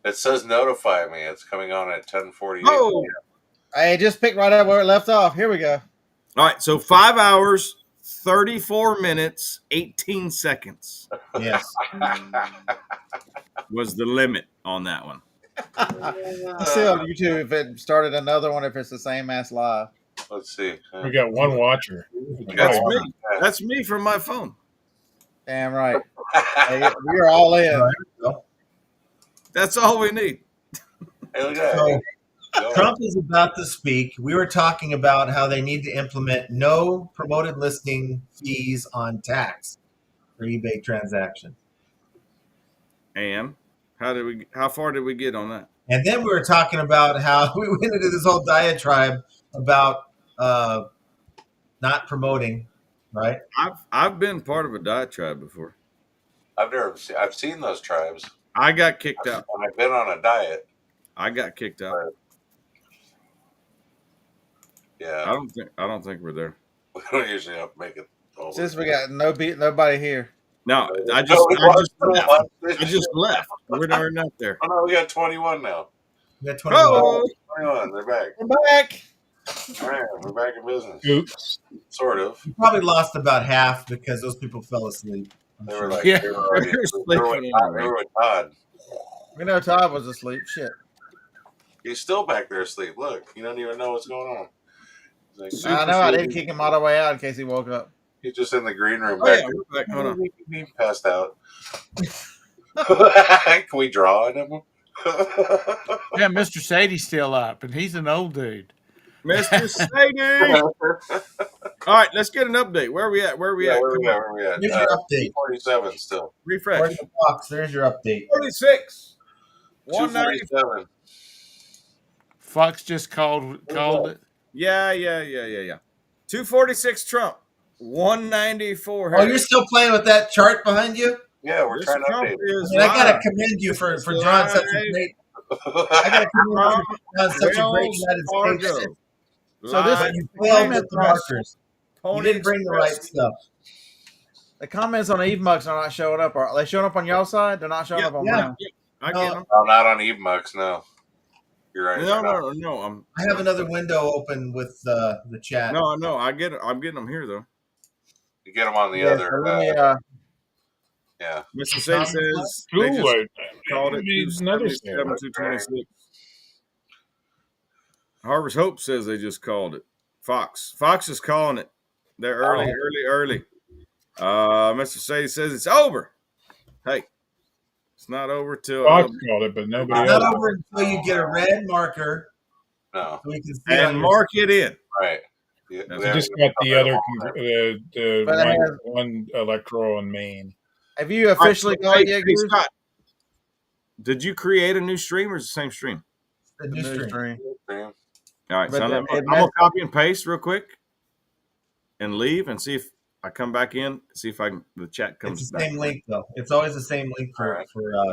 It says notify me. It's coming on at 10:48. Oh, I just picked right up where it left off. Here we go. all right. So 5 hours, 34 minutes, 18 seconds Yes. was the limit on that one. Let's see on YouTube if it started another one, if it's the same ass live. Let's see. We got one watcher. That's me. That's me from my phone. Damn right. Hey, we are all in. That's all we need. Hey, look at So, that. Trump is about to speak. We were talking about how they need to implement no promoted listing fees on tax for eBay transactions. And how far did we get on that? And then we were talking about how we went into this whole diatribe about not promoting, right? I've been part of a diatribe before. I've seen those tribes. I got kicked out. I've been on a diet. I got kicked out. Yeah. I don't think we're there. We don't usually have to make it over. Since we got nobody here. No, I just left. We're not there. Oh no, we got 21 now. We got 21. Oh, 21, they're back. We're back. All right, we're back in business. Oops. Sort of. We probably lost about half because those people fell asleep. They were like, Yeah. they were with Todd. We know Todd was asleep. Shit. He's still back there asleep. Look, you don't even know what's going on. He's like, I know. I did kick him all the way out in case he woke up. he's just in the green room Oh, back yeah, there. we're back. Hold on. He passed out. Can we draw on him? Yeah, Mr. Sadie's still up, and he's an old dude. Mr. Sadie. All right, let's get an update. Where are we at? Where are we at? Here's your update. 47 still. Refresh. According to Fox, there's your update. 46. 190. 247. Fox just called it. Yeah. 246 Trump. 194 Oh, Harris. you're still playing with that chart behind you? Yeah, we're This trying to Trump update. is I gotta live. commend you for drawing such a great. I gotta commend you for drawing such a great United States. Fargo. So this- But you failed with the markers. You Pony didn't bring the right Express. stuff. The comments on Eve Mucks are not showing up. Are they showing up on y'all side? They're not showing up on Yeah. mine. I No. get them. No, not on EveMux, no. You're right. No. I have another window open with the chat. No. I'm getting them here though. You get them on the Yeah, other. so let me, Yeah. Mr. Sadie says they Ooh, just called it needs another 277, 226. Harvest Hope says they just called it. Fox is calling it. They're early. Mr. Sadie says it's over. Hey, it's not over till Fox called it, but nobody It's not else. over until you get a red marker No. so we can see it on and your- mark it in. Right. Yeah, That's I just got the other one electoral in Maine. have you officially All right, called it hey, yet, hey, Goose? Scott, did you create a new stream or is it the same stream? the new stream. Yeah. All right, But so I'm it going to copy and paste real quick and leave and see if I come back in, see if the chat comes It's the back. same link though. It's always the same link for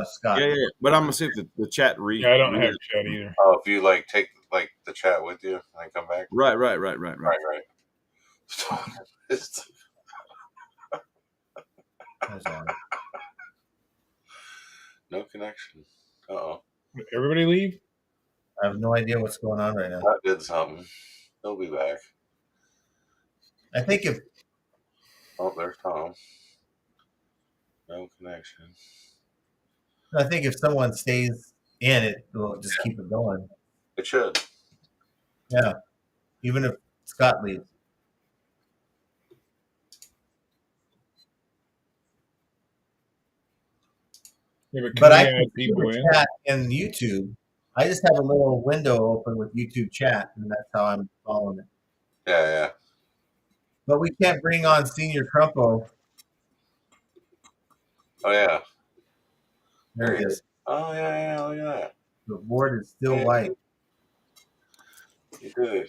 Scott. Yeah. But I'm going to see if the chat reads. Yeah, I don't have chat either. Oh, if you take the chat with you and then come back. Right. Right. Hold on. No connection. Uh-oh. Everybody leave? I have no idea what's going on right now. That did something. He'll be back. I think if Oh, there's Tom. No connection. someone stays in it, we'll just keep it going. It should. Yeah. Even if Scott leaves. Yeah, But I can can we add see people the in? chat in YouTube. I just have a little window open with YouTube chat, and that's how I'm following it. Yeah. But we can't bring on Senior Crumpo. Oh, yeah. There it is. Oh, yeah. Look at that. The board is still white. You did.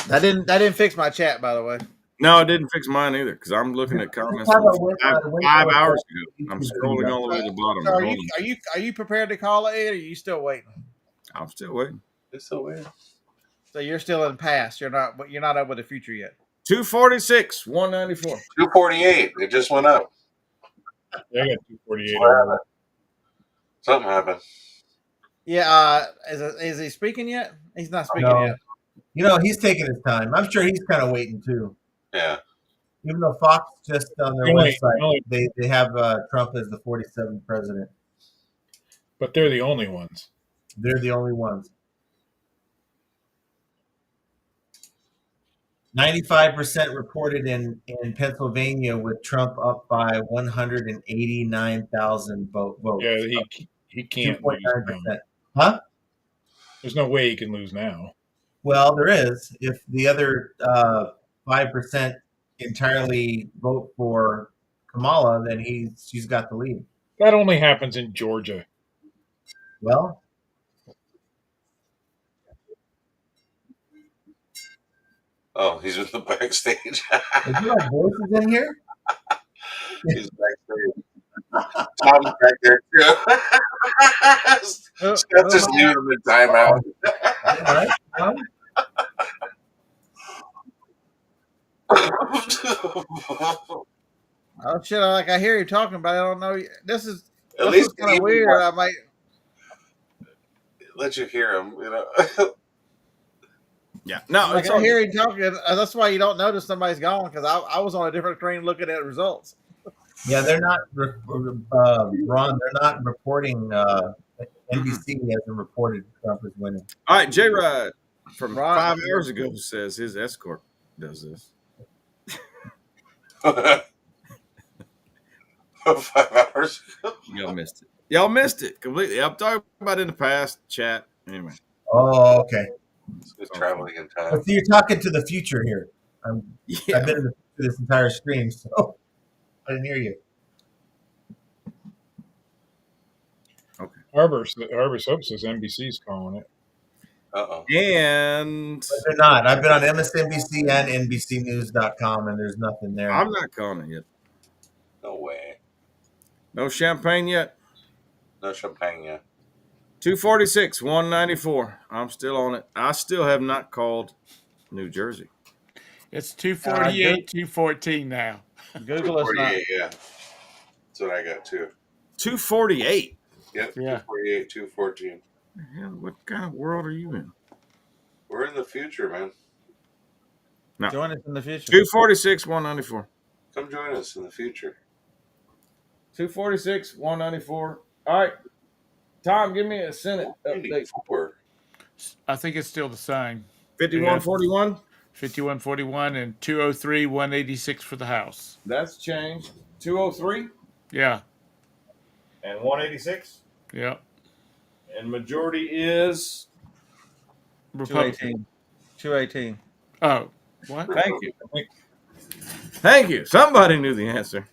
That didn't fix my chat, by the way. No, it didn't fix mine either because I'm looking at comments have from a win- 5 window hours with ago. I'm YouTube scrolling all the way to the bottom. So Hold on. are you prepared to call it, or are you still waiting? I'm still waiting. It's so weird. So you're still in the past. You're not up with the future yet. 246, 194. 248. It just went up. Yeah, I got 248. What happened? Something happened. Yeah. Is he speaking yet? He's not speaking No. yet. You know, he's taking his time. I'm sure he's kind of waiting too. Yeah. Even though Fox just on their Only- website, they have Trump as the 47th president. But they're the only ones. They're the only ones. 95% reported in Pennsylvania, with Trump up by 189,000 votes. Yeah, he can't lose now. 2.9%. Huh? There's no way he can lose now. Well, there is. If the other 5% entirely vote for Kamala, then she's got the lead. That only happens in Georgia. Well, Oh, he's in the backstage. is there like voices in here? He's backstage. Tom's back there too. Scott's just leaving him in timeout. All right. Well, Oh shit! I hear you talking, but I don't know. This is At least kind of weird. I might. let you hear him. You know. Yeah. No, Like it's I all hear you talking. That's why you don't notice somebody's gone, because I was on a different screen looking at results. yeah, they're not, Ron. They're not reporting. NBC hasn't reported Trump is winning. All right, J Rod from Right. 5 hours ago says his escort does this. 5 hours ago. Y'all missed it. Y'all missed it completely. I'm talking about in the past chat. Anyway. Oh, okay. It's traveling in time. So you're talking to the future here. Yeah. I've been in this entire stream, so I didn't hear you. Arbor Soap says NBC's calling it. Uh-oh. And But they're not. I've been on MSNBC and NBCnews.com, and there's nothing there. I'm not calling it yet. No way. No champagne yet. No champagne yet. 246, 194. I'm still on it. I still have not called New Jersey. It's 248, 214 now. Google is not. 248, yeah. That's what I got too. 248. Yep. Yeah. 248, 214. Hell, what kind of world are you in? We're in the future, man. No. Join us in the future. 246, 194. Come join us in the future. 246, 194. All right. Tom, give me a Senate update. 94. I think it's still the same. 5141. 5141 and 203, 186 for the House. That's changed. 203 Yeah. and 186. Yep. And majority is. Republican. 218. Oh, what? Thank you. Thank you. Somebody knew the answer.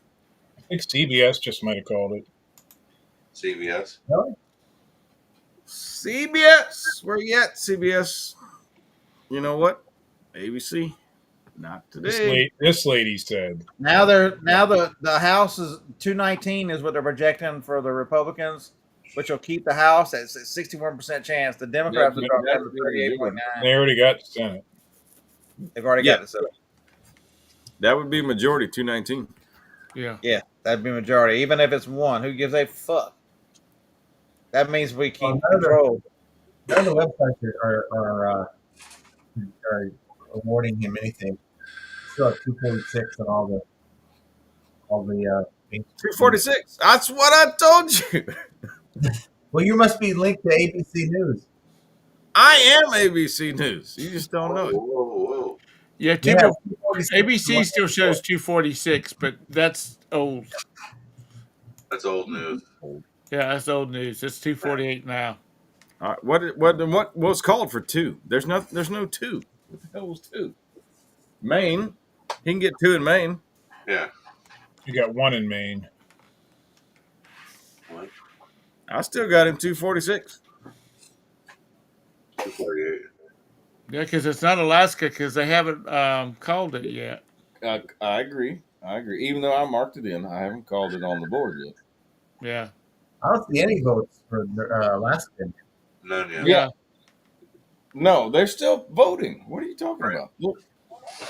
I think CBS just might have called it. CBS. CBS. Where you at, CBS? You know what? ABC. Not today. This lady said. Now the House is 219 is what they're projecting for the Republicans, which will keep the House at 61% chance. The Democrats will drop down to 38.9. They already got the Senate. They've already got the Senate. That would be majority, 219. Yeah. Yeah, that'd be majority. Even if it's one, who gives a fuck? That means we keep control. None of the websites are awarding him anything. Still at 246 and all the 246. That's what I told you. Well, you must be linked to ABC News. I am ABC News. You just don't know it. Whoa, whoa. Yeah, Yeah, 246. ABC still shows 246, but that's old. That's old news. Yeah, that's old news. It's 248 now. All right, what was called for 2? There's no 2. What the hell was 2? Maine. He can get 2 in Maine. Yeah. You got 1 in Maine. What? I still got him 246. 248. Yeah, because it's not Alaska because they haven't called it yet. I agree. Even though I marked it in, I haven't called it on the board yet. Yeah. I don't see any votes for Alaska. None yet. Yeah. No, they're still voting. What are you talking about? Look,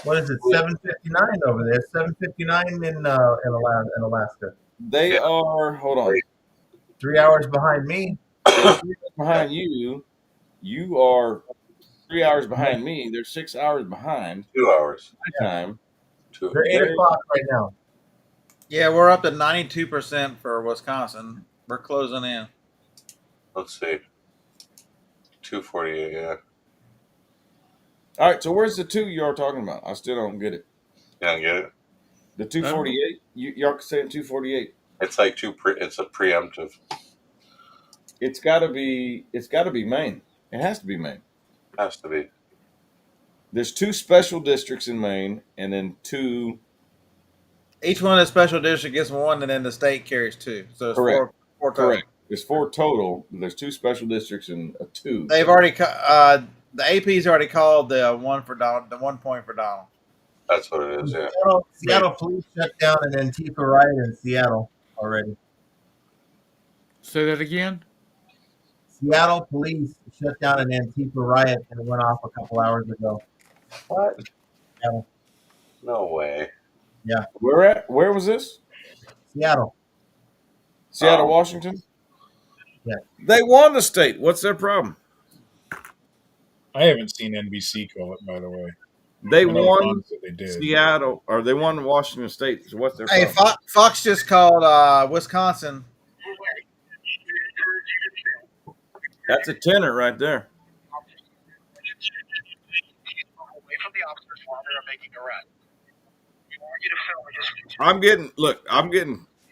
What is it? 7:59 over there. 7:59 in Alaska. they are. Hold on. 3 hours behind me. Yeah. they're 3 hours behind you. You are 3 hours behind me. They're 6 hours behind 2 hours. my time. They're 8 o'clock right now. Yeah, we're up to 92% for Wisconsin. We're closing in. Let's see. 2:48. Yeah. All right, so where's the 2 you're talking about? I still don't get it. You don't get it? The 248? Y'all saying 248? It's like it's a preemptive. It's got to be Maine. It has to be Maine. Has to be. There's 2 special districts in Maine, and then 2. Each one of the special districts gets 1, and then the state carries 2. So it's Correct. 4 total. Correct. There's 4 total. There's 2 special districts and a 2. They've already the AP's already called the 1 for Donald, the 1 point for Donald. That's what it is. Yeah. Seattle police shut down an Antifa riot in Seattle already. Say that again. Seattle police shut down an Antifa riot and it went off a couple hours ago. What? Seattle. No way. Where was this? Seattle. Seattle, Washington? Yeah. They won the state. What's their problem? I haven't seen NBC call it, by the way. They I know won Vance said they did. Seattle, or they won Washington State. So what's their Hey, problem? Fox just called Wisconsin. That's a tenor right there. I'm getting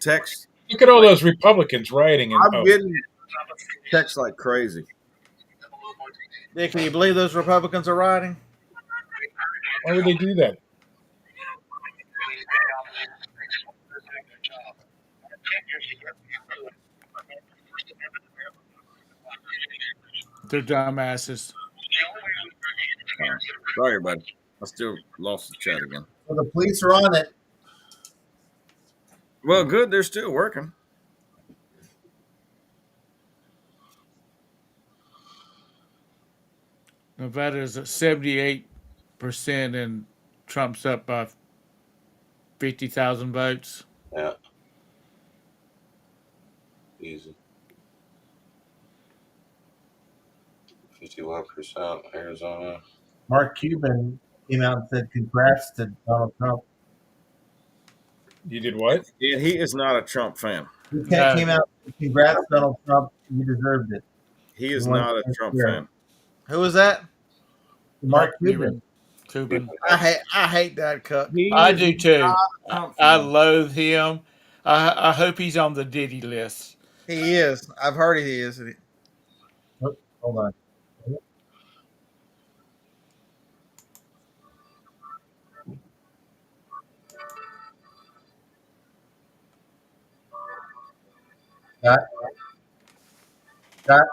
texts. Look at all those Republicans rioting. I'm getting texts like crazy. Yeah, can you believe those Republicans are rioting? Why would they do that? They're dumbasses. Sorry, everybody. I still lost the chat again. So the police are on it. Well, good. They're still working. Nevada is at 78%, and Trump's up by 50,000 votes. Yeah. Easy. 51% Arizona. Mark Cuban came out and said congrats to Donald Trump. You did what? Yeah, he is not a Trump fan. He came out and said, congrats, Donald Trump. You deserved it. He is not a Trump fan. Who was that? Mark Cuban. I hate that cup. I do too. I loathe him. I hope he's on the Diddy list. He is. I've heard he is. Oh, hold on. Got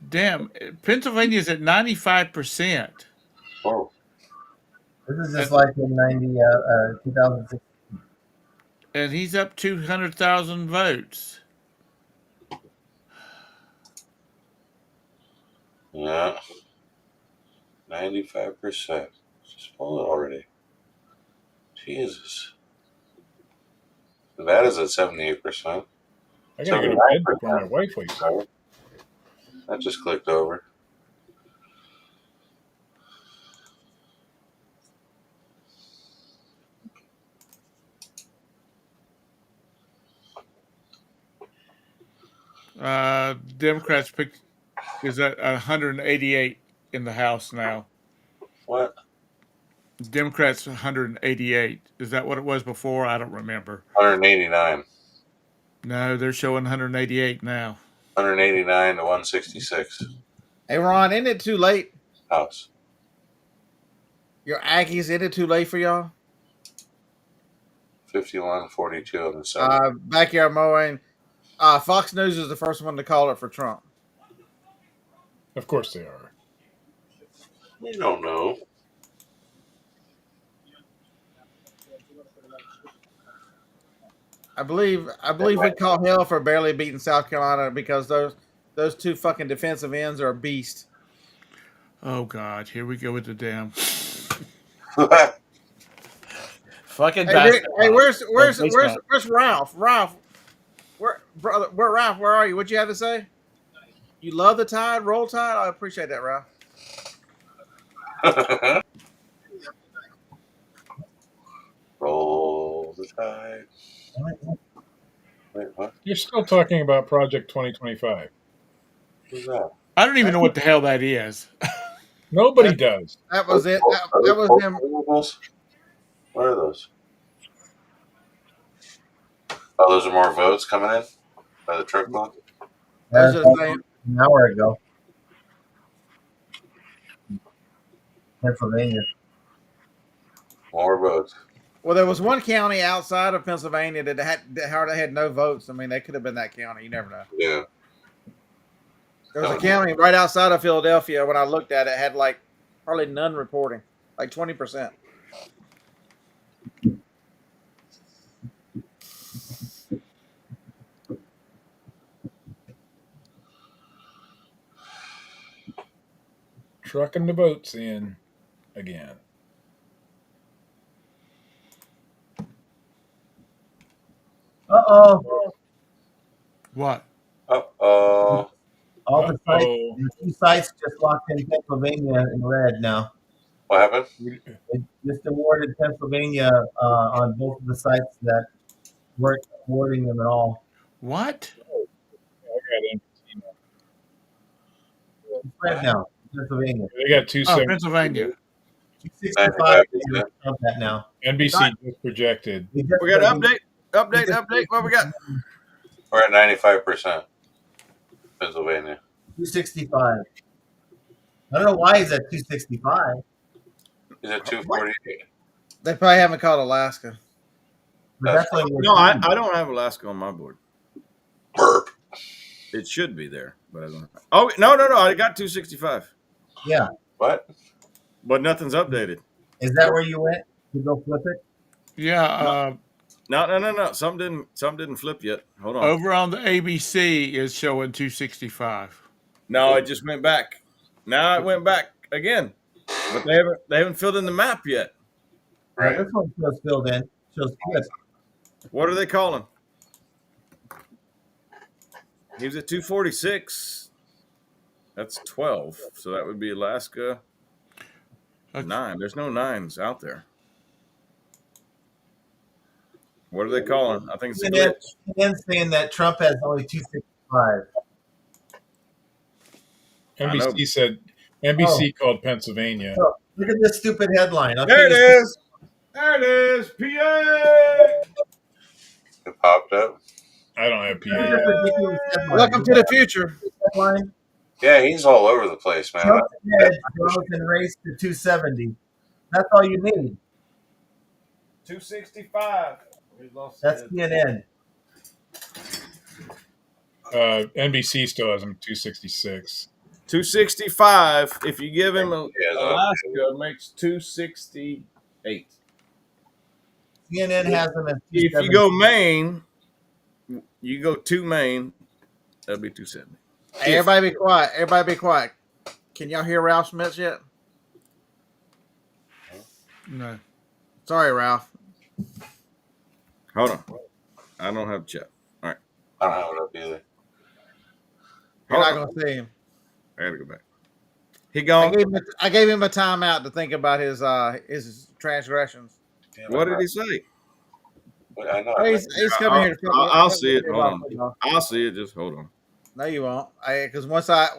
Damn, Pennsylvania's at 95%. Oh. this is just like in 2006. And he's up 200,000 votes. Yeah. 95%. Just pull it already. Jesus. Nevada's at 78%. I gotta go to bed before my wife wakes up. That just clicked over. Democrats is at 188 in the House now. What? Democrats 188. Is that what it was before? I don't remember. 189. No, they're showing 188 now. 189 to 166. Hey, Ron, isn't it too late? House. Your Aggies, isn't it too late for y'all? 51-42 on the Senate. Backyard mowing. Fox News is the first one to call it for Trump. Of course they are. We don't know. I believe we call hell for barely beating South Carolina because those two fucking defensive ends are a beast. Oh God, here we go with the damn fucking. Hey, where's Ralph? Where's where Ralph? Where are you? What'd you have to say? You love the Tide, Roll Tide. I appreciate that, Ralph. Roll the tide. Wait, what? You're still talking about Project 2025. Who's that? I don't even know what the hell that is. Nobody does. That was it. That was them. What are those? Oh, those are more votes coming in by the truckload. Those are the same. An hour ago. Pennsylvania. More votes. Well, there was one county outside of Pennsylvania that hardly had no votes. I mean, they could have been that county. You never know. Yeah. There was a county right outside of Philadelphia. When I looked at it, had like hardly none reporting, like 20%. Trucking the boats in again. Uh-oh. What? Uh-oh. All the sites, Uh-oh. the 2 sites just locked in Pennsylvania in red now. What happened? They just awarded Pennsylvania on both of the sites that weren't awarding them at all. What? I got NBC now. It's red now, Pennsylvania. They got two Oh, seven. Pennsylvania. 265 Trump that now. NBC just projected. We got update. What we got? We're at 95%. Pennsylvania. 265. I don't know why he's at 265. Is it 248? They probably haven't called Alaska. But that's like No, I don't have Alaska on my board. Burp. It should be there, but I don't. Oh no! I got 265, yeah. What? but nothing's updated. Is that where you went to go flip it? Yeah. No. Something didn't flip yet. Hold on. Over on the ABC is showing 265. No, it just went back. Now it went back again, but they haven't filled in the map yet. Right. This one shows filled in. Shows flip. What are they calling? He was at 246. That's 12. So that would be Alaska. 9. There's no 9s out there. What are they calling? I think it's a glitch. And saying that Trump has only 265. NBC called Pennsylvania. So, look at this stupid headline. There it is. There it is. PA. It popped up. I don't have Look at PA. this ridiculous headline. Welcome to the future. Headline. Yeah, he's all over the place, man. Trump's edge grows and race to 270. That's all you need. 265. That's CNN. NBC still has him 266. 265. If you give him Yeah, Alaska, makes 268. CNN has them at 270. If you go Maine, you go to Maine, that'll be 270. Hey, everybody be quiet. Everybody be quiet. Can y'all hear Ralph Smith yet? No. Sorry, Ralph. Hold on. I don't have chat. All right. I don't have it up either. You're Hold not on. going to see him. I gotta go back. He I gone. gave him a timeout to think about his transgressions. What did he say? I know. He's coming here to I'll see it. Hold on. I'll see it. Just hold on. No, you won't. Because once I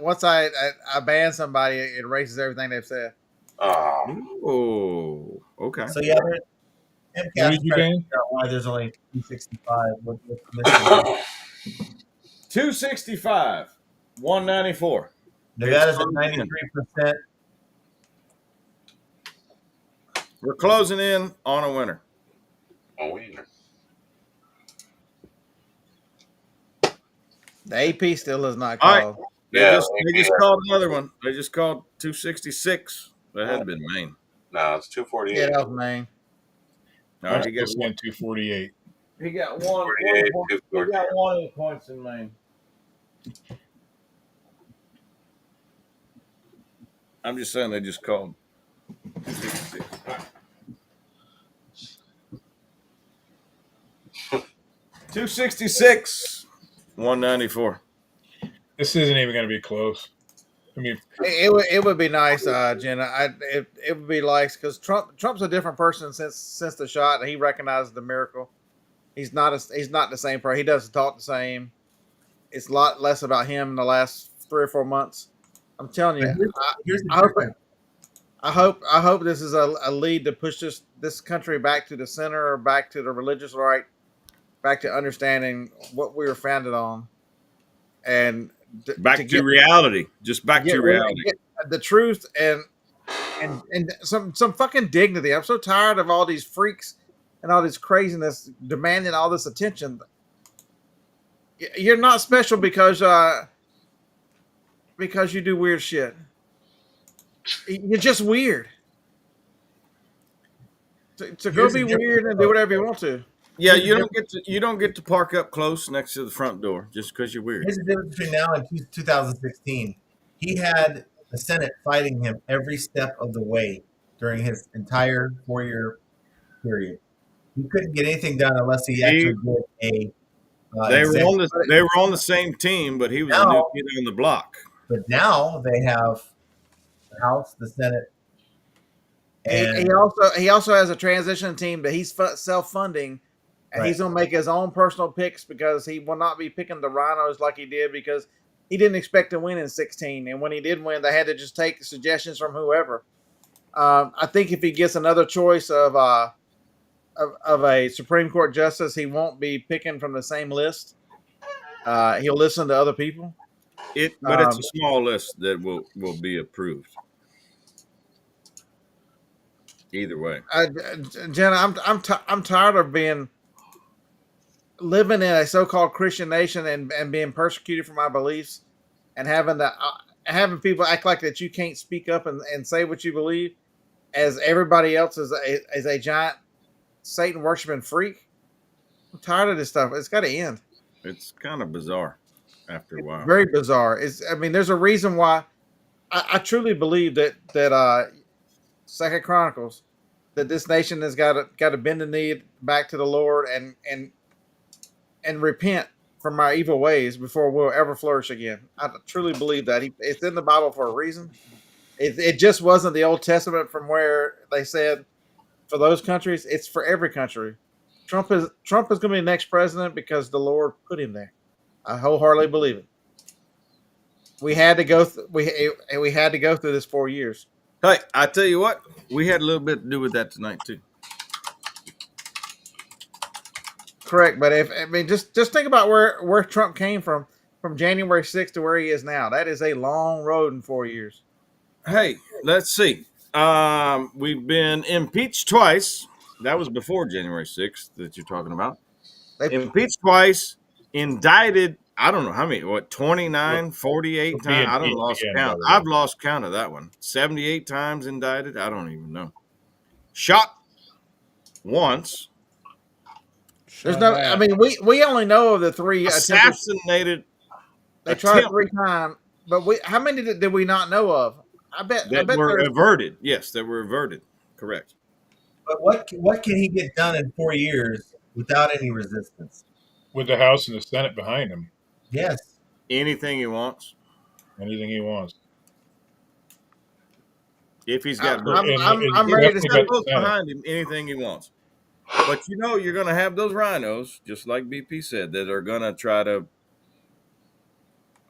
ban somebody, it erases everything they've said. Oh, okay. So yeah, What MCAS did you trying to ban? figure out why there's only 265. What's missing? 265, 194. Nevada's at 93%. We're closing in on a winner. Oh, winner. The AP still is not All right. called. They Yeah, just called another one. They just called 266. That had been Maine. No, it's 248. Yeah, that was Maine. No, I'm he got still saying 248. He got 48, he got 1 of the points in Maine. I'm just saying they just called 266. 266. 194. This isn't even going to be close. I mean, It would be nice, Jenna. It would be nice because Trump's a different person since the shot, and he recognized the miracle. He's not the same person. He doesn't talk the same. It's a lot less about him in the last 3 or 4 months. I'm telling you, Here's the I hope difference. I hope this is a lead to push this country back to the center, or back to the religious right, back to understanding what we were founded on, and Back to reality. Just back to reality. get the truth and some fucking dignity. I'm so tired of all these freaks and all this craziness demanding all this attention. You're not special because you do weird shit. You're just weird. So go be weird and do whatever you want to. Yeah, you don't get to park up close next to the front door just because you're weird. Here's the difference between now and 2016. He had the Senate fighting him every step of the way during his entire 4-year period. He couldn't get anything done unless he actually did a. They were on the same team, but he was a new kid on the block. But now they have the House, the Senate, and he also has a transition team that he's self-funding, and he's going to make his own personal picks because he will not be picking the rhinos like he did because he didn't expect to win in 16. And when he did win, they had to just take suggestions from whoever. I think if he gets another choice of a Supreme Court justice, he won't be picking from the same list. He'll listen to other people. But it's a small list that will be approved. Either way, Jenna, I'm tired of living in a so-called Christian nation and being persecuted for my beliefs, and having people act like that you can't speak up and say what you believe, as everybody else is a giant Satan worshiping freak. I'm tired of this stuff. It's got to end. It's kind of bizarre after a while. Very bizarre. There's a reason why I truly believe that 2 Chronicles, that this nation has got to bend the knee back to the Lord and repent from our evil ways before we'll ever flourish again. I truly believe that. It's in the Bible for a reason. It just wasn't the Old Testament from where they said for those countries. It's for every country. Trump is going to be the next president because the Lord put him there. I wholeheartedly believe it. We had to go. We had to go through this 4 years. Hey, I tell you what, we had a little bit to do with that tonight too. Correct, but just think about where Trump came from January 6th to where he is now. That is a long road in 4 years. Hey, let's see. We've been impeached twice. That was before January 6th that you're talking about. Impeached twice, indicted. I don't know how many. 29, 48 times. I don't lost count. I've lost count of that one. 78 times indicted. I don't even know. Shot once. There's no. I mean, we only know of the 3 assassinated. They tried 3 times, but how many did we not know of? I bet were averted. Yes, that were averted. Correct. But what can he get done in 4 years without any resistance? With the House and the Senate behind him. Yes. Anything he wants. Anything he wants. If he's got I'm ready to step behind him, anything he wants. But you're going to have those rhinos, just like BP said, that are going to try to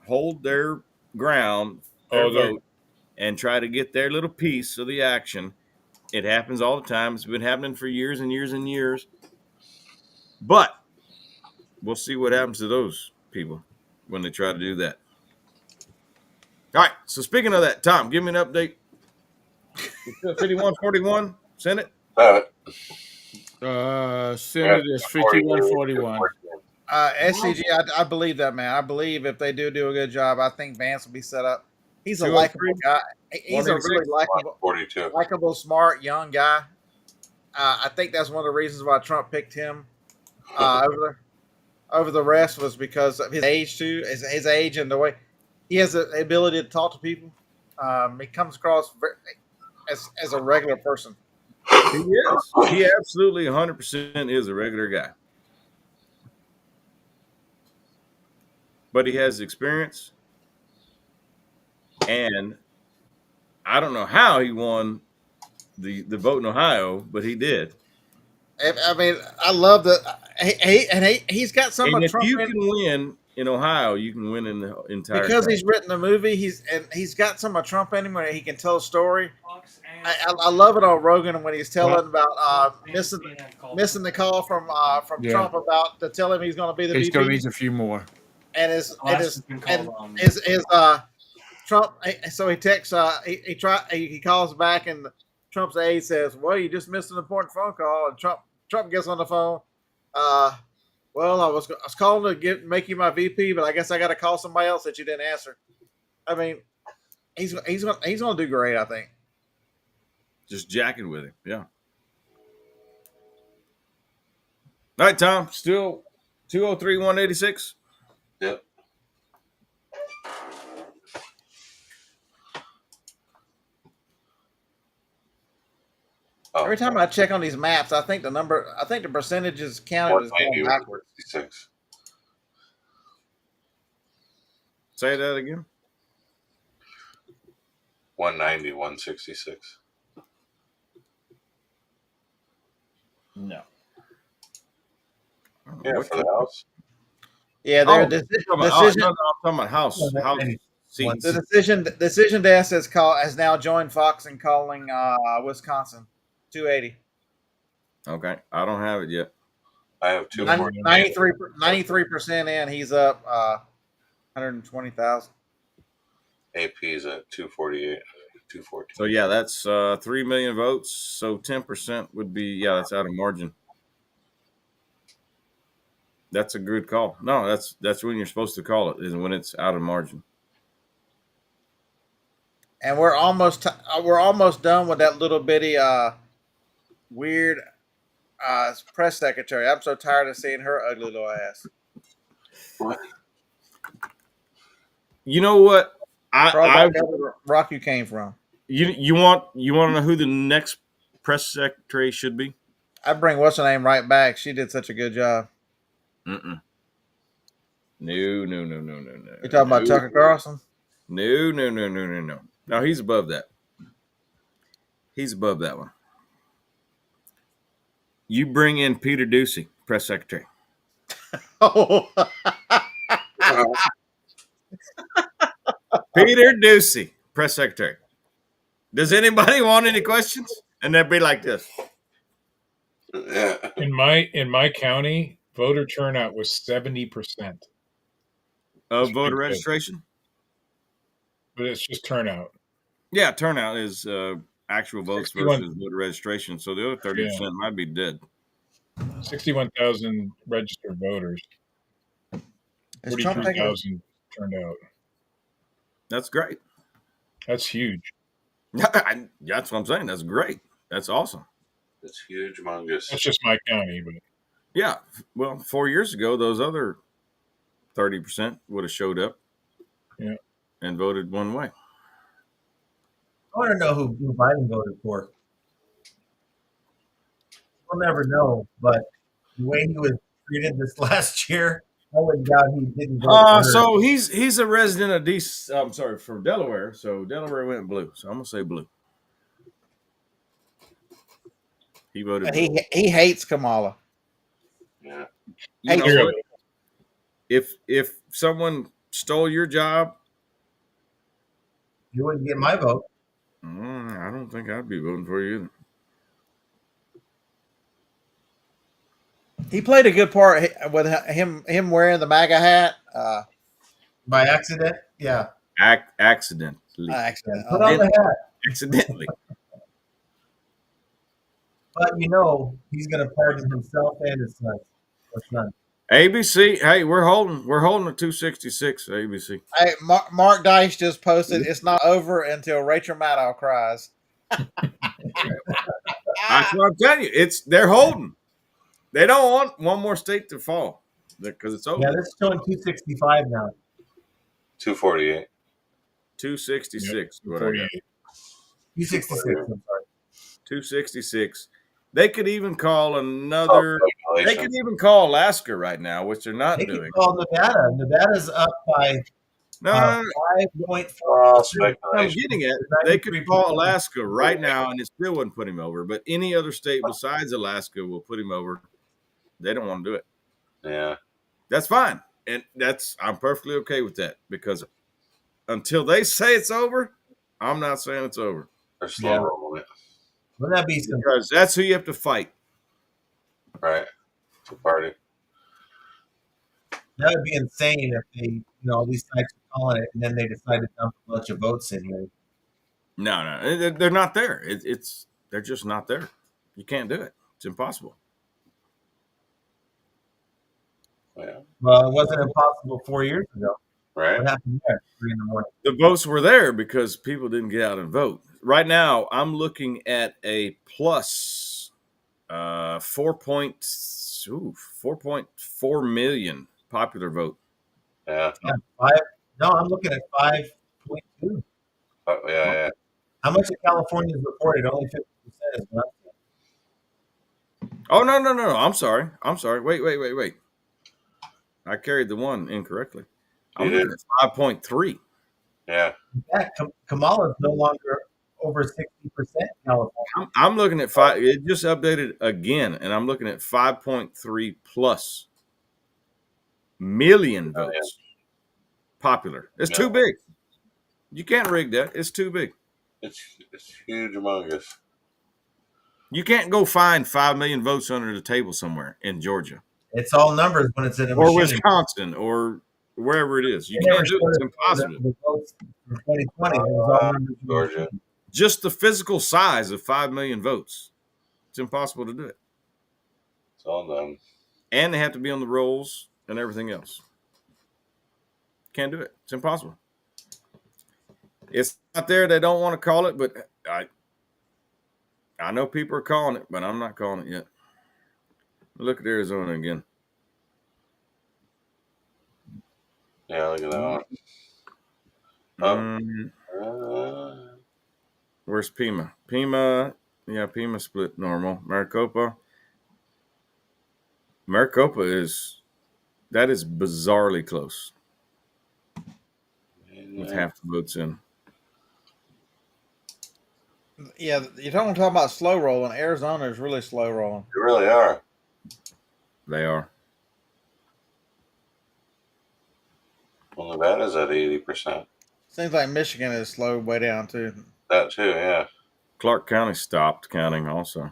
hold their ground, their vote, and try to get their little piece of the action. It happens all the time. It's been happening for years and years and years. But we'll see what happens to those people when they try to do that. All right. So speaking of that, Tom, give me an update. 5141 Senate. Senate is 5141. SCG, I believe that, man. I believe if they do a good job, I think Vance will be set up. He's a likable guy. He's a really likable, smart, young guy. I think that's one of the reasons why Trump picked him over the rest was because of his age too. His age and the way he has the ability to talk to people. He comes across as a regular person. He is. He absolutely 100% is a regular guy. but he has experience, and I don't know how he won the vote in Ohio, but he did. I mean, I love the he's got some And of if Trump you in, can win in Ohio, you can win in the entire because country. he's written the movie. He's got some of Trump in him where he can tell a story. I love it on Rogan when he's telling about missing the call from Yeah. Trump about to tell him he's going to be the He still VP, needs a few more. and his Trump. So he texts. He calls back, and Trump's aide says, "Well, you just missed an important phone call." And Trump gets on the phone. Well, I was calling to make you my VP, but I guess I got to call somebody else that you didn't answer. I mean, he's going to do great, I think. Just jacking with him. Yeah. All right, Tom. Still 203-186. Yep. Every time I check on these maps, I think the percentages counted is going backwards. 166. Say that again. 190, 166. No. Yeah, for the house. Yeah, Oh, their decision. I'm talking about house seats. The decision desk has now joined Fox in calling Wisconsin 280. Okay, I don't have it yet. I have 93% in. He's up 120,000. AP's at 248, 214. So yeah, that's 3 million votes. So 10% would be that's out of margin. That's a good call. No, that's when you're supposed to call it, is when it's out of margin. And we're almost done with that little bitty weird press secretary. I'm so tired of seeing her ugly little ass. What? You know what? Rock you came from. You want to know who the next press secretary should be? I bring what's her name right back. She did such a good job. No. You talking about Tucker Carlson? No. No, he's above that. He's above that one. You bring in Peter Ducey, press secretary. Oh. Peter Ducey, press secretary. Does anybody want any questions? And they'd be like this. Yeah. In my county, voter turnout was 70%. Of voter registration? But it's just turnout. Yeah, turnout is actual votes versus voter registration. So the other 30% might be dead. 61,000 registered voters. 43,000 turned out. That's great. That's huge. That's what I'm saying. That's great. That's awesome. It's huge, humongous. That's just my county, but yeah. Well, 4 years ago, those other 30% would have showed up, and voted one way. I want to know who Biden voted for. We'll never know, but the way he was treated this last year, I wouldn't doubt he didn't vote. So he's a resident of from Delaware. So Delaware went blue. So I'm gonna say blue. He voted blue. He hates Kamala. Yeah. You know, if someone stole your job, you wouldn't get my vote. I don't think I'd be voting for you either. He played a good part with him wearing the MAGA hat. By accident? Yeah. Accidentally. Put on the hat. Accidentally. But he's going to pardon himself and his son. ABC, hey, we're holding a 266 ABC. Hey, Mark Dice just posted, it's not over until Rachel Maddow cries. That's what I'm telling you. They're holding. They don't want one more state to fall because it's over. Yeah, it's showing 265 now. 248. 266. Yep, 266. I'm sorry. 266. They could even call another They can even call Alaska right now, which they're not They doing. can call Nevada. Nevada's up by No, 5.4. Oh, I'm speculation. getting at. They could call Alaska right now, and it still wouldn't put him over. But any other state besides Alaska will put him over. They don't want to do it. Yeah. That's fine, and I'm perfectly okay with that because until they say it's over, I'm not saying it's over. They're slow rolling it. Wouldn't that be some? Because that's who you have to fight. Right. It's a party. That would be insane if they, all these sites are calling it, and then they decide to dump a bunch of votes in here. No, they're not there. They're just not there. You can't do it. It's impossible. Yeah. Well, it wasn't impossible 4 years ago. Right. What happened there? 3 in the morning. The votes were there because people didn't get out and vote. Right now, I'm looking at a plus 4.4 million popular vote. Yeah. I'm looking at 5.2. Oh, yeah. How much of California is reported? Only 50% is not. Oh, no. I'm sorry. Wait. I carried the one incorrectly. I'm looking at 5.3. Yeah. Yeah, Kamala is no longer over 60% California. I'm looking at 5. It just updated again, and I'm looking at 5.3 plus million votes. Popular. It's too big. You can't rig that. It's too big. It's huge, humongous. You can't go find 5 million votes under the table somewhere in Georgia. It's all numbers when it's in a or machine. Wisconsin or wherever it is. You can't do it. It's impossible. The votes in 2020 was all numbers in Georgia. Just the physical size of 5 million votes. It's impossible to do it. It's all done. And they have to be on the rolls and everything else. Can't do it. It's impossible. It's not there. They don't want to call it, but I know people are calling it, but I'm not calling it yet. Look at Arizona again. Yeah, look at that one. Where's Pima? Pima split normal. Maricopa is bizarrely close. With half the votes in. Yeah, you're talking about slow rolling. Arizona is really slow rolling. They really are. They are. Well, Nevada's at 80%. Seems like Michigan is slowed way down too. That too, yeah. Clark County stopped counting also.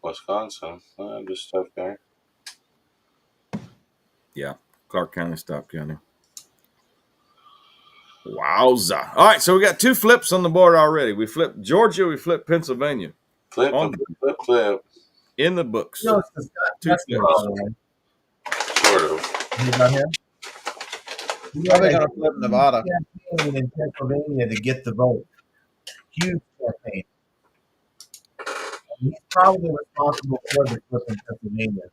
Wisconsin, just tough there. Yeah, Clark County stopped counting. Wowza. All right, so we got 2 flips on the board already. We flipped Georgia, we flipped Pennsylvania. Flip. In the books. No, it's 2 flips. Sort of. You got him? Probably going to flip Nevada. Campaign in Pennsylvania to get the vote. Huge campaign. He's probably responsible for the flip in Pennsylvania.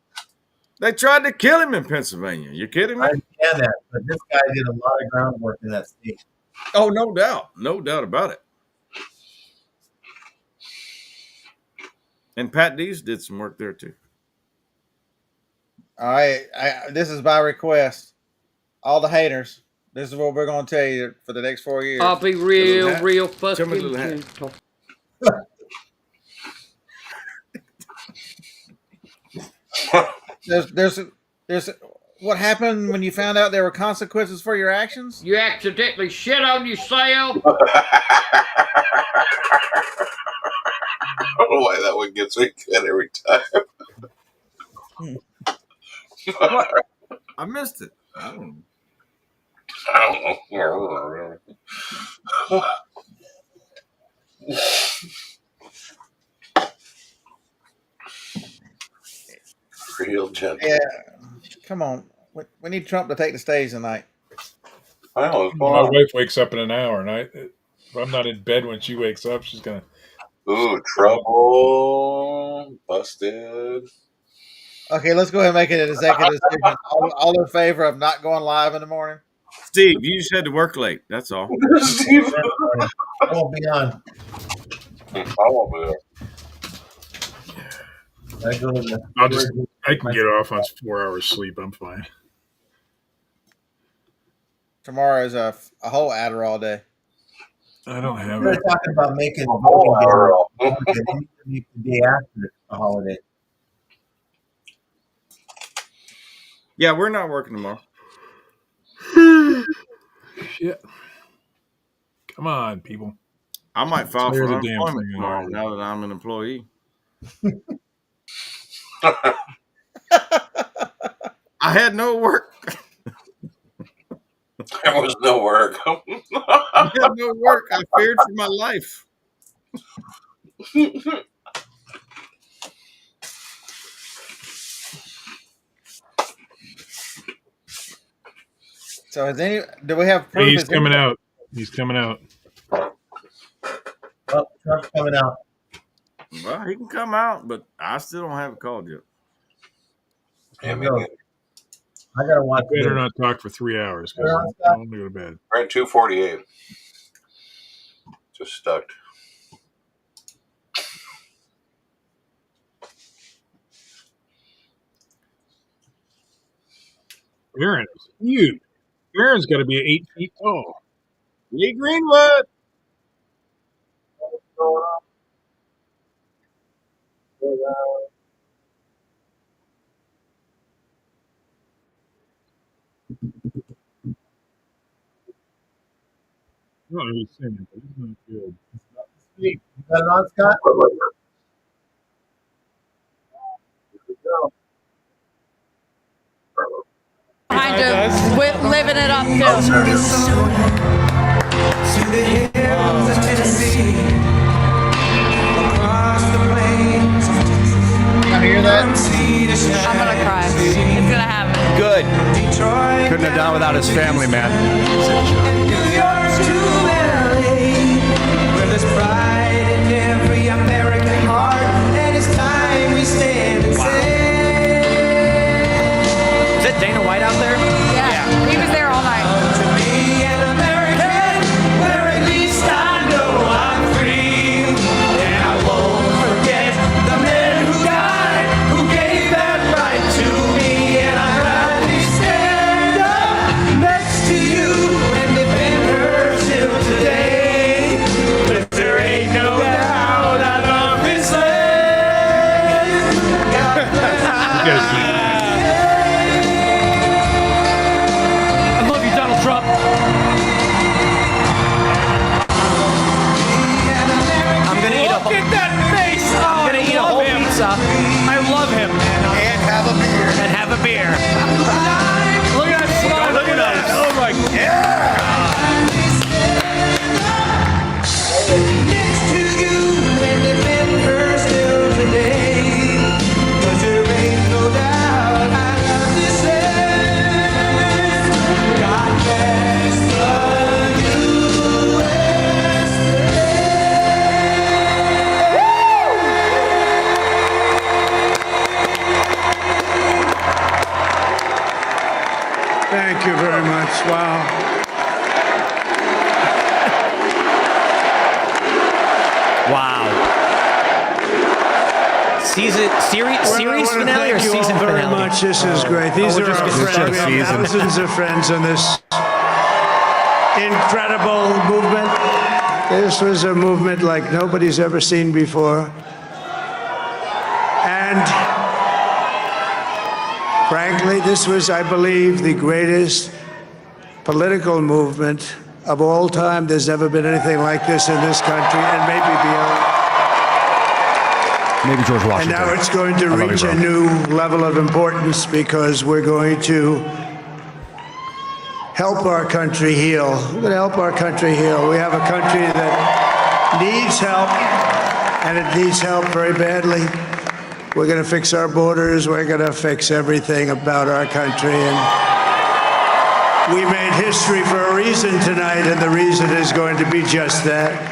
They tried to kill him in Pennsylvania. You kidding me? I understand that, but this guy did a lot of groundwork in that state. Oh, no doubt. No doubt about it. And Pat Dees did some work there too. All right, this is by request. All the haters, this is what we're going to tell you for the next 4 years. I'll be real fucking little hat. gentle. There's what happened when you found out there were consequences for your actions? You accidentally shit on yourself. I don't know why that one gets me good every time. What? I missed it. I don't know. Real gentle. Yeah. Come on. We need Trump to take the stage tonight. I know. My wife wakes up in an hour, and if I'm not in bed when she wakes up, she's gonna. Ooh, trouble. Busted. Okay, let's go ahead and make it an executive decision. All in favor of not going live in the morning? Steve, you just had to work late. That's all. I won't be on. I won't be there. I go to the I'll just I can get off on 4 hours sleep. I'm fine. Tomorrow is a whole Adderall day. I don't have They're it. talking about making Oh, voting day Earl. a holiday. They need to make the day after a holiday. Yeah, we're not working tomorrow. Shit. Come on, people. I might file Clear for the damn unemployment thing tomorrow already. now that I'm an employee. I had no work. There was no work. I had no work. I feared for my life. So do we have proof? He's coming out. He's coming out. Oh, Trump's coming out. Well, he can come out, but I still don't have a call yet. Yeah, No. maybe. I gotta watch Better this. not talk for 3 hours because Yeah. I want to go to bed. We're at 248. Just stuck. Aaron is huge. Aaron's got to be 8 feet tall. Lee Greenwood. I don't know who's singing, but he's not good. You got it on, Scott? Kind of living it up too. I hear that. I'm gonna cry. It's gonna happen. Good. Couldn't have done without his family, man. Is that Dana White out there? Yeah, he was there all night. You gotta keep I love you, Donald Trump. I'm gonna eat Look at that face! Oh, I'm gonna eat a whole pizza. I love him. And have a beer. And have a beer. look at that smile! Look at that. Oh my Thank you very much. Wow. Wow. Series finale or Thank you season all very finale? much. This is great. These we're are just our getting friends. started. We have thousands of friends in this incredible movement. This was a movement like nobody's ever seen before. And frankly, this was, I believe, the greatest political movement of all time. There's never been anything like this in this country and maybe beyond. Maybe George And Washington. now it's going to love you, reach bro. a new level of importance because we're going to help our country heal. We're going to help our country heal. We have a country that needs help, and it needs help very badly. We're going to fix our borders. We're going to fix everything about our country. And we made history for a reason tonight, and the reason is going to be just that.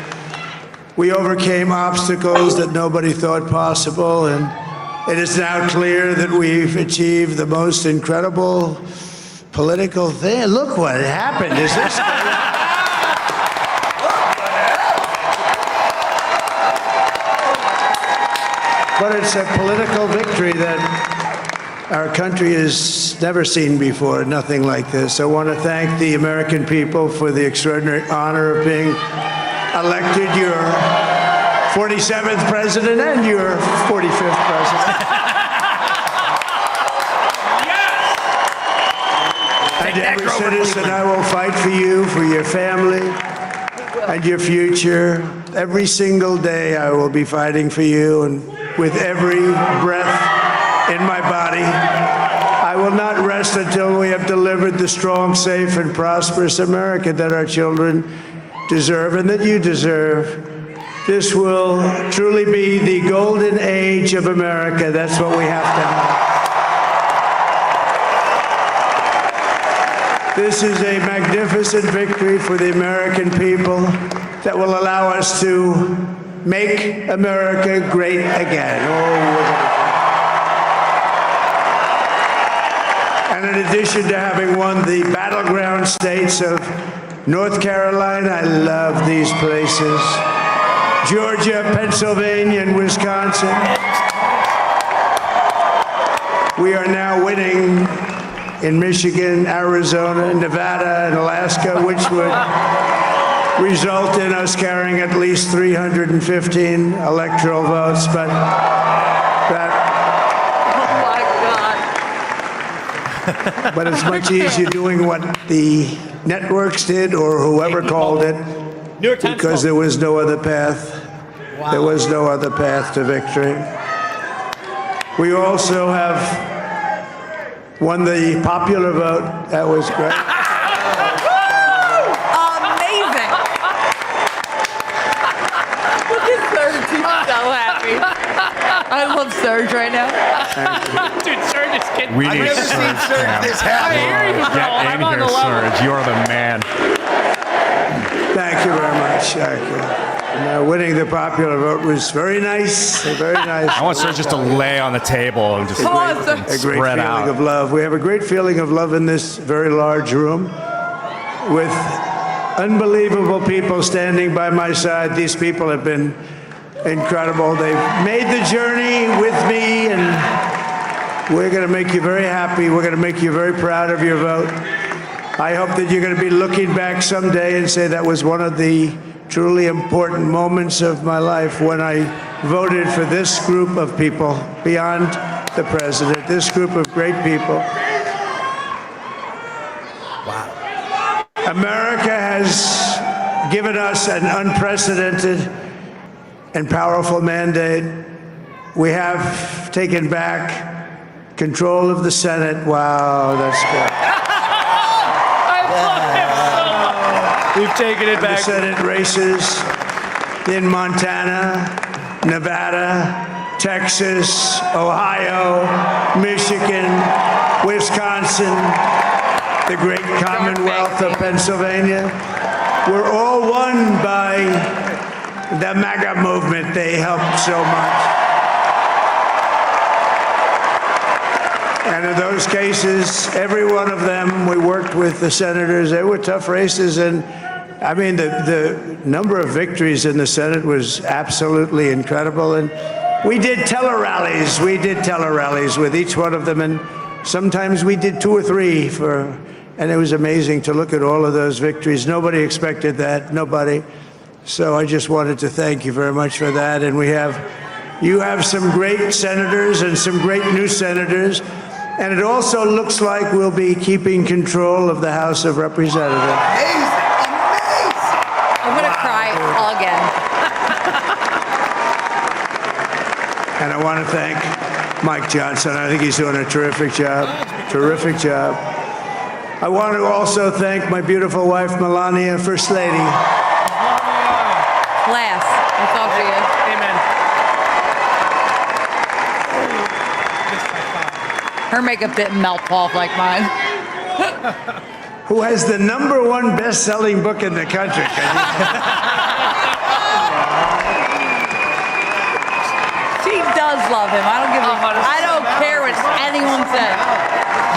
We overcame obstacles that nobody thought possible, and it is now clear that we've achieved the most incredible political thing. Look what happened. Is this? But it's a political victory that our country has never seen before, nothing like this. I want to thank the American people for the extraordinary honor of being elected your 47th president and your 45th president. And every citizen, I will fight for you, for your family, and your future. Every single day I will be fighting for you, and with every breath in my body, I will not rest until we have delivered the strong, safe, and prosperous America that our children deserve and that you deserve. This will truly be the golden age of America. That's what we have to have. This is a magnificent victory for the American people that will allow us to make America great again. And in addition to having won the battleground states of North Carolina, I love these places, Georgia, Pennsylvania, and Wisconsin, we are now winning in Michigan, Arizona, Nevada, and Alaska, which would result in us carrying at least 315 electoral votes. But that. Oh my God. But it's much easier doing what the networks did or whoever called it, because there was no other path. Wow. There was no other path to victory. We also have won the popular vote. That was great. Amazing. Look at Serge. He's so happy. I love Serge right now. Dude, Serge is getting... I've never seen Serge this happy. I'm on the level. Serge. You're the man. Thank you very much. Thank you. And, winning the popular vote was very nice. Very nice. I want Serge just to lay on the table and just Come on, Serge. A great spread feeling out. of love. We have a great feeling of love in this very large room with unbelievable people standing by my side. These people have been incredible. They've made the journey with me, and we're going to make you very happy. We're going to make you very proud of your vote. I hope that you're going to be looking back someday and say that was one of the truly important moments of my life when I voted for this group of people beyond the president, this group of great people. Wow. America has given us an unprecedented and powerful mandate. We have taken back control of the Senate. Wow, that's good. We've taken it back. The Senate races in Montana, Nevada, Texas, Ohio, Michigan, Wisconsin, the great Commonwealth of Pennsylvania. We're all won by the MAGA movement. They helped so much. And in those cases, every one of them, we worked with the senators. They were tough races. And I mean, the number of victories in the Senate was absolutely incredible. And we did tele-rallies. We did tele-rallies with each one of them. And sometimes we did 2 or 3 and it was amazing to look at all of those victories. Nobody expected that, nobody. So I just wanted to thank you very much for that. And you have some great senators and some great new senators. And it also looks like we'll be keeping control of the House of Representatives. Amazing. I'm going to cry again. And I want to thank Mike Johnson. I think he's doing a terrific job. Terrific job. I want to also thank my beautiful wife, Melania, First Lady. Class. That's all for you. Amen. Her makeup didn't melt off like mine. Who has the #1 best-selling book in the country. She does love him. I don't care what anyone says.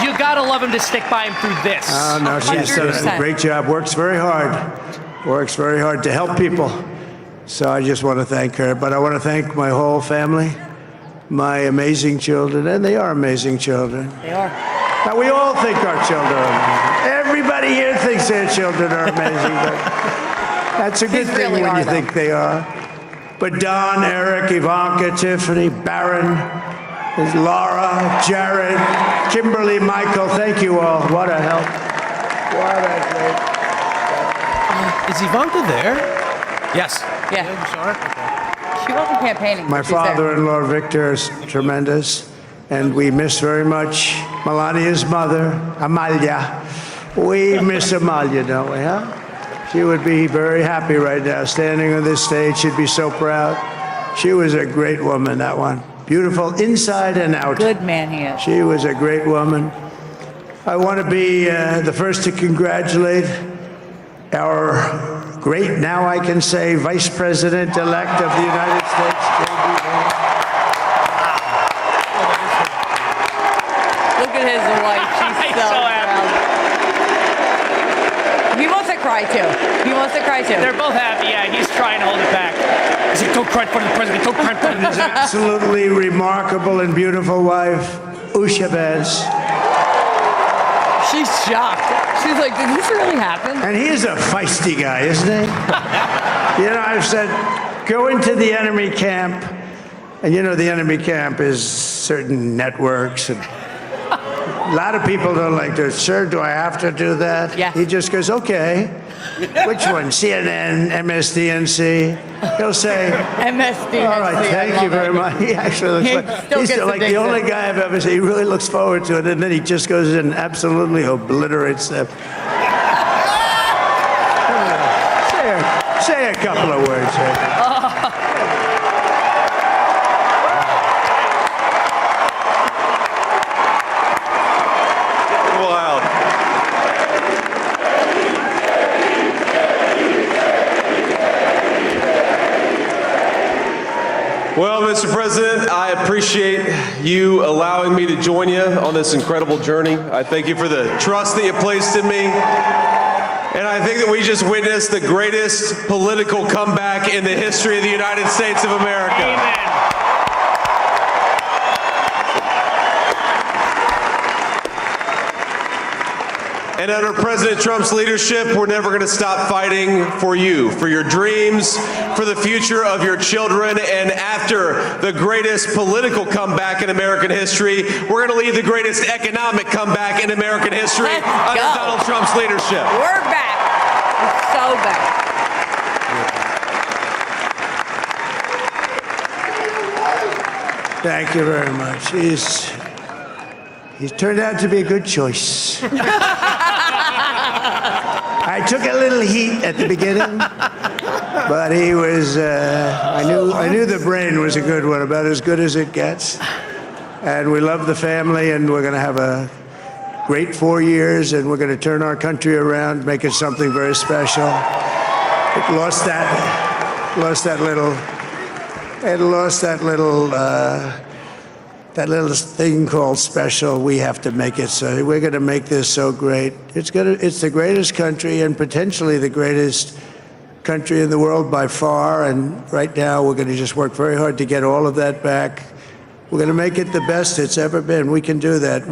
You gotta love him to stick by him through this. Oh, no, she's done a 100%. great job. Works very hard to help people. So I just want to thank her. But I want to thank my whole family. my amazing children, and they are amazing children. They are. Now, we all think our children are amazing. Everybody here thinks their children are amazing, but that's a good These thing really when are, you though. think they are. But Don, Eric, Ivanka, Tiffany, Barron, there's Laura, Jared, Kimberly, Michael, thank you all. What a help. What a great. Is Ivanka there? Yes. Yeah. You saw her? Okay. She wasn't campaigning. My but she's there. father-in-law, Victor, is tremendous, and we miss very much Melania's mother, Amalia. We miss Amalia, don't we, huh? She would be very happy right now, standing on this stage. She'd be so proud. She was a great woman, that one. Beautiful inside and out. Good man he is. She was a great woman. I want to be the first to congratulate our great, now I can say, Vice President-elect of the United States, J.D. Vance. Look at his wife. She's He's so so happy. proud. He wants to cry too. He wants to cry too. They're both happy. Yeah, he's trying to hold it back. He's like, don't cry in front of the president. Don't cry in front of the His president. absolutely remarkable and beautiful wife, Usha Vance. She's shocked. She's like, did this really happen? And he is a feisty guy, isn't he? You know, I've said, go into the enemy camp. And you know, the enemy camp is certain networks. And a lot of people don't like to, sir, do I have to do that? Yeah. He just goes, okay. Which one? CNN, MSDNC? He'll say, MSD. all right, thank you very much. He actually looks He like still he's gets like the addicted. only guy I've ever seen. He really looks forward to it, and then he just goes in and absolutely obliterates them. Say a couple of words here. Wow. Well, Mr. President, I appreciate you allowing me to join you on this incredible journey. I thank you for the trust that you placed in me. And I think that we just witnessed the greatest political comeback in the history of the United States of America. Amen. And under President Trump's leadership, we're never going to stop fighting for you, for your dreams, for the future of your children. And after the greatest political comeback in American history, we're going to lead the greatest economic comeback in American history Let's under go. Donald Trump's leadership. We're back. We're so back. Thank you very much. He's turned out to be a good choice. I took a little heat at the beginning, but he was. I knew the brain was a good one, about as good as it gets. And we love the family, and we're going to have a great 4 years, and we're going to turn our country around, make it something very special. It lost that little thing called special. We have to make it so. We're going to make this so great. It's the greatest country and potentially the greatest country in the world by far. And right now we're going to just work very hard to get all of that back. We're going to make it the best it's ever been. We can do that.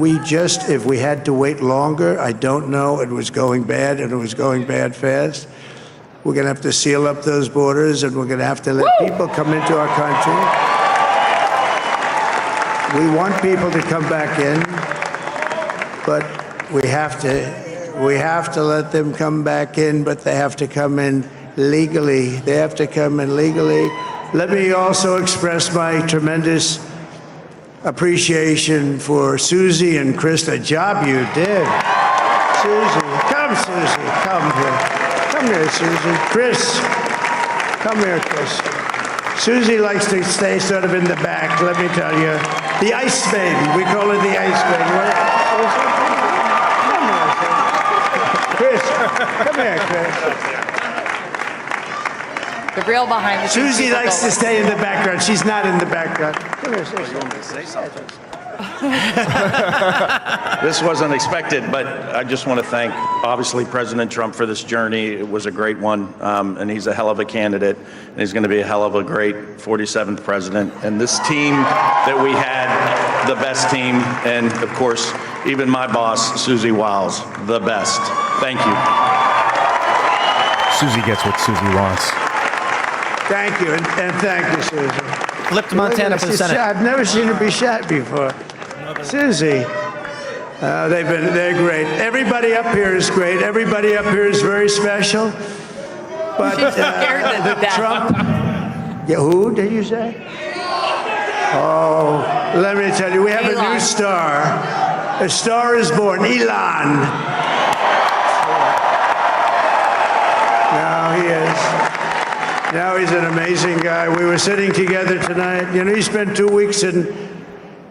If we had to wait longer, I don't know. It was going bad, and it was going bad fast. We're going to have to seal up those borders, and we're going to have to let people come into our country. We want people to come back in, but we have to let them come back in, but they have to come in legally. They have to come in legally. Let me also express my tremendous appreciation for Susie and Chris, the job you did. Susie, come here. Come here, Susie. Chris, come here, Chris. Susie likes to stay sort of in the back, let me tell you. The Ice Maiden, we call her the Ice Maiden. Come here, Chris. The real behind the scenes. Susie people likes don't to stay in the background. She's not in the background. Come here, say something. This wasn't expected, but I just want to thank, obviously, President Trump for this journey. It was a great one, and he's a hell of a candidate, and he's going to be a hell of a great 47th president. And this team that we had, the best team, and of course, even my boss, Susie Wiles, the best. Thank you. Susie gets what Susie wants. Thank you, and thank you, Susie. Flip to Montana for the Senate. I've never seen her be shot before. Susie. They're great. Everybody up here is great. Everybody up here is very special. But the Trump, yeah, who did you say? Oh, let me tell you, we have a new star. A star is born, Elon. Now he is. Now he's an amazing guy. We were sitting together tonight. You know, he spent 2 weeks in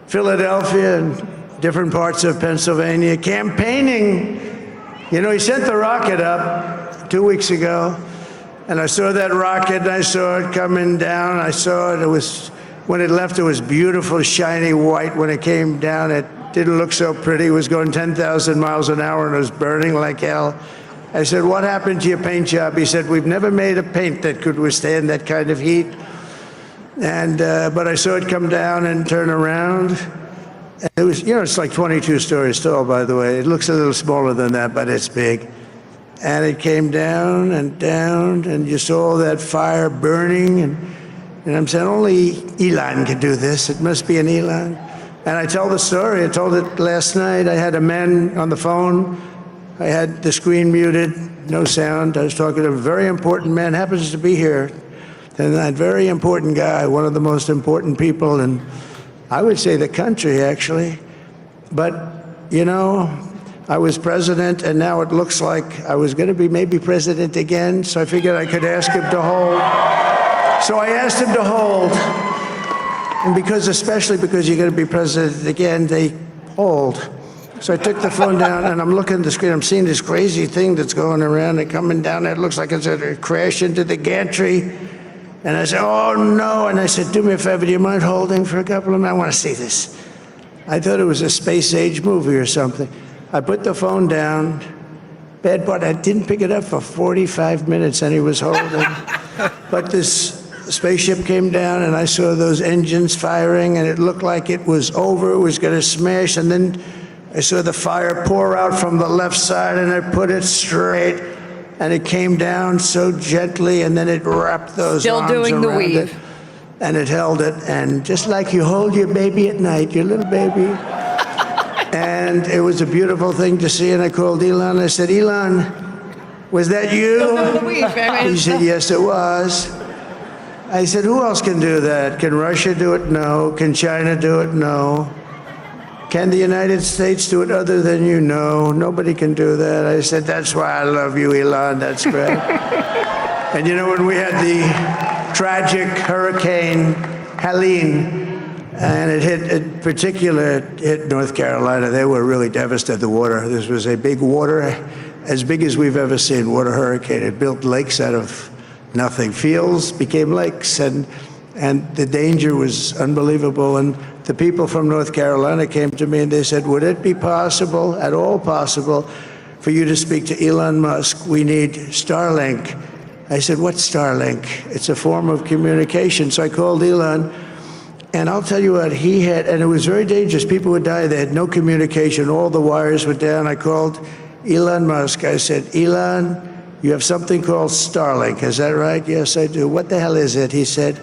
Philadelphia and different parts of Pennsylvania campaigning. You know, he sent the rocket up 2 weeks ago, and I saw that rocket, and I saw it coming down. I saw it. It was, when it left, it was beautiful, shiny white. When it came down, it didn't look so pretty. It was going 10,000 miles an hour, and it was burning like hell. I said, what happened to your paint job? He said, we've never made a paint that could withstand that kind of heat. And but I saw it come down and turn around. And it was, you know, it's like 22 stories tall, by the way. It looks a little smaller than that, but it's big. And it came down, and you saw that fire burning. And I'm saying, only Elon could do this. It must be an Elon. And I tell the story. I told it last night. I had a man on the phone. I had the screen muted, no sound. I was talking to a very important man, happens to be here. And that very important guy, one of the most important people in, I would say, the country, actually. But, you know, I was president, and now it looks like I was going to be maybe president again, so I figured I could ask him to hold. So I asked him to hold. And because, especially because you're going to be president again, they hold. So I took the phone down, and I'm looking at the screen. I'm seeing this crazy thing that's going around and coming down. It looks like it's going to crash into the gantry. And I said, oh, no. And I said, do me a favor, do you mind holding for a couple of minutes? I want to see this. I thought it was a space-age movie or something. I put the phone down. Bad part, I didn't pick it up for 45 minutes, and he was holding. But this spaceship came down, and I saw those engines firing, and it looked like it was over. It was going to smash, and then I saw the fire pour out from the left side, and I put it straight, and it came down so gently, and then it wrapped those arms doing the around weave. it, and it held it, and just like you hold your baby at night, your little baby. And it was a beautiful thing to see, and I called Elon. I said, Elon, was that you? He said, yes, it was. I said, who else can do that? Can Russia do it? No. Can China do it? No. Can the United States do it other than you? No, nobody can do that. I said, that's why I love you, Elon. That's great. And you know, when we had the tragic Hurricane Helene, and it hit North Carolina, they were really devastated, the water. This was a big water, as big as we've ever seen, water hurricane. It built lakes out of nothing. Fields became lakes, and the danger was unbelievable. And the people from North Carolina came to me and they said, would it be possible, at all possible, for you to speak to Elon Musk? We need Starlink. I said, what's Starlink? It's a form of communication. So I called Elon, and I'll tell you what, he had, and it was very dangerous. People would die. They had no communication. All the wires were down. I called Elon Musk. I said, Elon, you have something called Starlink. Is that right? Yes, I do. What the hell is it? He said,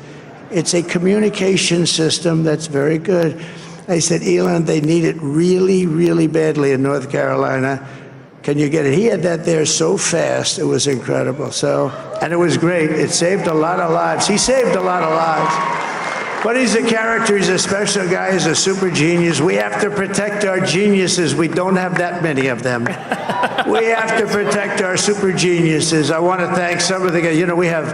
it's a communication system that's very good. I said, Elon, they need it really, really badly in North Carolina. Can you get it? He had that there so fast. It was incredible. So, and it was great. It saved a lot of lives. He saved a lot of lives. But he's a character. He's a special guy. He's a super genius. We have to protect our geniuses. We don't have that many of them. We have to protect our super geniuses. I want to thank some of the guys. You know, we have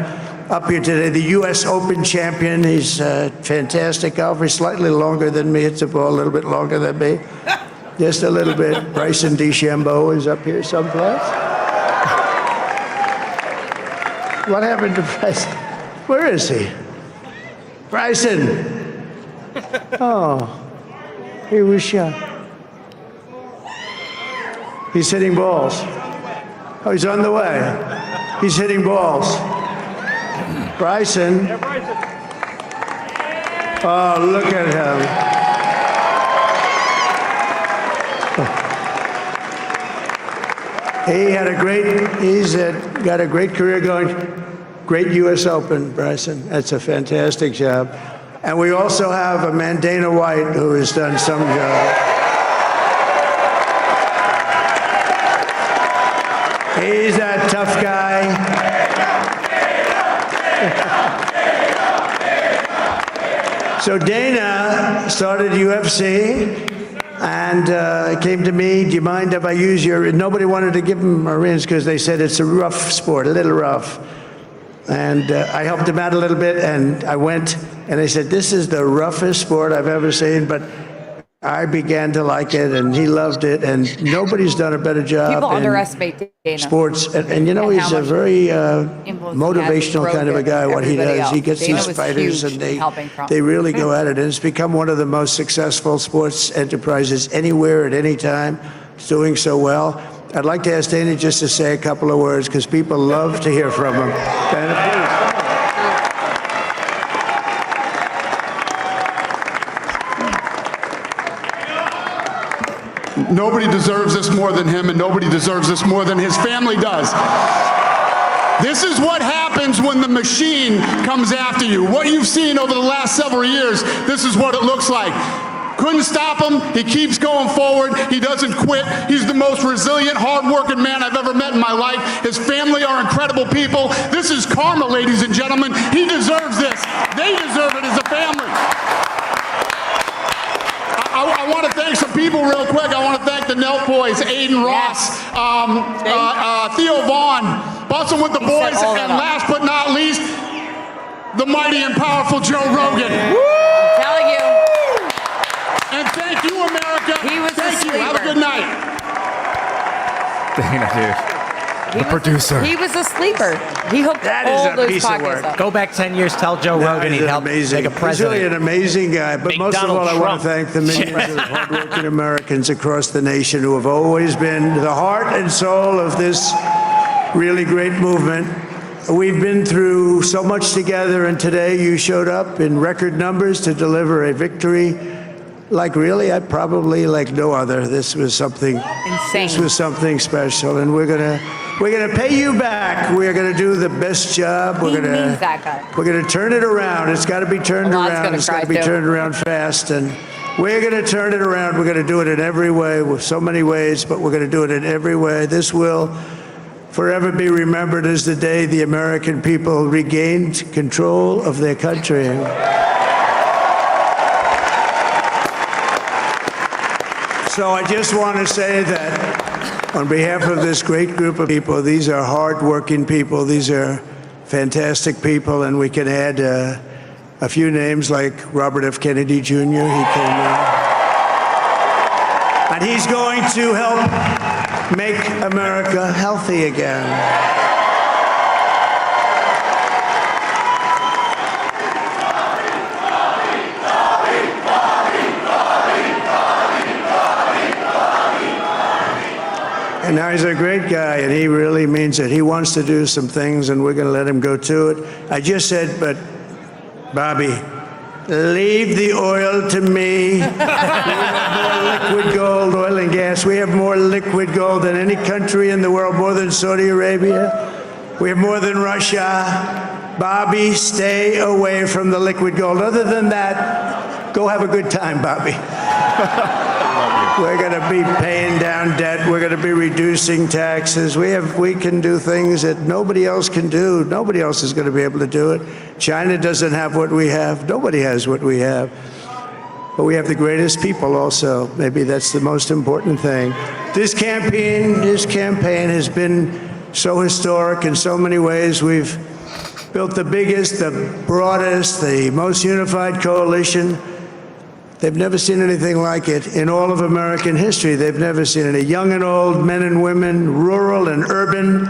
up here today the U.S. Open champion. He's a fantastic golfer. Slightly longer than me. It's a ball a little bit longer than me. Just a little bit. Bryson DeChambeau is up here someplace. What happened to Bryson? Where is he? Bryson. Oh. He was shot. He's hitting balls. Oh, he's on the way. He's hitting balls. Bryson. Oh, look at him. He's got a great career going. Great U.S. Open, Bryson. That's a fantastic job. And we also have a man, Dana White, who has done some job. He's a tough guy. So Dana started UFC and came to me, do you mind if I use your, nobody wanted to give him Marines because they said it's a rough sport, a little rough. And I helped him out a little bit, and I went, and they said, this is the roughest sport I've ever seen, but I began to like it, and he loved it, and nobody's done a better job People in underestimate Dana. sports. And you know, he's a very motivational kind of a guy, what he does. He gets these fighters, and they really go at it, and it's become one of the most successful sports enterprises anywhere at any time. It's doing so well. I'd like to ask Dana just to say a couple of words, because people love to hear from him. Dana, please. Nobody deserves this more than him, and nobody deserves this more than his family does. This is what happens when the machine comes after you. What you've seen over the last several years, this is what it looks like. Couldn't stop him. He keeps going forward. He doesn't quit. He's the most resilient, hard-working man I've ever met in my life. His family are incredible people. This is karma, ladies and gentlemen. He deserves this. They deserve it as a family. I want to thank some people real quick. I want to thank the Nelk boys, Aiden Ross, Theo Vaughn, busting with the boys, and last but not least, the mighty and powerful Joe Rogan. I'm telling you. And thank you, America. He was thank you. Have a good night. Dana, dude. The producer. He was a sleeper. He hooked all those pockets up. Go back 10 years, tell Joe Rogan he'd help make a president. He's really an amazing guy. But Make most Donald of all, I want Trump. to thank the millions of hardworking Americans across the nation who have always been the heart and soul of this really great movement. We've been through so much together, and today you showed up in record numbers to deliver a victory like really, probably like no other. This was something insane. This was something special, and we're gonna pay you back. We're gonna do the best job. We're gonna turn it around. It's got to be turned around. It's got to be turned around fast, and we're gonna turn it around. We're gonna do it in every way, with so many ways, but we're gonna do it in every way. This will forever be remembered as the day the American people regained control of their country. So I just want to say that on behalf of this great group of people, these are hard-working people, these are fantastic people, and we can add a few names like Robert F. Kennedy Jr. He came in. And he's going to help make America healthy again. And now he's a great guy, and he really means it. He wants to do some things, and we're going to let him go to it. I just said, but Bobby, leave the oil to me. We have more liquid gold, oil and gas. We have more liquid gold than any country in the world, more than Saudi Arabia. We have more than Russia. Bobby, stay away from the liquid gold. Other than that, go have a good time, Bobby. We're going to be paying down debt. We're going to be reducing taxes. We can do things that nobody else can do. Nobody else is going to be able to do it. China doesn't have what we have. Nobody has what we have. But we have the greatest people also. Maybe that's the most important thing. This campaign has been so historic in so many ways. We've built the biggest, the broadest, the most unified coalition. They've never seen anything like it in all of American history. They've never seen it. Young and old, men and women, rural and urban.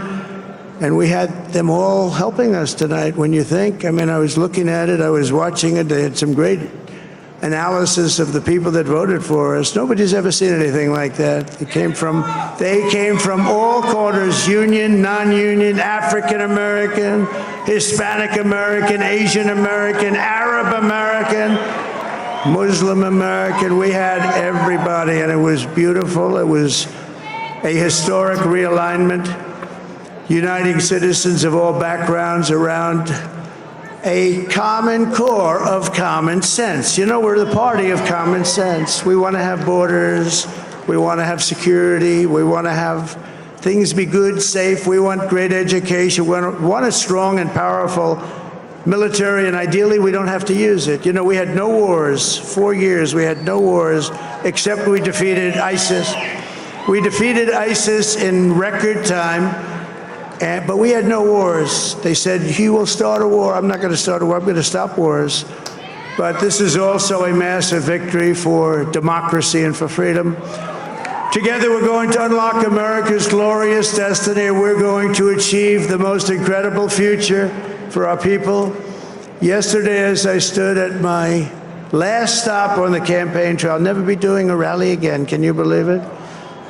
And we had them all helping us tonight. When you think, I mean, I was looking at it, I was watching it. They had some great analysis of the people that voted for us, nobody's ever seen anything like that. They came from all corners, union, non-union, African American, Hispanic American, Asian American, Arab American, Muslim American. We had everybody, and it was beautiful. It was a historic realignment, uniting citizens of all backgrounds around a common core of common sense. You know, we're the party of common sense. We want to have borders. We want to have security. We want to have things be good, safe. We want great education. We want a strong and powerful military, and ideally we don't have to use it. You know, we had no wars. 4 years we had no wars, except we defeated ISIS. We defeated ISIS in record time. But we had no wars. They said, he will start a war. I'm not going to start a war. I'm going to stop wars. But this is also a massive victory for democracy and for freedom. Together, we're going to unlock America's glorious destiny. We're going to achieve the most incredible future for our people. Yesterday, as I stood at my last stop on the campaign trail, I'll never be doing a rally again. Can you believe it?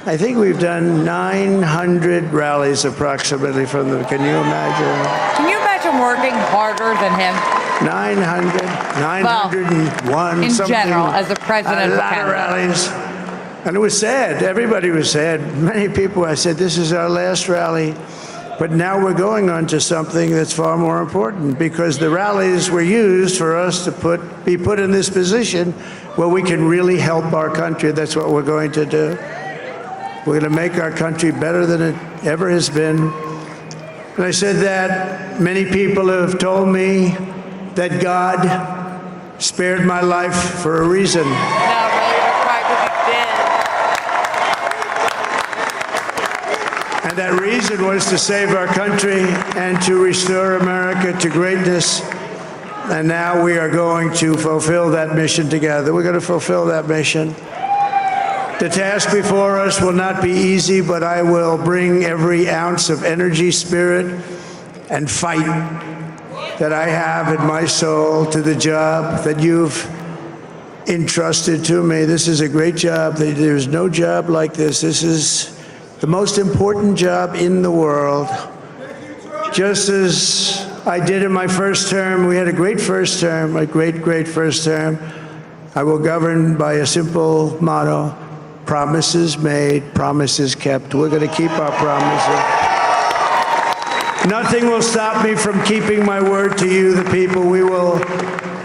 I think we've done 900 rallies approximately from them. Can you imagine? Can you imagine working harder than him? 900, 901, well, in something. general, as the president a lot of rallies. And it was sad. Everybody was sad. Many people, I said, this is our last rally. But now we're going on to something that's far more important, because the rallies were used for us to be put in this position where we can really help our country. That's what we're going to do. We're going to make our country better than it ever has been. And I said that many people have told me that God spared my life for a reason. And that reason was to save our country and to restore America to greatness. And now we are going to fulfill that mission together. We're going to fulfill that mission. The task before us will not be easy, but I will bring every ounce of energy, spirit, and fight that I have in my soul to the job that you've entrusted to me. This is a great job. There's no job like this. This is the most important job in the world. Just as I did in my first term, we had a great first term, a great first term. I will govern by a simple motto: promises made, promises kept. We're going to keep our promises. Nothing will stop me from keeping my word to you, the people. We will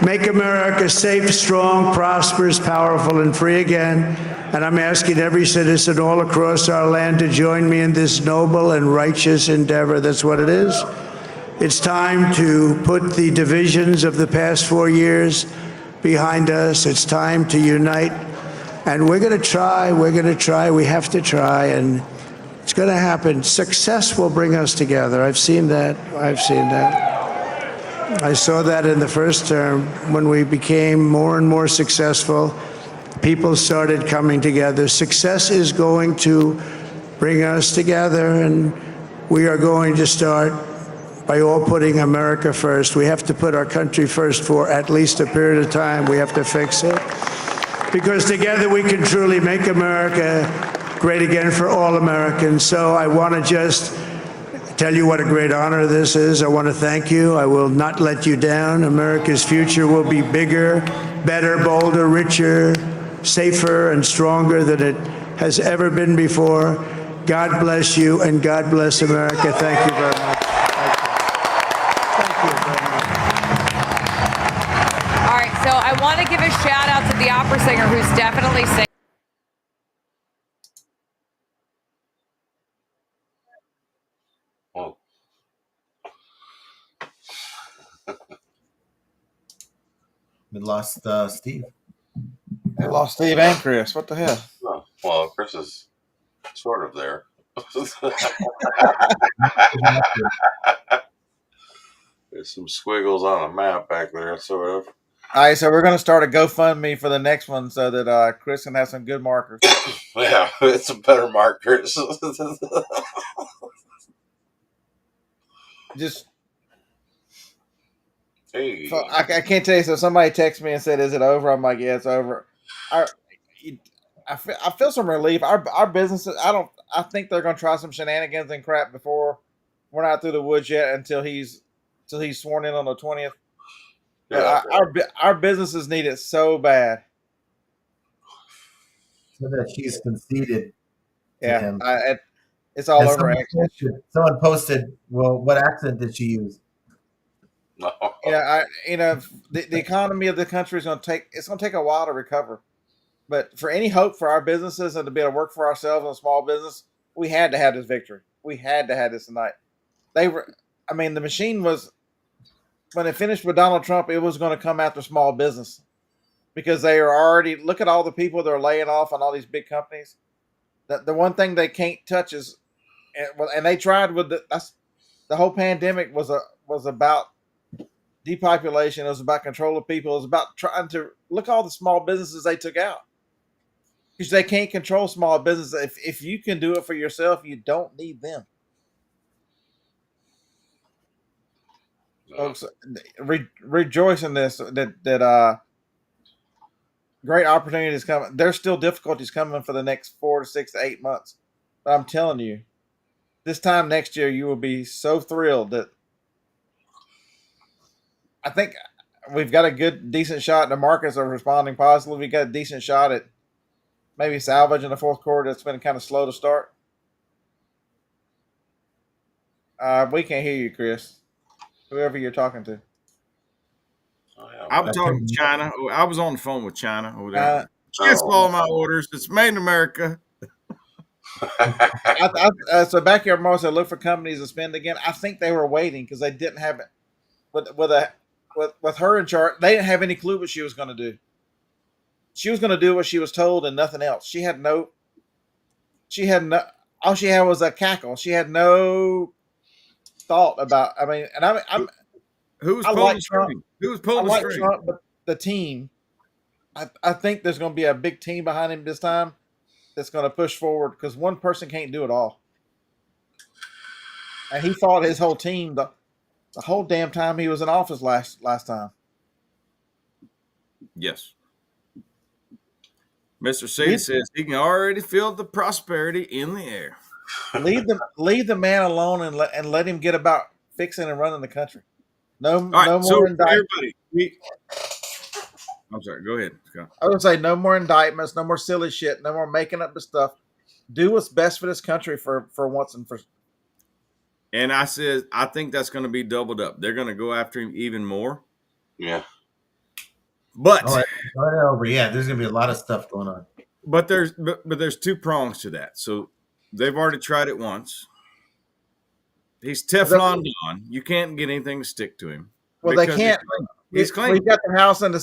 make America safe, strong, prosperous, powerful, and free again. And I'm asking every citizen all across our land to join me in this noble and righteous endeavor. That's what it is. It's time to put the divisions of the past 4 years behind us. It's time to unite. And we're going to try, we have to try, and it's going to happen. Success will bring us together. I've seen that. I saw that in the first term. When we became more and more successful, people started coming together. Success is going to bring us together, and we are going to start by all putting America first. We have to put our country first for at least a period of time. We have to fix it. Because together we can truly make America great again for all Americans. So I want to just tell you what a great honor this is. I want to thank you. I will not let you down. America's future will be bigger, better, bolder, richer, safer, and stronger than it has ever been before. God bless you, and God bless America. Thank you very much. All right, so I want to give a shout out to the opera singer who's definitely singing. Oh. We lost Steve. They lost Steve and Chris. What the hell? Oh, well, Chris is sort of there. There's some squiggles on a map back there, sort of. All right, so we're going to start a GoFundMe for the next one so that Chris can have some good markers. Yeah, it's some better markers. Just Hey. So I can't tell you. So somebody texted me and said, "Is it over?" I'm like, "Yeah, it's over." I feel some relief. Our businesses. I think they're going to try some shenanigans and crap before we're not through the woods yet until he's sworn in on the 20th. But Yeah. our businesses need it so bad. So that she's conceded to Yeah, him. it's all And over. someone posted, well, what accent did she use? The economy of the country is going to take a while to recover. But for any hope for our businesses and to be able to work for ourselves in a small business, we had to have this victory. We had to have this tonight. The machine was, when it finished with Donald Trump, it was going to come after small business because they are already, look at all the people they're laying off on all these big companies. The one thing they can't touch is, and they tried with the whole pandemic was about depopulation. It was about control of people. It was about trying to look at all the small businesses they took out. Because they can't control small business. If you can do it for yourself, you don't need them. Folks, rejoice in this. That great opportunity is coming. There's still difficulties coming for the next 4 to 6 to 8 months. But I'm telling you, this time next year, you will be so thrilled that I think we've got a decent shot. The markets are responding positively. We got a decent shot at maybe salvage in the fourth quarter. That's been kind of slow to start. We can't hear you, Chris. Whoever you're talking to. I'm talking to China. I was on the phone with China over there. Cancel all my orders. It's made in America. So Backyard Mo said, look for companies to spend again. I think they were waiting because they didn't have it. With her in charge, they didn't have any clue what she was going to do. She was going to do what she was told and nothing else. All she had was a cackle. She had no thought about, who was pulling the string? Who was pulling the string? Trump, but the team, I think there's going to be a big team behind him this time that's going to push forward because one person can't do it all. And he fought his whole team the whole damn time he was in office last time. Yes. Mr. Sadie says he can already feel the prosperity in the air. Leave the man alone and let him get about fixing and running the country. No more indictments. I'm sorry. Go ahead, Scott. I was gonna say no more indictments, no more silly shit, no more making up the stuff. Do what's best for this country for once and for. And I said I think that's going to be doubled up. They're going to go after him even more. Yeah. But there's going to be a lot of stuff going on. But there's two prongs to that. So they've already tried it once. He's Teflon Don. You can't get anything to stick to him. Well, they can't. He's clean. We've got the House and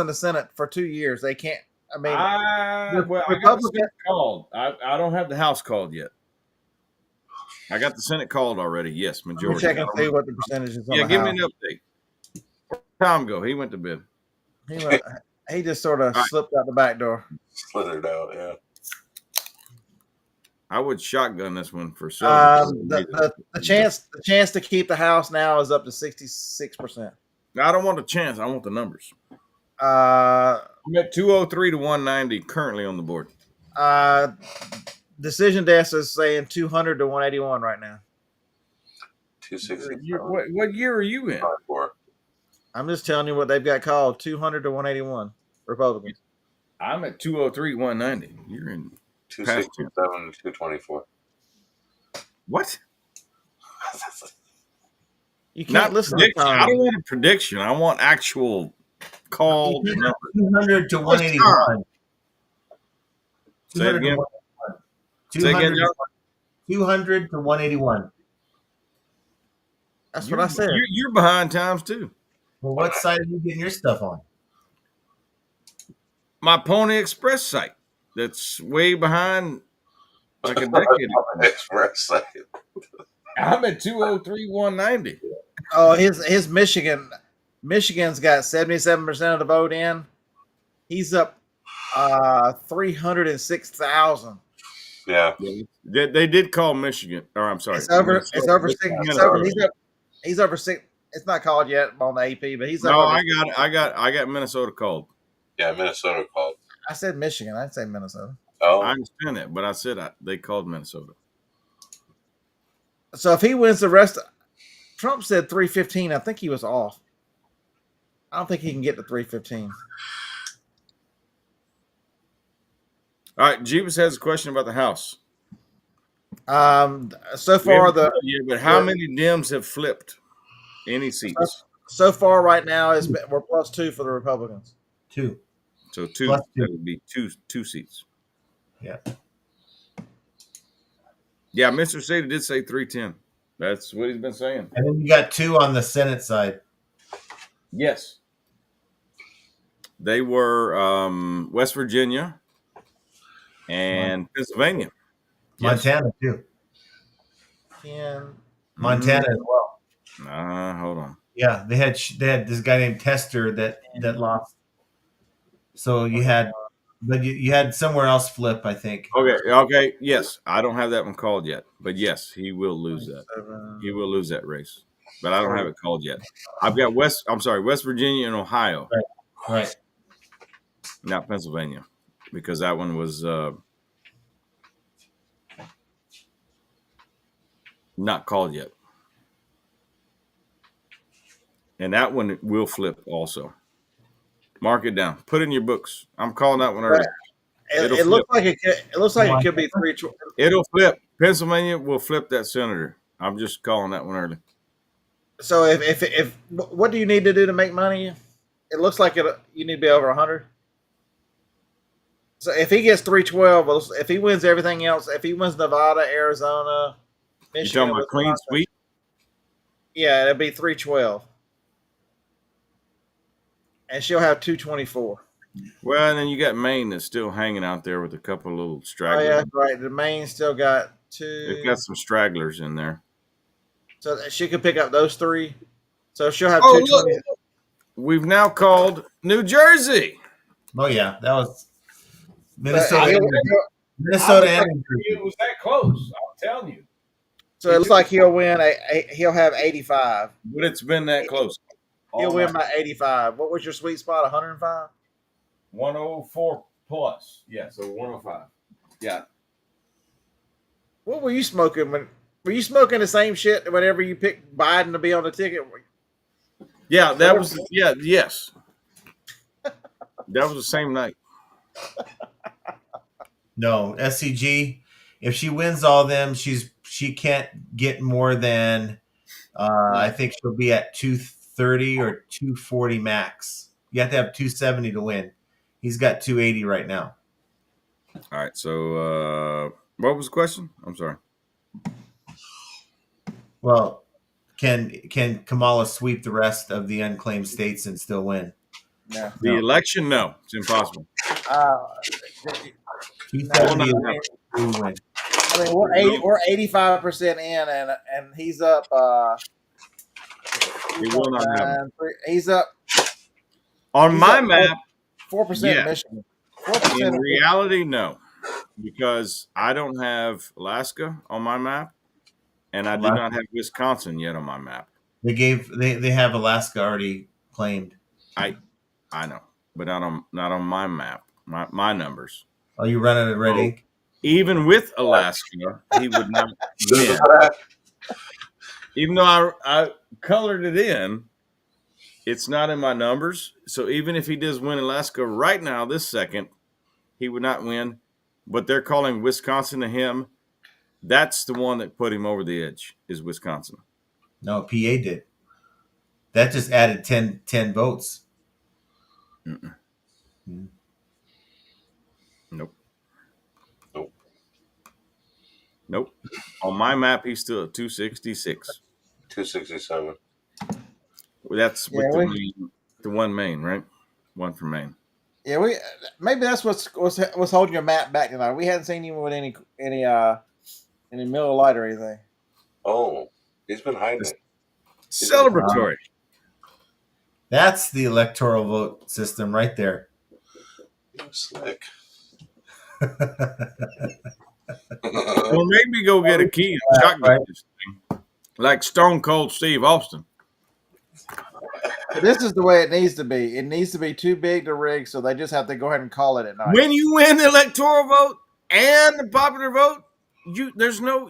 the Senate for 2 years. They can't. I got the Senate called. I don't have the House called yet. I got the Senate called already. Yes, majority. Check and see what the percentage is. Yeah, give me an update. Where'd Tom go? He went to bed. He just sort of slipped out the back door. Slithered out, yeah. I would shotgun this one for sure. The chance to keep the House now is up to 66%. I don't want a chance. I want the numbers. I'm at 203 to 190 currently on the board. Decision Desk is saying 200 to 181 right now. 260. What year are you in? I'm just telling you what they've got called 200 to 181 Republicans. I'm at 203 190. You're in 267 to 224. What? You can't listen to I don't want a prediction. I want actual call. 200 to 181. Say it again. 200 to 181. That's what I said. You're behind times too. Well, what site are you getting your stuff on? My Pony Express site. That's way behind like a decade ago. Express site. I'm at 203 190. Oh, his Michigan's got 77% of the vote in. He's up 306,000. Yeah. They did call Michigan. Or I'm sorry. It's over. It's over 6. He's over 6. It's not called yet on the AP, but he's up. No, over- I got Minnesota called. Yeah, Minnesota called. I said Michigan. I didn't say Minnesota. Oh, I understand that, but I said they called Minnesota. So if he wins the rest, Trump said 315. I think he was off. I don't think he can get to 315. All right, Jeebus has a question about the House. So far but how many Dems have flipped any seats? So far, right now we're +2 for the Republicans. 2. So 2. Plus 2. That would be two seats. Yeah. Yeah, Mr. City did say 310. That's what he's been saying. And then you got 2 on the Senate side. Yes. They were West Virginia and Pennsylvania. Montana, too. Montana as well. Hold on. Yeah, they had this guy named Tester that lost. So you had, but you had somewhere else flip, I think. Okay. Yes, I don't have that one called yet, but yes, he will lose that. He will lose that race, but I don't have it called yet. I've got West Virginia and Ohio. Right. Not Pennsylvania, because that one was not called yet. And that one will flip also. Mark it down. Put it in your books. I'm calling that one early. It looks like it could be 312. It'll flip. Pennsylvania will flip that senator. I'm just calling that one early. So if what do you need to do to make money? It looks like you need to be over 100. So if he gets 312, if he wins everything else, if he wins Nevada, Arizona, Michigan, you talking about clean sweep? Yeah, it'd be 312. And she'll have 224. Well, and then you got Maine that's still hanging out there with a couple of little stragglers. Oh, yeah, right. The Maine still got 2. They've got some stragglers in there. So she could pick up those 3. So she'll have 220. Look. We've now called New Jersey. Oh, yeah. That was Minnesota. And it was that close. I'm telling you. So it looks like he'll win. He'll have 85. But it's been that close. He'll win by 85. What was your sweet spot? 105? 104 plus. Yeah, so 105. Yeah. What were you smoking were you smoking the same shit whenever you picked Biden to be on the ticket? Yeah, that was yes. That was the same night. No, SCG. If she wins all them, she can't get more than I think she'll be at 230 or 240 max. You have to have 270 to win. He's got 280 right now. All right. So what was the question? I'm sorry. Well, can Kamala sweep the rest of the unclaimed states and still win? No. The election, no, it's impossible. 270 win. I mean, we're 85% in, and he's up. He will not happen. He's up on my map. 4% Michigan. 4% in reality, no, because I don't have Alaska on my map, and I do not have Wisconsin yet on my map. They have Alaska already claimed. I know, but not on my map. My numbers. Oh, you running it ready? So, even with Alaska, he would not win. Even though I colored it in, it's not in my numbers. So even if he does win Alaska right now, this second, he would not win. But they're calling Wisconsin to him. That's the one that put him over the edge, is Wisconsin. No, PA did. That just added 10 votes. Mm-mm. Nope. On my map, he's still at 266. 267. That's with the one Maine, right? One from Maine. Yeah, maybe that's what's holding your map back tonight. We hadn't seen him with any Miller Lite or anything. Oh, he's been hiding it. Celebratory. That's the electoral vote system right there. Slick. Well, maybe go get a key and shotgun this thing, like Stone Cold Steve Austin. But this is the way it needs to be. It needs to be too big to rig, so they just have to go ahead and call it at night. When you win the electoral vote and the popular vote, there's no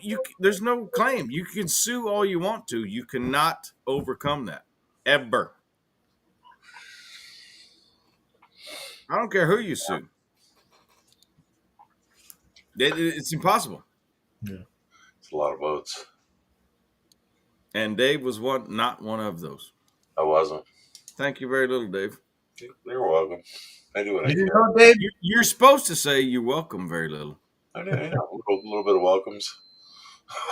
claim. You can sue all you want to. You cannot overcome that ever. I don't care who you sue. It's impossible. Yeah, it's a lot of votes. And Dave was not one of those. I wasn't. Thank you very little, Dave. You're welcome. I do what I can. Dave? You're supposed to say you're welcome very little. I know. A little bit of welcomes.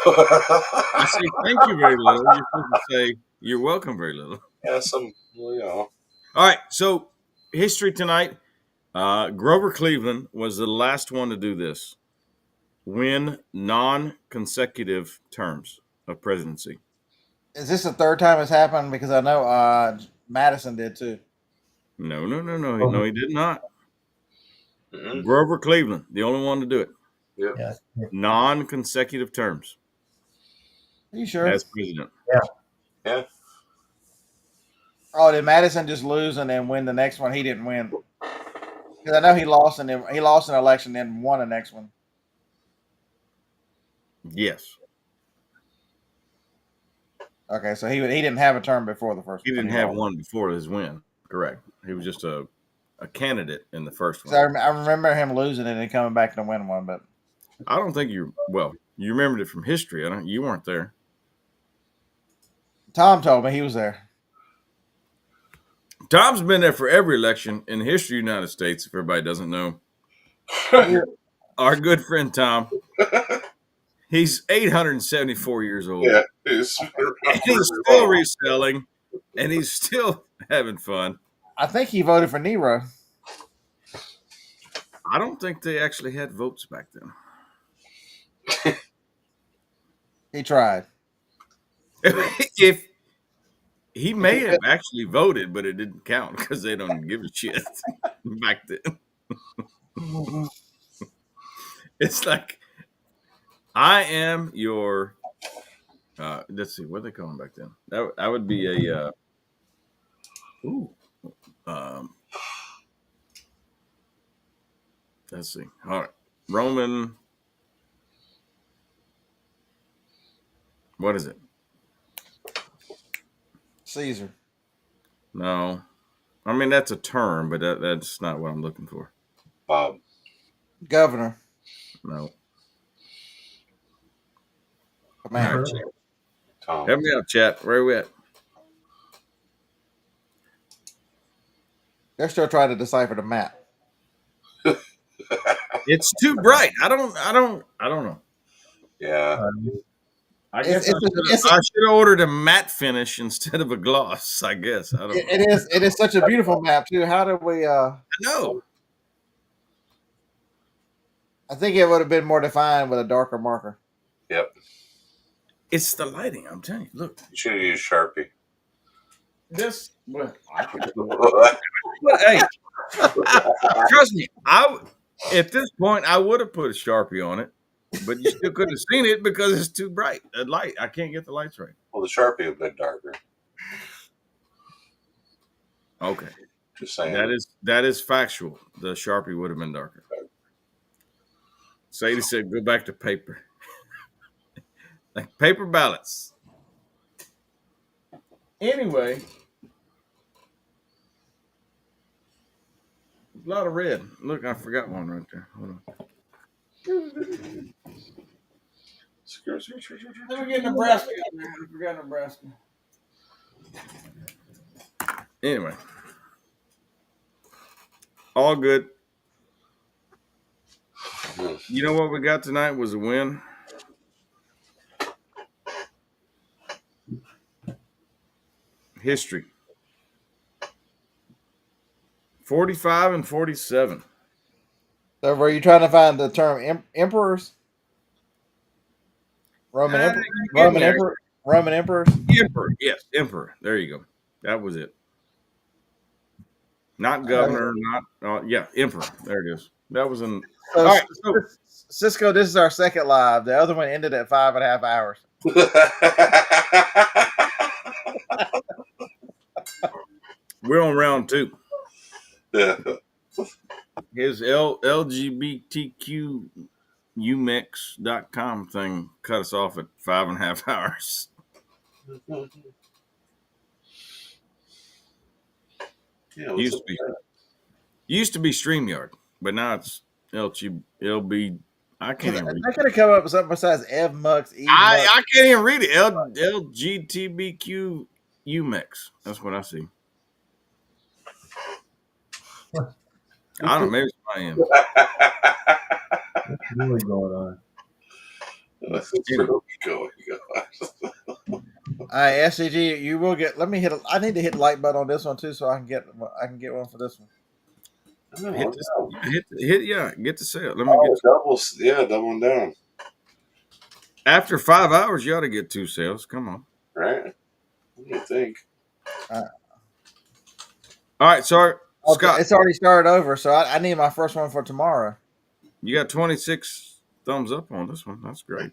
I say thank you very little. You're supposed to say you're welcome very little. Yeah, All right, so history tonight. Grover Cleveland was the last one to do this. Win non-consecutive terms of presidency. Is this the third time it's happened? Because I know Madison did too. No. No, he did not. Mm-hmm. Grover Cleveland, the only one to do it. Yep. Yeah. Non-consecutive terms. Are you sure? As president. Yeah. Oh, did Madison just lose and then win the next one? He didn't win. Because I know he lost an election, then won the next one. Yes. Okay, so he didn't have a term before the first one. He didn't have one before his win. Correct. He was just a candidate in the first one. So I remember him losing it and coming back to win one, but I don't think you remembered it from history. You weren't there. Tom told me he was there. Tom's been there for every election in the history of the United States, if everybody doesn't know. Our good friend Tom. He's 874 years old. Yeah, he's still reselling, and he's still having fun. I think he voted for Nero. I don't think they actually had votes back then. He tried. If he may have actually voted, but it didn't count because they don't give a shit back then. It's like, I am your. Let's see, what they call him back then. That would be a. Let's see. All right, Roman. What is it? Caesar. No, I mean that's a term, but that's not what I'm looking for. Bob. Governor. No. Man. Right, Tom. Help me out, chat. Where are we at? They're still trying to decipher the map. It's too bright. I don't know. Yeah. I guess I should have ordered a matte finish instead of a gloss. I guess I don't. It is such a beautiful map too. How did we? I know. I think it would have been more defined with a darker marker. Yep. It's the lighting. I'm telling you. Look. You should have used Sharpie. This. Well, hey, trust me. At this point I would have put a Sharpie on it. But you still couldn't have seen it because it's too bright. The light, I can't get the lights right. Well, the Sharpie would have been darker. Okay. Just saying. That is factual. The Sharpie would have been darker. Sadie said, go back to paper. Like paper ballots. Anyway. A lot of red. Look, I forgot one right there. Hold on. Let me get Nebraska. I forgot Nebraska. Anyway, all good. You know what we got tonight was a win. History. 45 and 47. So were you trying to find the term emperors? Roman emperor? Roman emperors? Emperor, yes, emperor. There you go. That was it. Not governor, emperor. There it is. That was an. So, all right, Cisco, this is our second live. The other one ended at 5.5 hours. We're on round 2. Yeah. His LGBTQUmix.com thing cut us off at 5.5 hours. Yeah, used to be StreamYard, but now it's LB. I can't even read I could have come up with something besides Ev Mux, Eve Mux. I can't even read it. LGBTQ Umix. That's what I see. I don't know. Maybe it's my end. What's really going on? What's really going on? All right, SCG, you will get. Let me hit. I need to hit the like button on this one too, so I can get one for this one. Get the sale. Let me doubling down. After 5 hours, you ought to get 2 sales. Come on. Right? What do you think? All right, sorry, Scott. It's already started over, so I need my first one for tomorrow. You got 26 thumbs up on this one. That's great.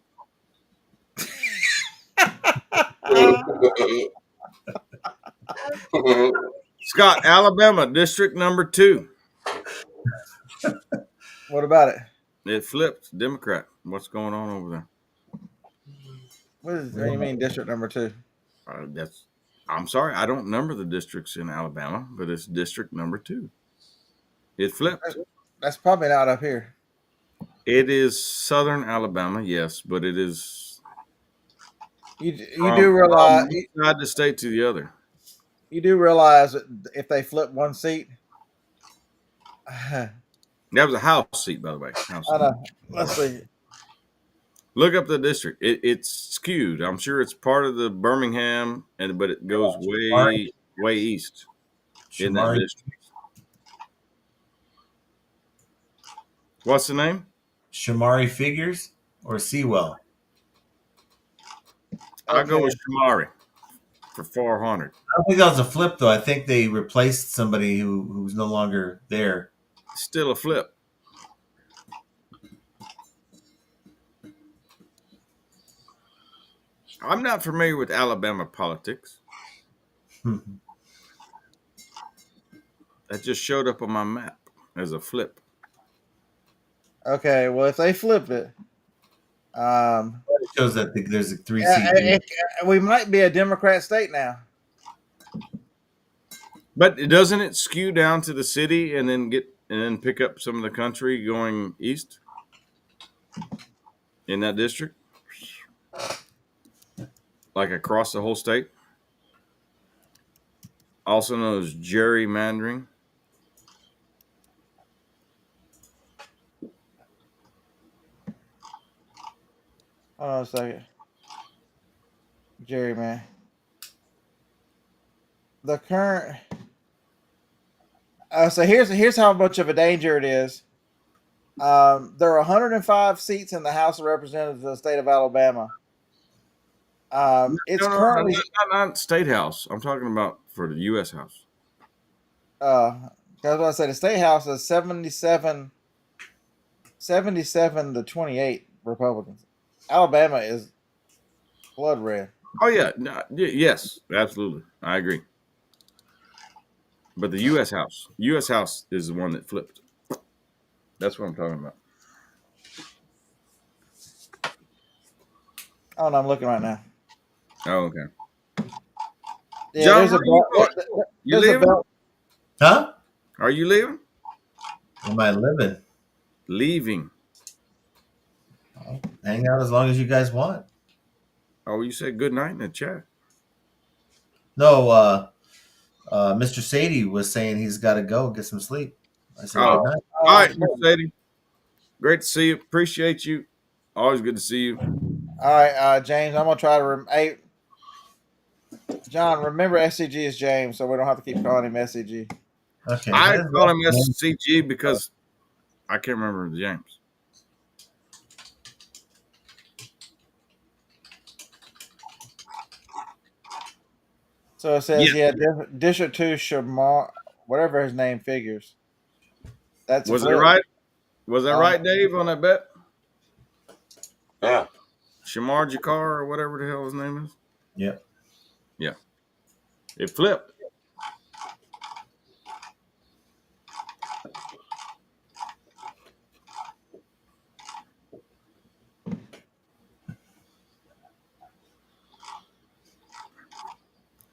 Scott, Alabama, district number 2. What about it? It flipped Democrat. What's going on over there? What do you mean, district number 2? I'm sorry, I don't number the districts in Alabama, but it's district number 2. It flipped. That's probably not up here. It is southern Alabama, yes, but it is. You do realize from one side of the state to the other. You do realize that if they flip one seat, that was a House seat, by the way. I know. Let's see. Look up the district. It's skewed. I'm sure it's part of the Birmingham, but it goes way east in that district. What's the name? Shamari Figures or Sewell? I'll go with Shamari for 400. I don't think that was a flip, though. I think they replaced somebody who's no longer there. Still a flip. I'm not familiar with Alabama politics. That just showed up on my map as a flip. Okay, well, if they flip it, it shows that there's a 3 seat. We might be a Democrat state now. But doesn't it skew down to the city and then pick up some of the country going east in that district? Like across the whole state? Also known as gerrymandering. Hold on a second. Jerry, man. The current. So here's how much of a danger it is. There are 105 seats in the House of Representatives of the state of Alabama. It's currently not state house. I'm talking about for the U.S. House. I was about to say the state house is 77 to 28 Republicans. Alabama is blood red. Oh yeah, yes, absolutely, I agree. But the U.S. House is the one that flipped. That's what I'm talking about. Oh no, I'm looking right now. Oh, okay. Yeah, John, there's you leaving? Huh? Are you leaving? Am I living? Leaving. Hang out as long as you guys want. Oh, you said good night in the chat. No, Mr. Sadie was saying he's got to go get some sleep. I said good night. All right, Mr. Sadie. Great to see you. Appreciate you. Always good to see you. All right, James, I'm gonna try to. Hey, John, remember SCG is James, so we don't have to keep calling him SCG. Okay. I call him SCG because I can't remember James. So it says, District 2 Shamar, whatever his name figures. That's was it right? Was that right, Dave, on that bet? Yeah. Shamar Jakar or whatever the hell his name is? Yep. Yeah. It flipped.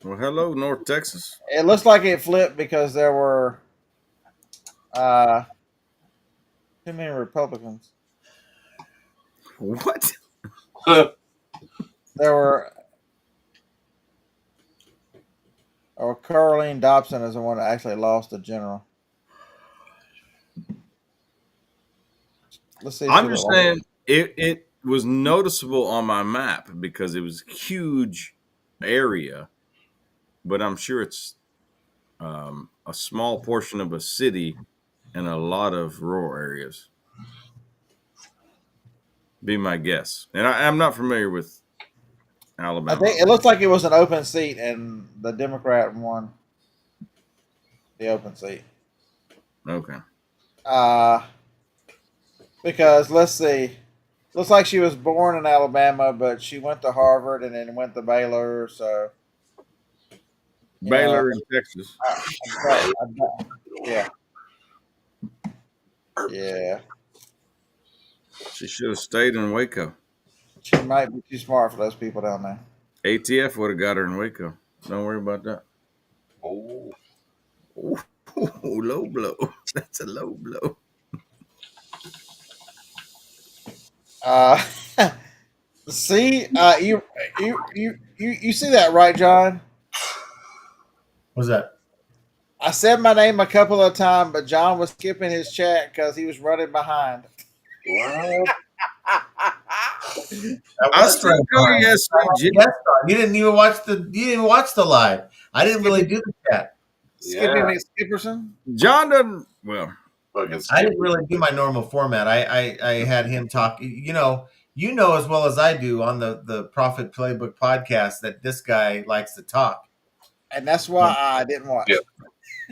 Well, hello, North Texas. It looks like it flipped because there were too many Republicans. What? There were. Or Caroline Dobson is the one that actually lost the general. Let's see. I'm just saying it was noticeable on my map because it was a huge area, but I'm sure it's a small portion of a city and a lot of rural areas. Be my guess. And I'm not familiar with Alabama. I think it looks like it was an open seat, and the Democrat won the open seat. Okay. Because let's see, looks like she was born in Alabama, but she went to Harvard and then went to Baylor. So Baylor in Texas. Yeah. Yeah. She should have stayed in Waco. She might be too smart for those people down there. ATF would have got her in Waco. Don't worry about that. Oh. Ooh, low blow. That's a low blow. See, you see that, right, John? What's that? I said my name a couple of times, but John was skipping his chat because he was running behind. What? I still go yes, you didn't even watch the live. I didn't really do the chat. Skipping Skipperson. John doesn't. Well, I didn't really do my normal format. I had him talk. You know as well as I do on the Profit Playbook podcast that this guy likes to talk, and that's why I didn't watch. Yep.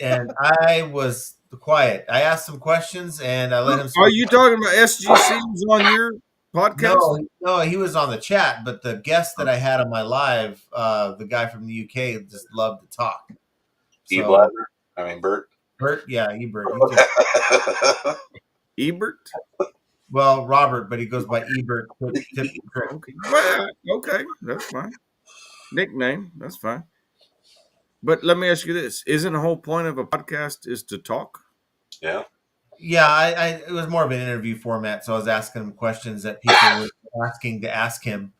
And I was quiet. I asked some questions and I let him. Are you talking about SGC was on your podcast? No, he was on the chat, but the guest that I had on my live, the guy from the UK, just loved to talk. Bert. Bert, yeah, Ebert. Ebert? Well, Robert, but he goes by Ebert. Okay. Well, okay, that's fine. Nickname, that's fine. But let me ask you this: isn't the whole point of a podcast is to talk? Yeah. Yeah, it was more of an interview format, so I was asking him questions that people were asking to ask him,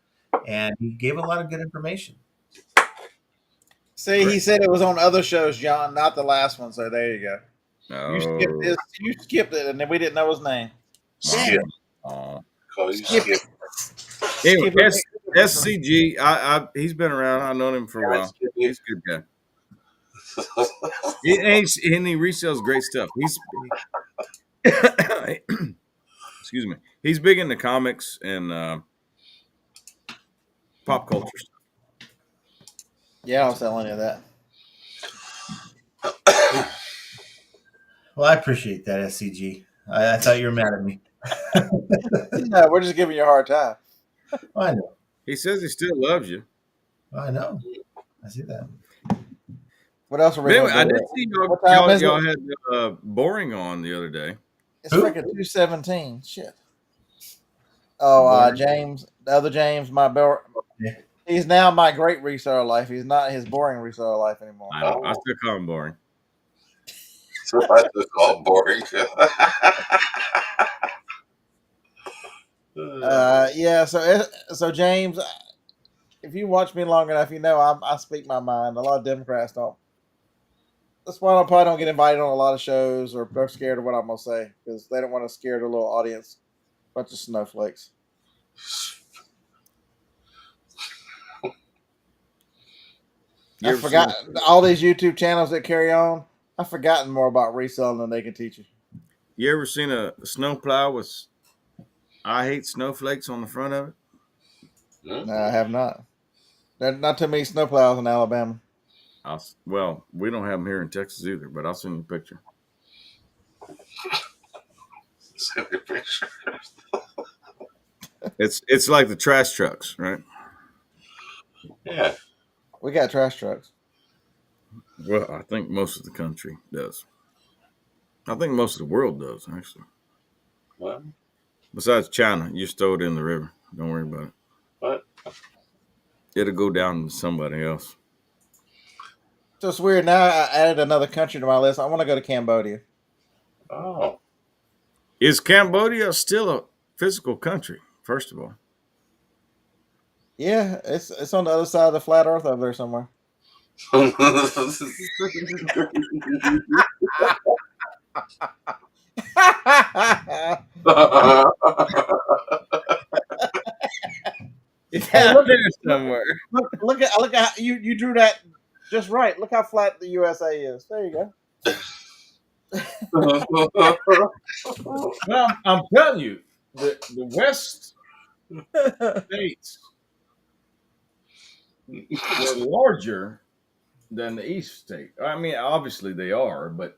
and he gave a lot of good information. See, he said it was on other shows, John, not the last one. So there you go. Oh. You skipped it, and then we didn't know his name. Skip. Oh. Skip. Anyway, SCG, he's been around. I've known him for a while. He's a good guy. And he resells great stuff. Excuse me. He's big into comics and pop culture stuff. Yeah, I don't sell any of that. Well, I appreciate that, SCG. I thought you were mad at me. No, we're just giving you a hard time. I know. He says he still loves you. I know. I see that. What else are we Anyway, doing? I did see y'all had Boring on the other day. It's freaking 2:17. Shit. Oh, James, the other James, he's now my great reseller life. He's not his boring reseller life anymore. I still call him boring. So I just call it boring. Yeah. So James, if you watch me long enough, you know I speak my mind. A lot of Democrats don't. That's why I probably don't get invited on a lot of shows, or they're scared of what I'm gonna say because they don't want to scare the little audience, bunch of snowflakes. I forgot all these YouTube channels that carry on. I've forgotten more about reselling than they can teach you. You ever seen a snowplow with "I hate snowflakes" on the front of it? No, I have not. There's not too many snowplows in Alabama. Well, we don't have them here in Texas either, but I'll send you a picture. Send me a picture. It's like the trash trucks, right? Yeah. We got trash trucks. Well, I think most of the country does. I think most of the world does, actually. What? Besides China, you just throw it in the river. Don't worry about it. What? It'll go down to somebody else. So it's weird. Now I added another country to my list. I want to go to Cambodia. Oh. Is Cambodia still a physical country, first of all? Yeah, it's on the other side of the flat Earth over there somewhere. It's Hey, out there somewhere. look at how you drew that just right. Look how flat the USA is. There you go. Well, I'm telling you, the West states were larger than the East state. I mean, obviously they are, but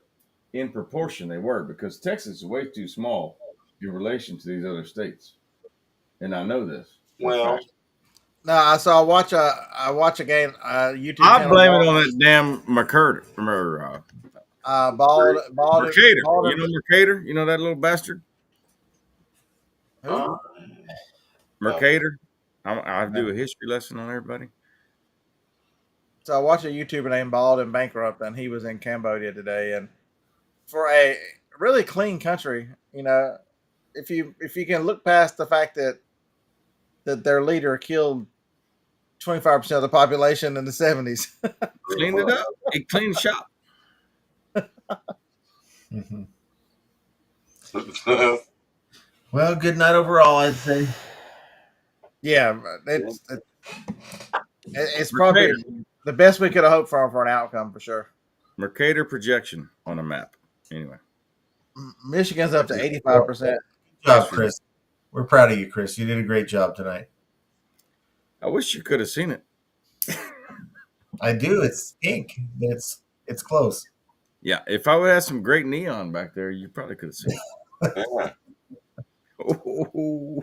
in proportion they were, because Texas is way too small in relation to these other states. And I know this. Well, No, so I watch a game YouTube I channel. blame it on that damn Mercator. Bald. Mercator. You know Mercator? You know that little bastard? Who? Mercator. I do a history lesson on everybody. So I watch a YouTuber named Bald and Bankrupt, and he was in Cambodia today. And for a really clean country, you know, if you can look past the fact that their leader killed 25% of the population in the 70s. Cleaned it up. He cleaned the shop. Mm-hmm. Well, good night overall, I'd say. Yeah, it's probably the best we could have hoped for an outcome for sure. Mercator projection on a map. Anyway, Michigan's up to 85%. Good job, Chris. We're proud of you, Chris. You did a great job tonight. I wish you could have seen it. I do. It's pink. It's close. Yeah, if I would have some great neon back there, you probably could have seen it. Oh.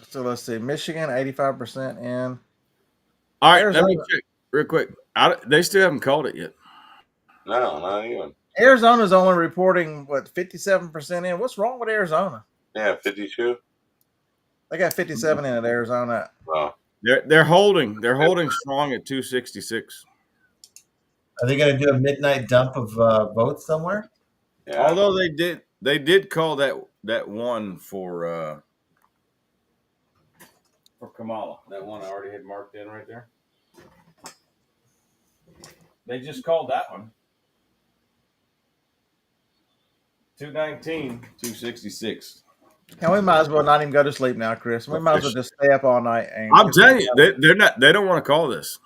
So let's see. Michigan, 85% in. All right, Arizona. Let me check real quick. They still haven't called it yet. No, not even. Arizona's only reporting, 57% in. What's wrong with Arizona? Yeah, 52. They got 57 in at Arizona. Wow. They're holding strong at 266. Are they going to do a midnight dump of votes somewhere? Yeah. Although they did call that one for Kamala. That one I already had marked in right there. They just called that one. 219, 266. And we might as well not even go to sleep now, Chris. We might as well just stay up all night. And I'm telling you, they don't want to call this.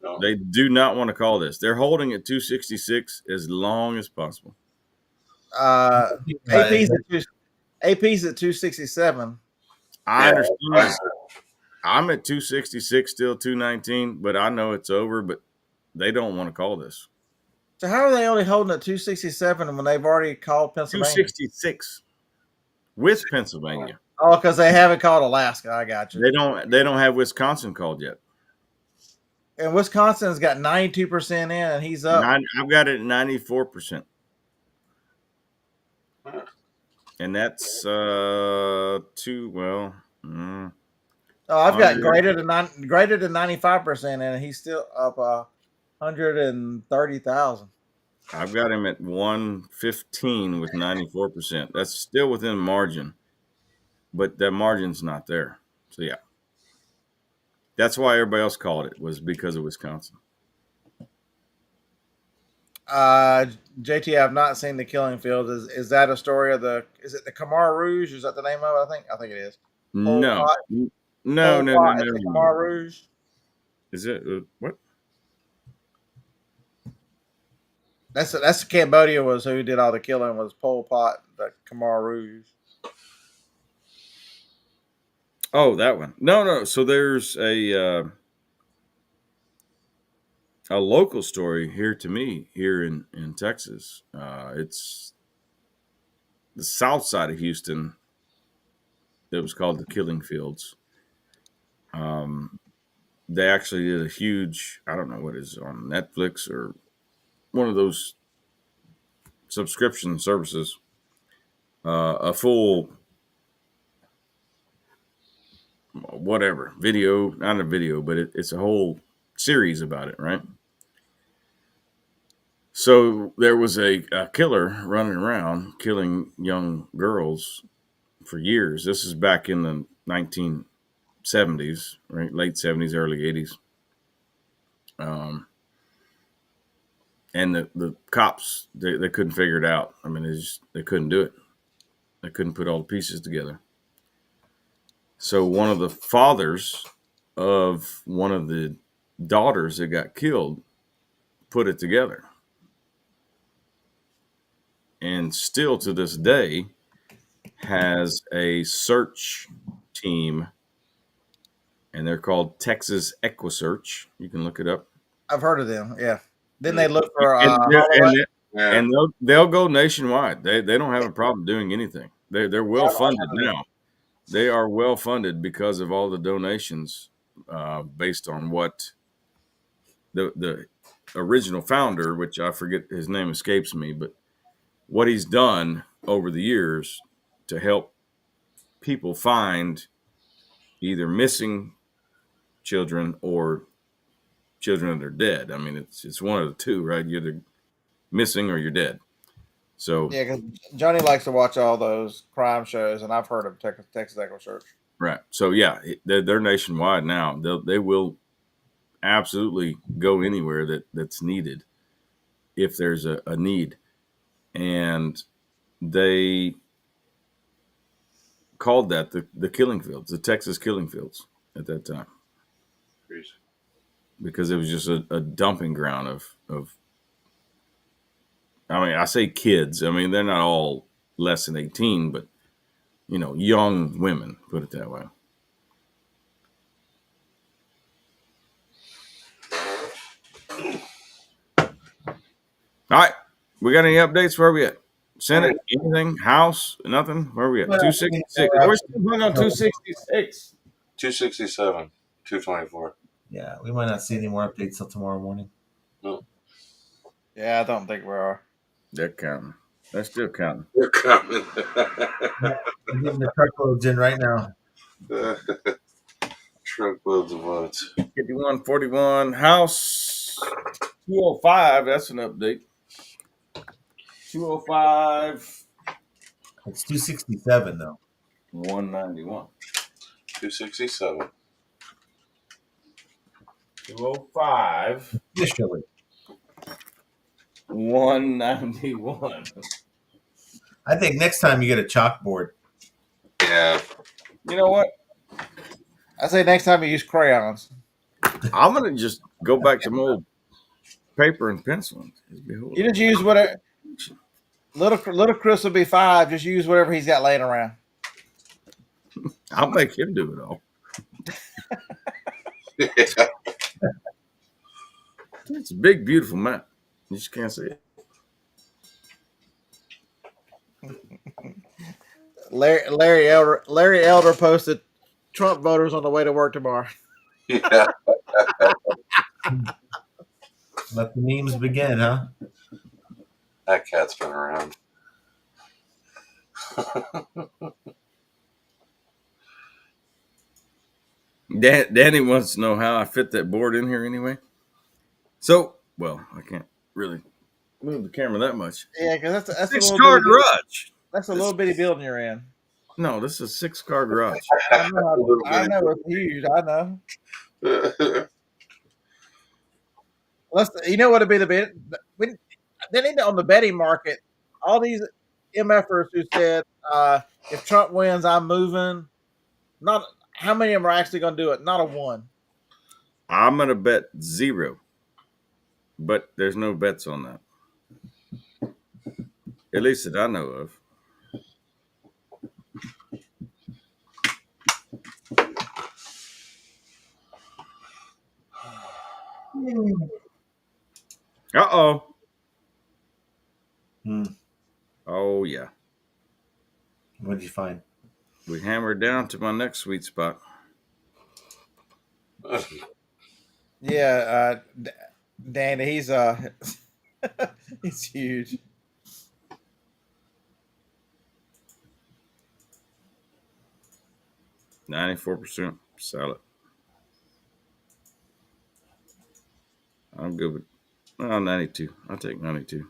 No. They do not want to call this. They're holding at 266 as long as possible. AP's at 267. I understand. I'm at 266, still 219, but I know it's over, but they don't want to call this. So how are they only holding at 267 when they've already called Pennsylvania? 266 with Pennsylvania. Oh, because they haven't called Alaska. I got you. They don't have Wisconsin called yet. And Wisconsin's got 92% in, and he's up. I've got it at 94%. And that's too well. Oh, I've got greater than 95% in, and he's still up 130,000. I've got him at 115 with 94%. That's still within margin, but that margin's not there. So yeah, that's why everybody else called it, was because of Wisconsin. JT, I've not seen the Killing Fields. Is that a story of is it the Khmer Rouge? Is that the name of it? I think it is. No. Khmer Rouge. Is it what? That's Cambodia was who did all the killing, was Pol Pot, the Khmer Rouge. Oh, that one. No. So there's a local story here to me here in Texas. It's the south side of Houston. It was called the Killing Fields. They actually did a huge, I don't know what it is, on Netflix or one of those subscription services, a full whatever video, not a video, but it's a whole series about it, right? So there was a killer running around killing young girls for years. This is back in the 1970s, right? Late 70s, early 80s. And the cops, they couldn't figure it out. I mean, they couldn't do it. They couldn't put all the pieces together. So one of the fathers of one of the daughters that got killed put it together. And still to this day has a search team, and they're called Texas EquiSearch. You can look it up. I've heard of them. Yeah. Then they look for and they'll go nationwide. They don't have a problem doing anything. They're well funded now. They are well funded because of all the donations, based on what the original founder, which I forget his name escapes me, but what he's done over the years to help people find either missing children or children that are dead. I mean, it's one of the two, right? You're either missing or you're dead. So yeah, because Johnny likes to watch all those crime shows, and I've heard of Texas EquiSearch. right. So yeah, they're nationwide now. They will absolutely go anywhere that's needed if there's a need, and they called that the killing fields, the Texas killing fields at that time. Crazy. Because it was just a dumping ground of I mean, I say kids. I mean, they're not all less than 18, but, young women, put it that way. All right. We got any updates? Where are we at? Senate, anything? House, nothing? Where are we at? 266. We're still going on 266. 267, 224. Yeah, we might not see any more updates till tomorrow morning. No. Yeah, I don't think we are. They're counting. They're still counting. They're coming. I'm getting the truckloads in right now. Truckloads of votes. 5141. House 205. That's an update. 205. It's 267 though. 191. 267. 205. Officially. 191. I think next time you get a chalkboard. Yeah. You know what? I say next time you use crayons. I'm gonna just go back to my old paper and pencil. You just use whatever. Little Chris will be 5. Just use whatever he's got laying around. I'll make him do it all. Yeah. It's a big, beautiful map. You just can't see it. Larry Elder posted Trump voters on the way to work tomorrow. Yeah. Let the memes begin, huh? That cat's been around. Danny wants to know how I fit that board in here anyway. So, well, I can't really move the camera that much. Yeah, because that's a 6-car garage. That's a little bitty building you're in. No, this is a 6-car garage. I know it's huge. I know. You know what would be the bit? They need to, on the betting market, all these MFers who said, if Trump wins, I'm moving. Not how many of them are actually going to do it? Not a one. I'm going to bet 0. But there's no bets on that. At least that I know of. Uh-oh. Oh, yeah. What did you find? We hammered down to my next sweet spot. Yeah, Danny, he's he's huge. $94% solid. I'm good with 92. I'll take 92.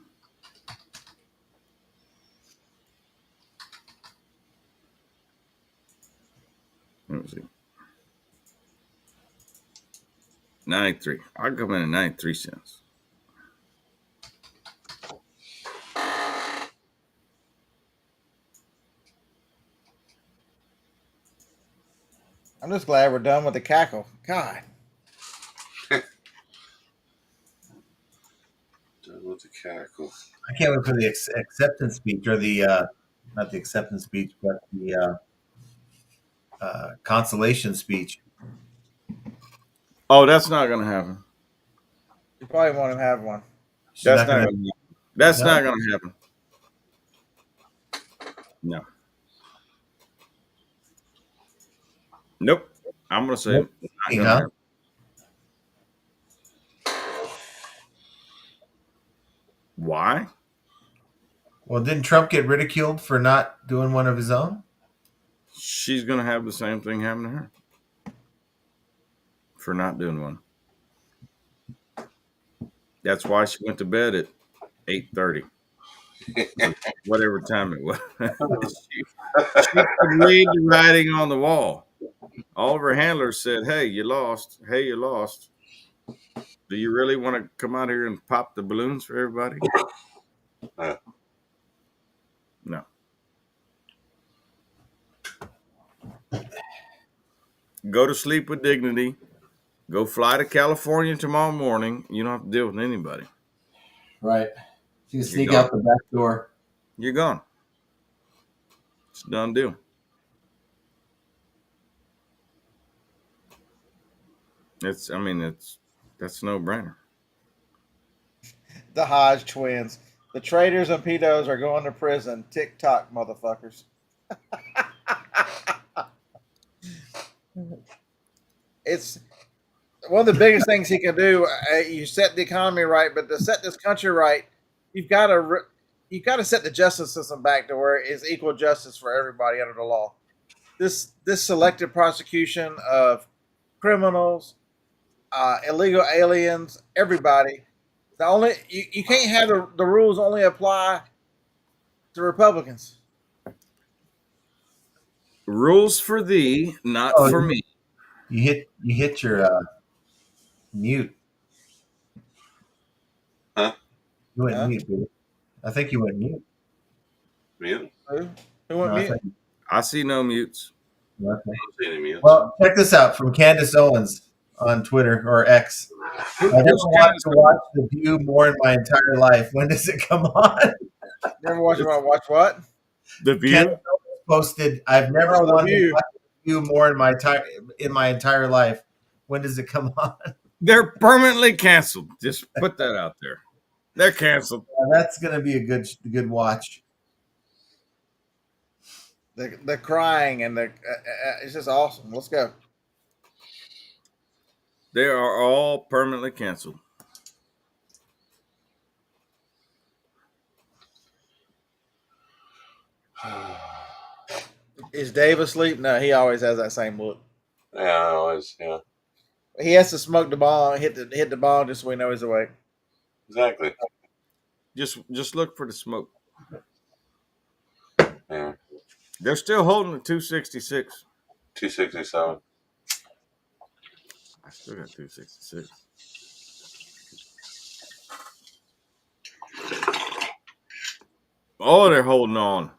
Let me see. 93. I'll come in at 93 cents. I'm just glad we're done with the cackle. God. Done with the cackle. I can't wait for the acceptance speech, or the not the acceptance speech, but the consolation speech. Oh, that's not going to happen. You probably won't even have one. That's not going to happen. That's not going to happen. No. Nope. I'm going to say not going to happen. Why? Well, didn't Trump get ridiculed for not doing one of his own? She's going to have the same thing happen to her for not doing one. That's why she went to bed at 8:30. Whatever time it was. she could read the writing on the wall. All of her handlers said, hey, you lost. Hey, you lost. Do you really want to come out here and pop the balloons for everybody? No. Go to sleep with dignity. Go fly to California tomorrow morning. You don't have to deal with anybody. Right. You sneak out the back door. You're gone. It's a done deal. That's a no-brainer. The Hodge twins. The traitors and pedos are going to prison. TikTok, motherfuckers. It's one of the biggest things he can do. You set the economy right, but to set this country right, you've got to set the justice system back to where it's equal justice for everybody under the law. This selective prosecution of criminals, illegal aliens, everybody. The only you can't have the rules only apply to Republicans. Rules for thee, not for me. You hit your mute. Huh? You went mute, dude. I think you went mute. Mute? Who went mute? I see no mutes. I don't see any mutes. Well, check this out from Candace Owens on Twitter or X. I never wanted to watch The View more in my entire life. When does it come on? Never watch what? The View? Candace Owens posted, I've never wanted to watch The View more in my entire life. When does it come on? They're permanently canceled. Just put that out there. They're canceled. That's going to be a good watch. The crying and it's just awesome. Let's go. They are all permanently canceled. Is Dave asleep? No, he always has that same look. Yeah, always. Yeah. He has to smoke the ball, hit the ball just so we know he's awake. Exactly. Just look for the smoke. Yeah. They're still holding at 266. 267. I still got 266. Oh, they're holding on.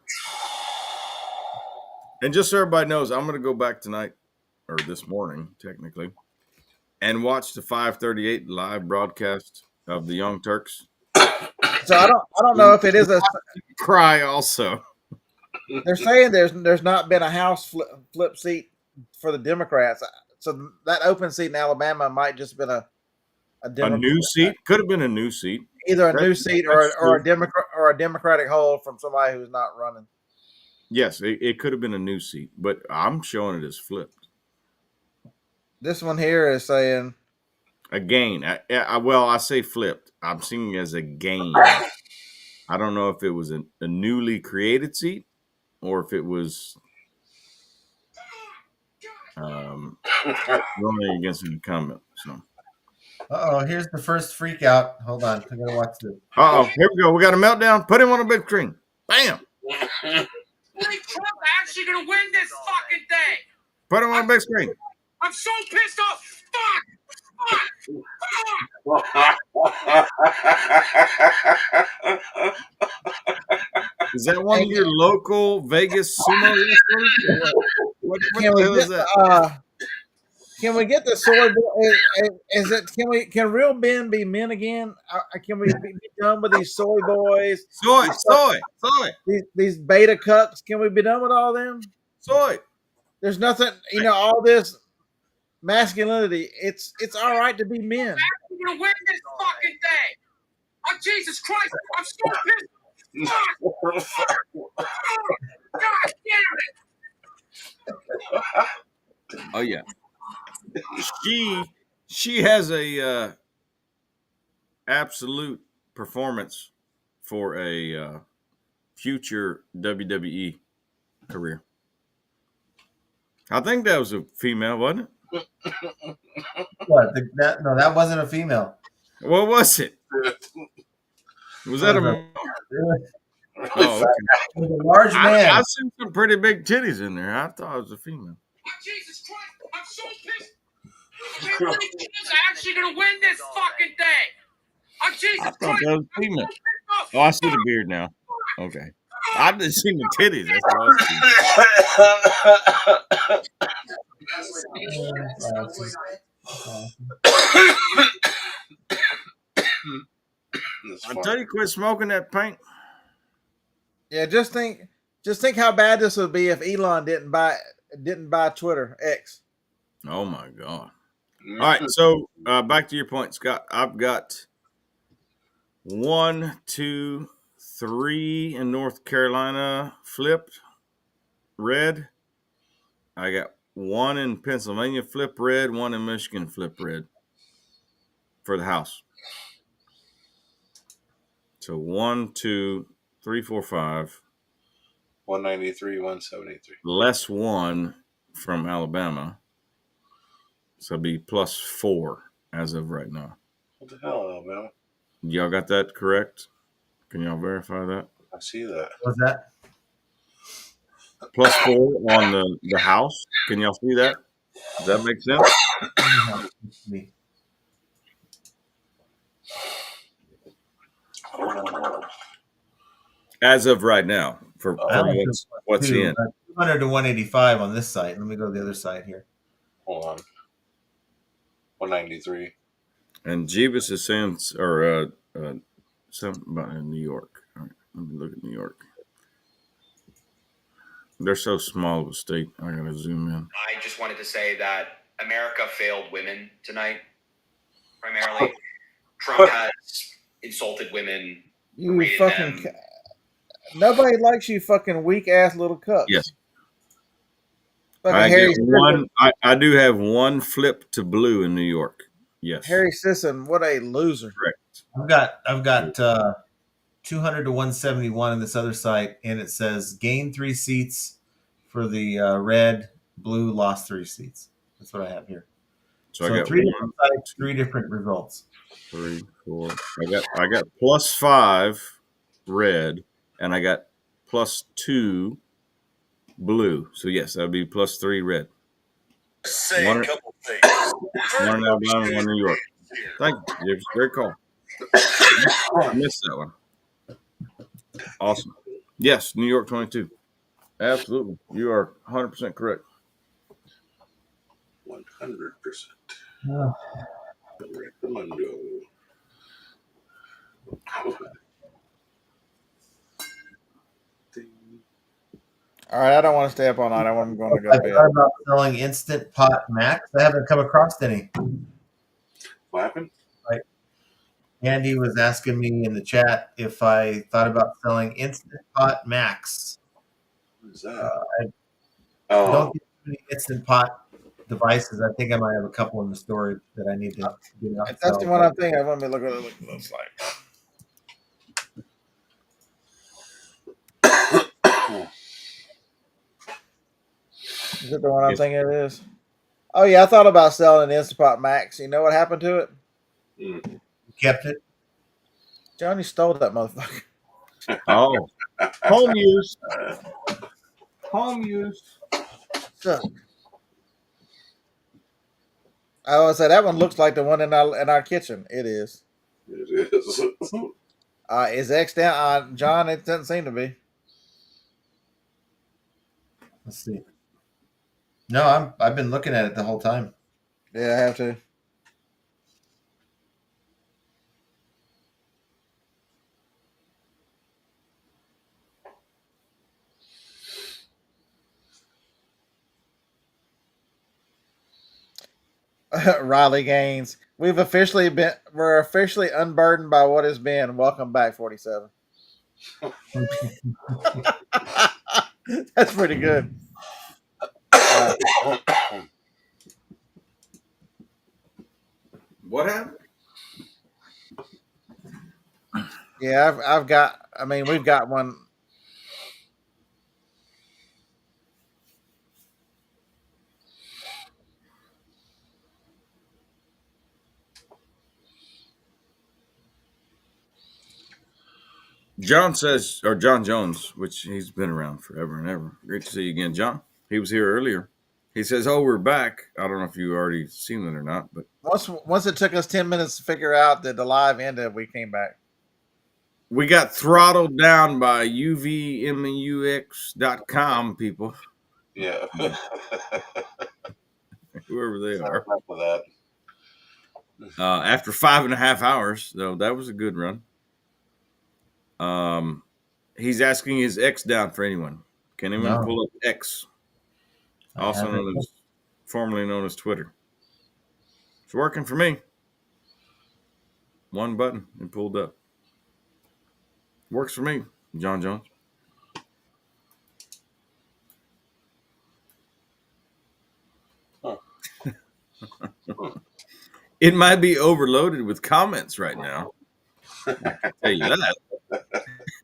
And just so everybody knows, I'm going to go back tonight, or this morning, technically, and watch the 538 live broadcast of the Young Turks. So I don't know if it is a cry. Also, they're saying there's not been a House flip seat for the Democrats. So that open seat in Alabama might just been a new seat. Could have been a new seat. Either a new seat or a Democratic hold from somebody who's not running. Yes, it could have been a new seat, but I'm showing it as flipped. This one here is saying a gain. I say flipped. I'm seeing it as a gain. I don't know if it was a newly created seat or if it was running against an incumbent. So Uh-oh, here's the first freak out. Hold on. I gotta watch this. Uh-oh, here we go. We got a meltdown. Put him on a big screen. Bam. Trump actually gonna win this fucking thing. Put him on a big screen. I'm so pissed off. Fuck. Is that one of your local Vegas sumo wrestlers? What the hell is that? Can we get the soy boy? Is it? Can real men be men again? Can we be done with these soy boys? Soy. These beta cucks. Can we be done with all them? Soy. There's nothing. All this masculinity. It's all right to be men. I'm gonna win this fucking thing. Oh Jesus Christ! I'm so pissed. Fuck. God damn it! Oh yeah. She has a absolute performance for a future WWE career. I think that was a female, wasn't it? What? No, that wasn't a female. What was it? Was that a? Oh, okay. It was a large man. I've seen some pretty big titties in there. I thought it was a female. Oh, Jesus Christ! I'm so pissed. I'm actually gonna win this fucking thing. Oh, Jesus I thought Christ! that was female. Oh, I see the beard now. Okay. I didn't see the titties. That's what I tell you, quit smoking that paint. Yeah, just think how bad this would be if Elon didn't buy Twitter X. Oh my God! All right, so back to your point, Scott. I've got 1, 2, 3 in North Carolina flipped red. I got 1 in Pennsylvania flip red, 1 in Michigan flip red for the house. So 1, 2, 3, 4, 5. 193, 173. Less 1 from Alabama. So it'd be +4 as of right now. What the hell, Alabama? Y'all got that correct? Can y'all verify that? I see that. What's that? +4 on the house. Can y'all see that? Does that make sense? As of right now, for what's in 200 to 185 on this side. Let me go to the other side here. Hold on. 193. And Jeebus is saying, or something about in New York. All right, let me look at New York. They're so small of a state. I gotta zoom in. I just wanted to say that America failed women tonight. Primarily, Trump has insulted women. You fucking. Nobody likes you, fucking weak ass little cup. Yes. I do have 1 flip to blue in New York. Yes. Harry Sisson, what a loser. Correct. I've got 200 to 171 on this other site, and it says gain 3 seats for the red, blue lost 3 seats. That's what I have here. So I got 3 different sites, 3 different results. 3, 4. I got +5 red, and I got +2 blue. So yes, that would be +3 red. Say One a couple things. 1 in Alabama, 1 in New York. Thank you. It's a great call. I missed that one. Awesome. Yes, New York 22. Absolutely. You are 100% correct. 100%. Recommendo. All right, I don't want to stay up all night. I'm going to go to bed. I thought about selling Instant Pot Max. I haven't come across any. What happened? Right. Andy was asking me in the chat if I thought about selling Instant Pot Max. What is that? I don't get any Instant Pot devices. I think I might have a couple in the storage that I need to get out. If that's the one I'm thinking of, let me look at what it looks like. Is it the one I'm thinking it is? Oh, yeah, I thought about selling an Instapot Max. You know what happened to it? Kept it. Johnny stole that motherfucker. Oh, home use. Home use. So, I would say that one looks like the one in our kitchen. It is. It is. Is X down? John, it doesn't seem to be. Let's see. No, I've been looking at it the whole time. Yeah, I have to. Riley Gaines. We're officially unburdened by what has been. Welcome back, 47. That's pretty good. What happened? Yeah, I've got. I mean, we've got one. John says, or John Jones, which he's been around forever and ever. Great to see you again, John. He was here earlier. He says, "Oh, we're back." I don't know if you already seen it or not, but Once it took us 10 minutes to figure out that the live ended, we came back. we got throttled down by UVMUX.com people. Yeah. Whoever they are. For that. After 5.5 hours, though, that was a good run. He's asking his X down for anyone. Can anyone pull up X? Also formerly known as Twitter. It's working for me. One button and pulled up. Works for me, John Jones. It might be overloaded with comments right now. I can tell you that.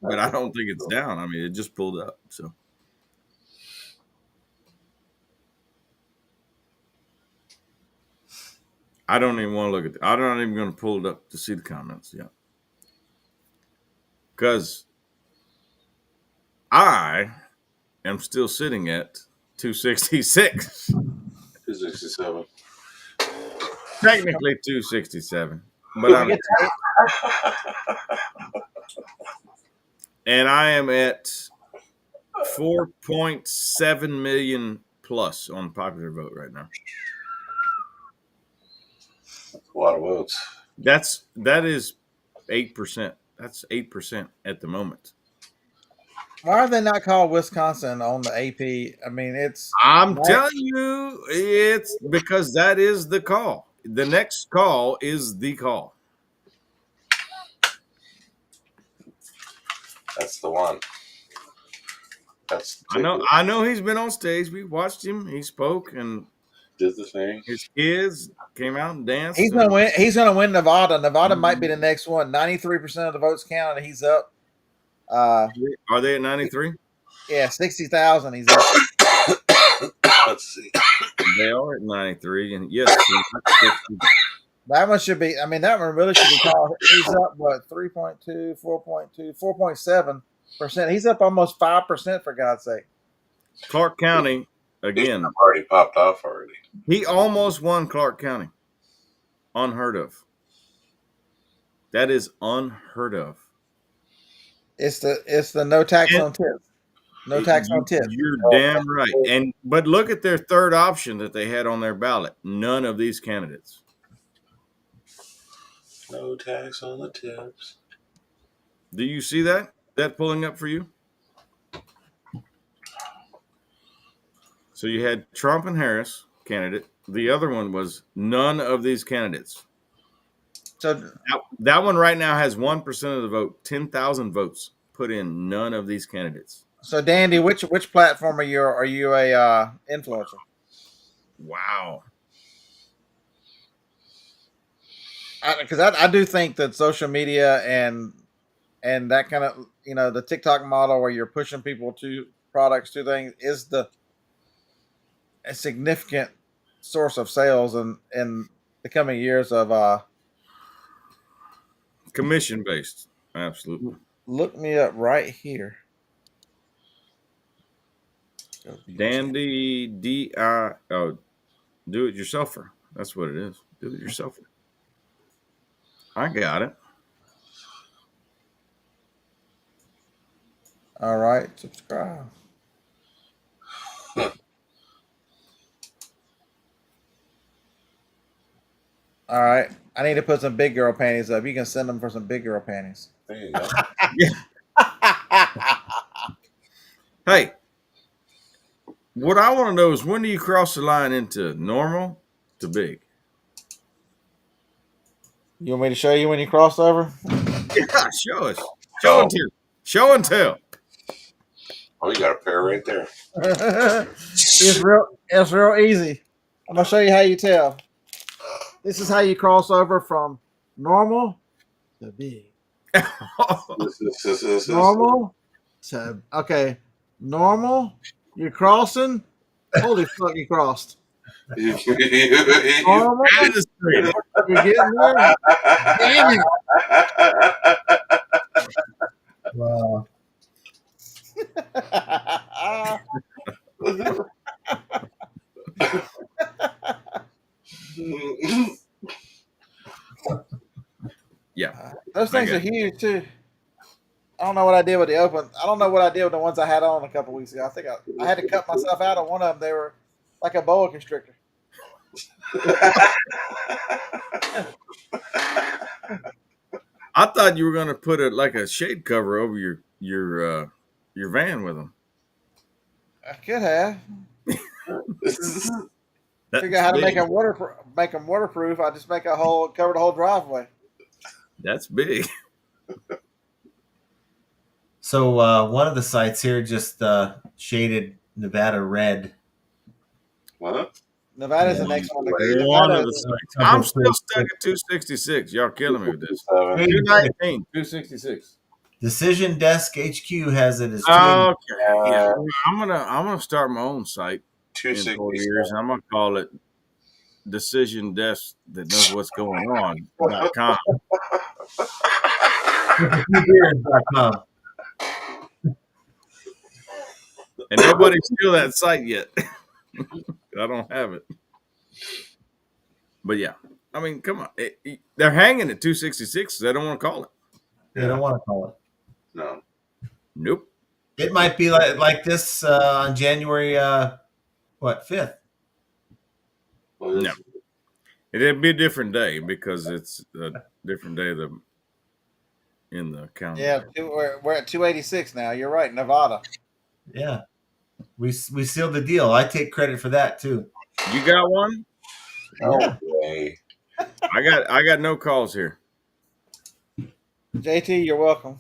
But I don't think it's down. I mean, it just pulled up. So I don't even want to look at it. I'm not even going to pull it up to see the comments yet. Because I am still sitting at 266. 267. Technically 267. But I'm and I am at 4.7 million plus on popular vote right now. That's a lot of votes. That is 8%. That's 8% at the moment. Why are they not called Wisconsin on the AP? I mean, I'm telling you, it's because that is the call. The next call is the call. That's the one. I know he's been on stage. We watched him. He spoke and did the thing. His kids came out and danced. He's gonna win. He's gonna win Nevada. Nevada might be the next one. 93% of the votes counted. He's up. Are they at 93? Yeah, 60,000. He's up. Let's see. They are at 93, and yes, that one should be. I mean, that one really should be called. He's up what 3.2, 4.2, 4.7%. He's up almost 5% for God's sake. Clark County again. He's already popped off already. He almost won Clark County. Unheard of. That is unheard of. It's the no tax on tips. No tax on tips. You're damn right. But look at their third option that they had on their ballot. None of these candidates. No tax on the tips. Do you see that? That pulling up for you? So you had Trump and Harris candidate. The other one was none of these candidates. So that one right now has 1% of the vote. 10,000 votes put in. None of these candidates. So Dandy, which platform are you? Are you a influencer? Wow. Because I do think that social media and that kind of the TikTok model where you're pushing people to products to things is a significant source of sales in the coming years of commission based. Absolutely. Look me up right here. Dandy DI. Oh, do it yourselfer. That's what it is. Do it yourselfer. I got it. All right, subscribe. All right, I need to put some big girl panties up. You can send them for some big girl panties. There you go. Hey, what I want to know is when do you cross the line into normal to big? You want me to show you when you cross over? Yeah, show us. Show and tell. Show and tell. Oh, you got a pair right there. It's real easy. I'm gonna show you how you tell. This is how you cross over from normal to big. Normal to okay. Normal. You're crossing. Holy fuck! You crossed. Normal. You're getting there. Damn it. Wow. Yeah. Those things are huge too. I don't know what I did with the open. I don't know what I did with the ones I had on a couple weeks ago. I think I had to cut myself out of one of them. They were like a boa constrictor. I thought you were going to put it like a shade cover over your van with them. I could have. Figure out how to make them waterproof. I just cover the whole driveway. That's big. So one of the sites here just shaded Nevada red. What? Nevada's the next one. One of the sites. I'm still stuck at 266. Y'all killing me with this. 219, 266. Decision Desk HQ has it as Okay. Yeah. I'm gonna start my own site in 4 267. years. I'm gonna call it Decision Desk that knows what's going on.com. beers.com. And nobody's steal that site yet. I don't have it. But yeah, I mean, come on. They're hanging at 266. They don't want to call it. They don't want to call it. No. Nope. It might be like this on January 5th. No. It'd be a different day because it's a different day in the calendar. Yeah, we're at 286 now. You're right, Nevada. Yeah, we sealed the deal. I take credit for that too. You got one? Okay. I got no calls here. JT, you're welcome.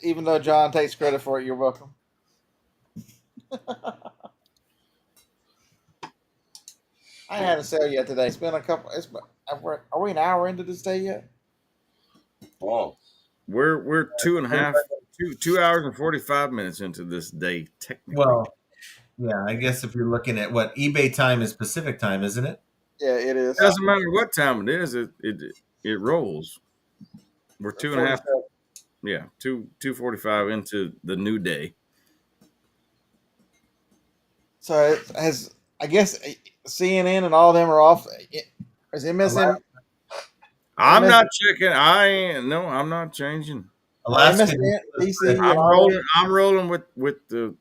Even though John takes credit for it, you're welcome. I ain't had a sale yet today. It's been a couple. Are we an hour into this day yet? Oh, we're 2 hours and 45 minutes into this day technically. Well, yeah, I guess if you're looking at what eBay time is Pacific time, isn't it? Yeah, it is. It doesn't matter what time it is. It rolls. We're 2.5. Yeah, 2:45 into the new day. So I guess CNN and all of them are off. Is MSN? I'm not checking. I'm not changing. Alaska. I'm rolling with the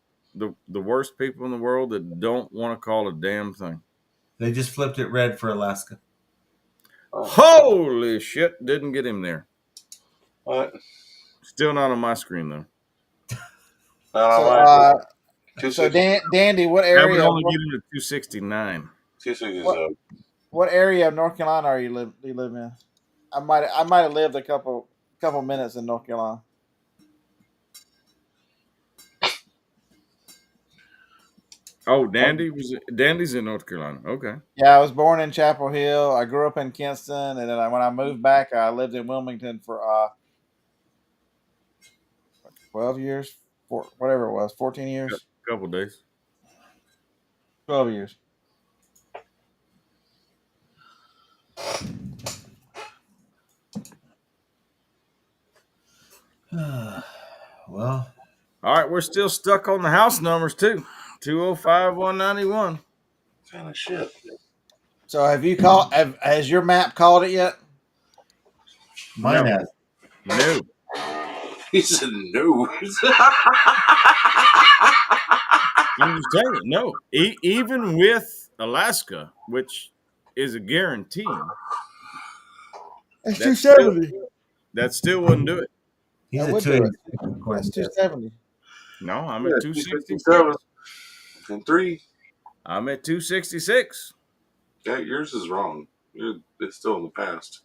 worst people in the world that don't want to call a damn thing. They just flipped it red for Alaska. Holy shit! Didn't get him there. What? Still not on my screen though. So Dandy, what area? I would only get him to 269. 267. What area of North Carolina do you live in? I might have lived a couple minutes in North Carolina. Oh, Dandy's in North Carolina. Okay. Yeah, I was born in Chapel Hill. I grew up in Kinston, and then when I moved back, I lived in Wilmington for 12 years, whatever it was, 14 years. A couple days. 12 years. Well, all right, we're still stuck on the house numbers too. 205, 191. Kind of shit. So have you called? Has your map called it yet? mine No. has. No. He said no. I'm just telling you, no. Even with Alaska, which is a guarantee, That's that still, 270. that still wouldn't do it. He's That at would do it. 286 according That's to this. 270. No, I'm Yeah, at 266. 257 and 3. I'm at 266. Yeah, yours is wrong. It's still in the past.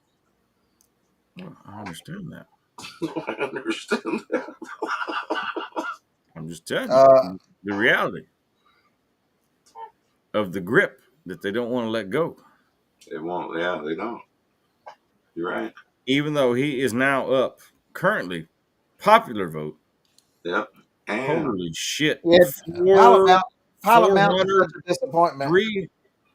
Well, I understand that. I understand that. I'm just telling you the reality of the grip that they don't want to let go. They won't. Yeah, they don't. You're right. Even though he is now up currently popular vote. Yep. And Holy shit. Yeah, Pilot Mountain is such a disappointment.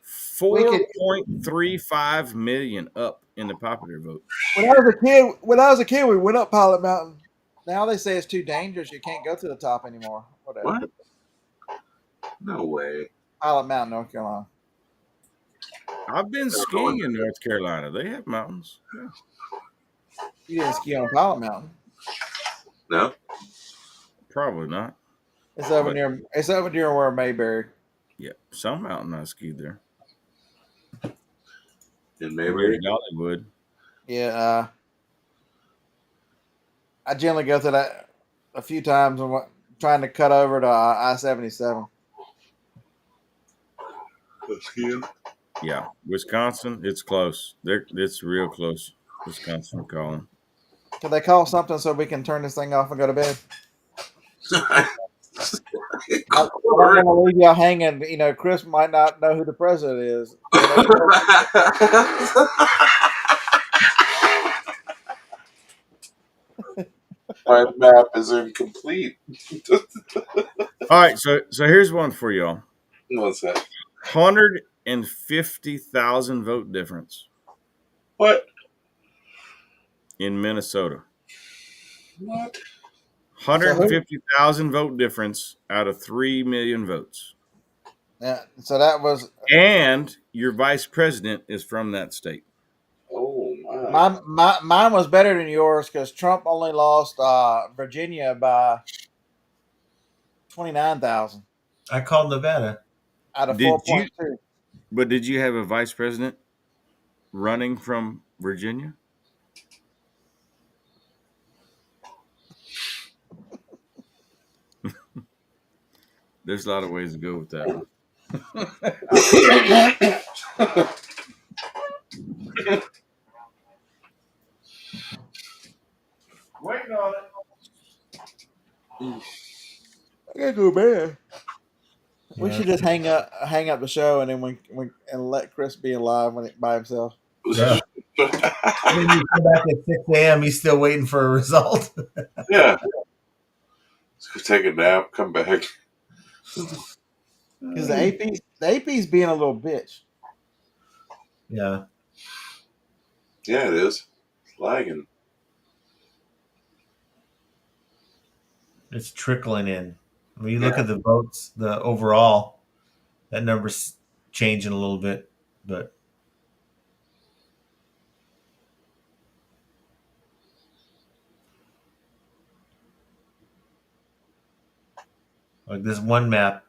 4.35 million up in the popular vote. When I was a kid, we went up Pilot Mountain. Now they say it's too dangerous. You can't go to the top anymore. Whatever. what? No way. Pilot Mountain, North Carolina. I've been skiing in North Carolina. They have mountains. Yeah. You didn't ski on Pilot Mountain. No. Probably not. It's over near where Mayberry. Yeah, some mountain I skied there. In Mayberry? Hollywood. Yeah, I generally go through that a few times and trying to cut over to I-77. Skiing? Yeah, Wisconsin, it's close. It's real close. Wisconsin, we're calling. Can they call something so we can turn this thing off and go to bed? I don't want to leave y'all hanging. You know, Chris might not know who the president is. My map is incomplete. All right, so here's one for y'all. What's that? 150,000 vote difference. What? In Minnesota. What? 150,000 vote difference out of 3 million votes. Yeah, so that was. And your vice president is from that state. Oh my! Mine was better than yours because Trump only lost Virginia by 29,000. I called Nevada out of 4.2. But did you have a vice president running from Virginia? There's a lot of ways to go with that one. Waiting on it. I gotta go to bed. We should just hang up the show and then and let Chris be live by himself. Yeah. When you come back at 6 a.m., he's still waiting for a result. Yeah. Let's go take a nap. Come back. Because the AP's being a little bitch. Yeah. Yeah, it is. It's lagging. It's trickling in. When you look at the votes, the overall, that number's changing a little bit, but like this one map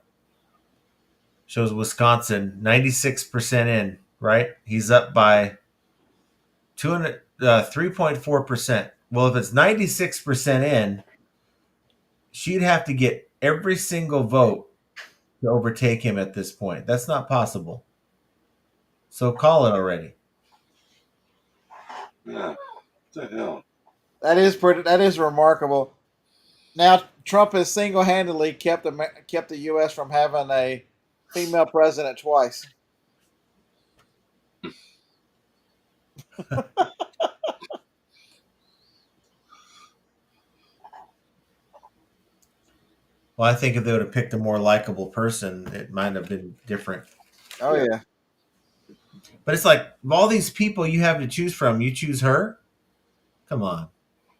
shows Wisconsin 96% in, right? He's up by 3.4%. Well, if it's 96% in, she'd have to get every single vote to overtake him at this point. That's not possible. So call it already. Yeah. What the hell? That is remarkable. Now Trump has single-handedly kept the U.S. from having a female president twice. Well, I think if they would have picked a more likable person, it might have been different. Oh yeah. But it's like of all these people you have to choose from, you choose her? Come on.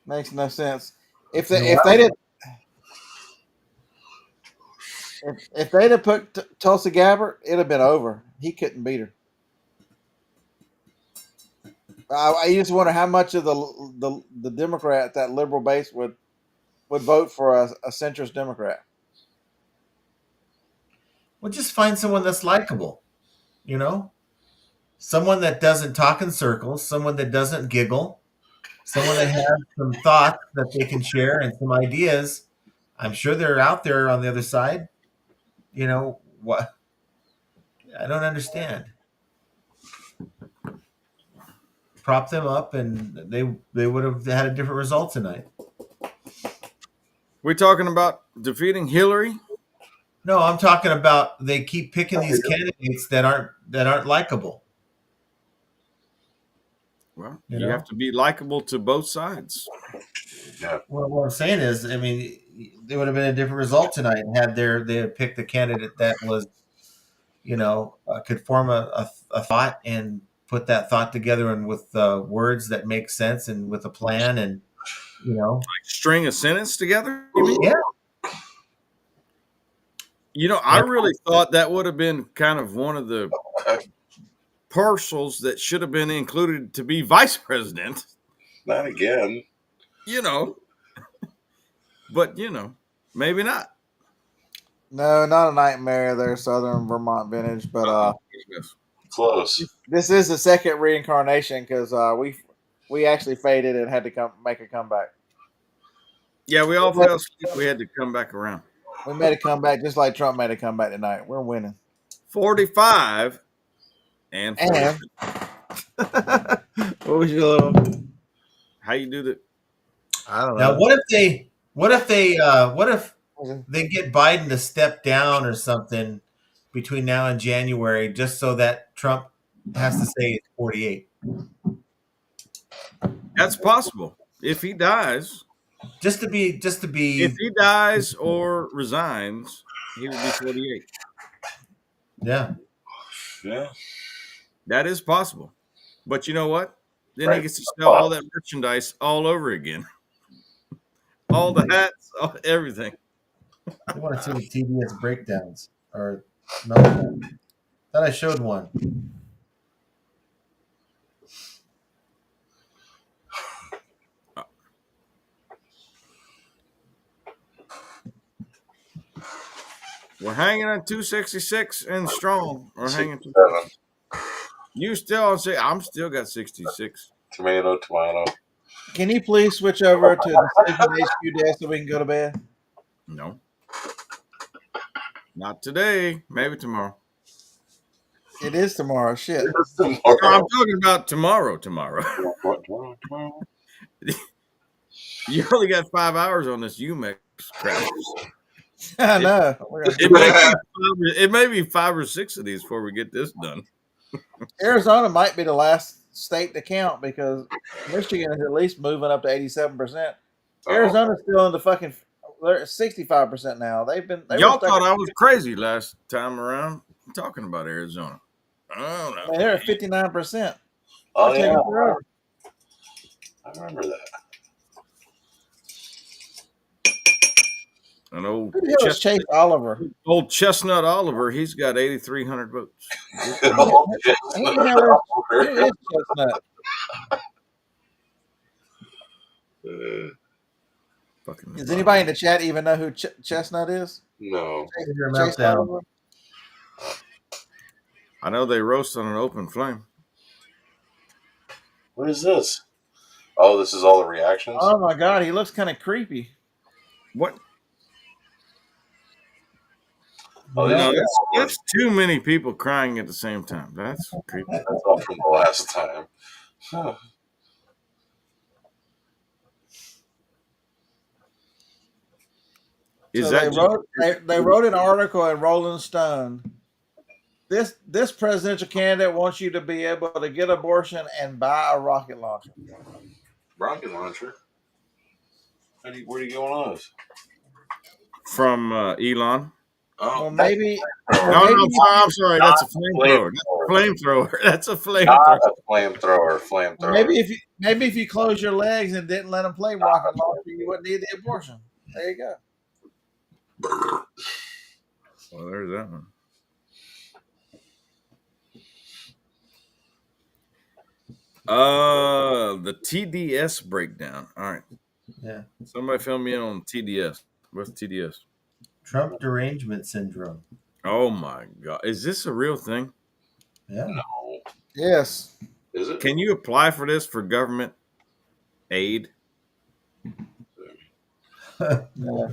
Makes no sense. if they did. If they'd have put Tulsi Gabbard, it'd have been over. He couldn't beat her. I just wonder how much of the Democrat, that liberal base, would vote for a centrist Democrat. Well, just find someone that's likable, someone that doesn't talk in circles, someone that doesn't giggle, someone that has some thoughts that they can share and some ideas. I'm sure they're out there on the other side. What? I don't understand. Prop them up, and they would have had a different result tonight. We're talking about defeating Hillary? No, I'm talking about they keep picking these candidates that aren't likable. Well, you have to be likable to both sides. Yeah. Well, what I'm saying is, I mean, there would have been a different result tonight had they had picked a candidate that was, could form a thought and put that thought together and with words that make sense and with a plan and, like string a sentence together. Yeah. I really thought that would have been kind of one of the parcels that should have been included to be vice president. Not again. But maybe not. No, not a nightmare. They're Southern Vermont vintage, but close. This is the second reincarnation because we actually faded and had to make a comeback. Yeah, we all fell asleep. We had to come back around. We made a comeback just like Trump made a comeback tonight. We're winning. 45 and 40. What was your little? How you do that? I don't know. Now, what if they get Biden to step down or something between now and January, just so that Trump has to say it's 48? That's possible. If he dies, just to be. If he dies or resigns, he will be 48. Yeah. That is possible. But you know what? Then he gets to sell all that merchandise all over again. All the hats, everything. I want to see the TBS breakdowns. Or no, thought I showed one. We're hanging on 266 and strong. We're hanging. You still on say I'm still got 66. Tomato. Can you please switch over to the Decision HQ desk so we can go to bed? No. Not today. Maybe tomorrow. It is tomorrow. Shit. No, I'm talking about tomorrow. Tomorrow. You only got 5 hours on this UMEX crap. I know. It may be 5 or 6 of these before we get this done. Arizona might be the last state to count because Michigan is at least moving up to 87%. Arizona's still in the fucking. They're at 65% now. Y'all thought I was crazy last time around talking about Arizona. I don't know. Man, they're at 59%. Oh yeah, I remember that. An old Chase Oliver. Old Chestnut Oliver, he's got 8,300 votes. Who is Chestnut? Does anybody in the chat even know who Chestnut is? No. Chase Oliver? I know they roast on an open flame. What is this? Oh, this is all the reactions? Oh my God, he looks kind of creepy. What? Oh, no, that's too many people crying at the same time. That's creepy. That's all from the last time. Huh. They wrote an article in Rolling Stone. This presidential candidate wants you to be able to get an abortion and buy a rocket launcher. Rocket launcher? Where do you go on those? From Elon. Oh, Well, maybe. No, I'm sorry. That's a flamethrower. That's a flamethrower. Flamethrower. Maybe if you close your legs and didn't let them play rocket launcher, you wouldn't need the abortion. There you go. Well, there's that one. The TDS breakdown. All right. Yeah. Somebody fill me in on TDS. What's TDS? Trump derangement syndrome. Oh my God. Is this a real thing? Yeah. No. Yes. Is it? Can you apply for this for government aid? Yeah.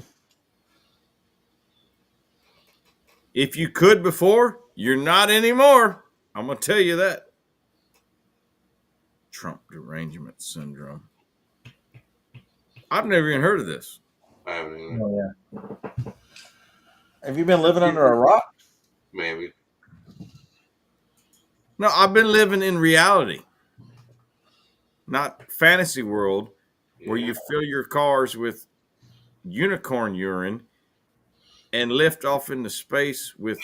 If you could before, you're not anymore. I'm going to tell you that. Trump derangement syndrome. I've never even heard of this. I haven't either. Oh, yeah. Have you been living under a rock? Maybe. No, I've been living in reality, not fantasy world, where you fill your cars with unicorn urine and lift off into space with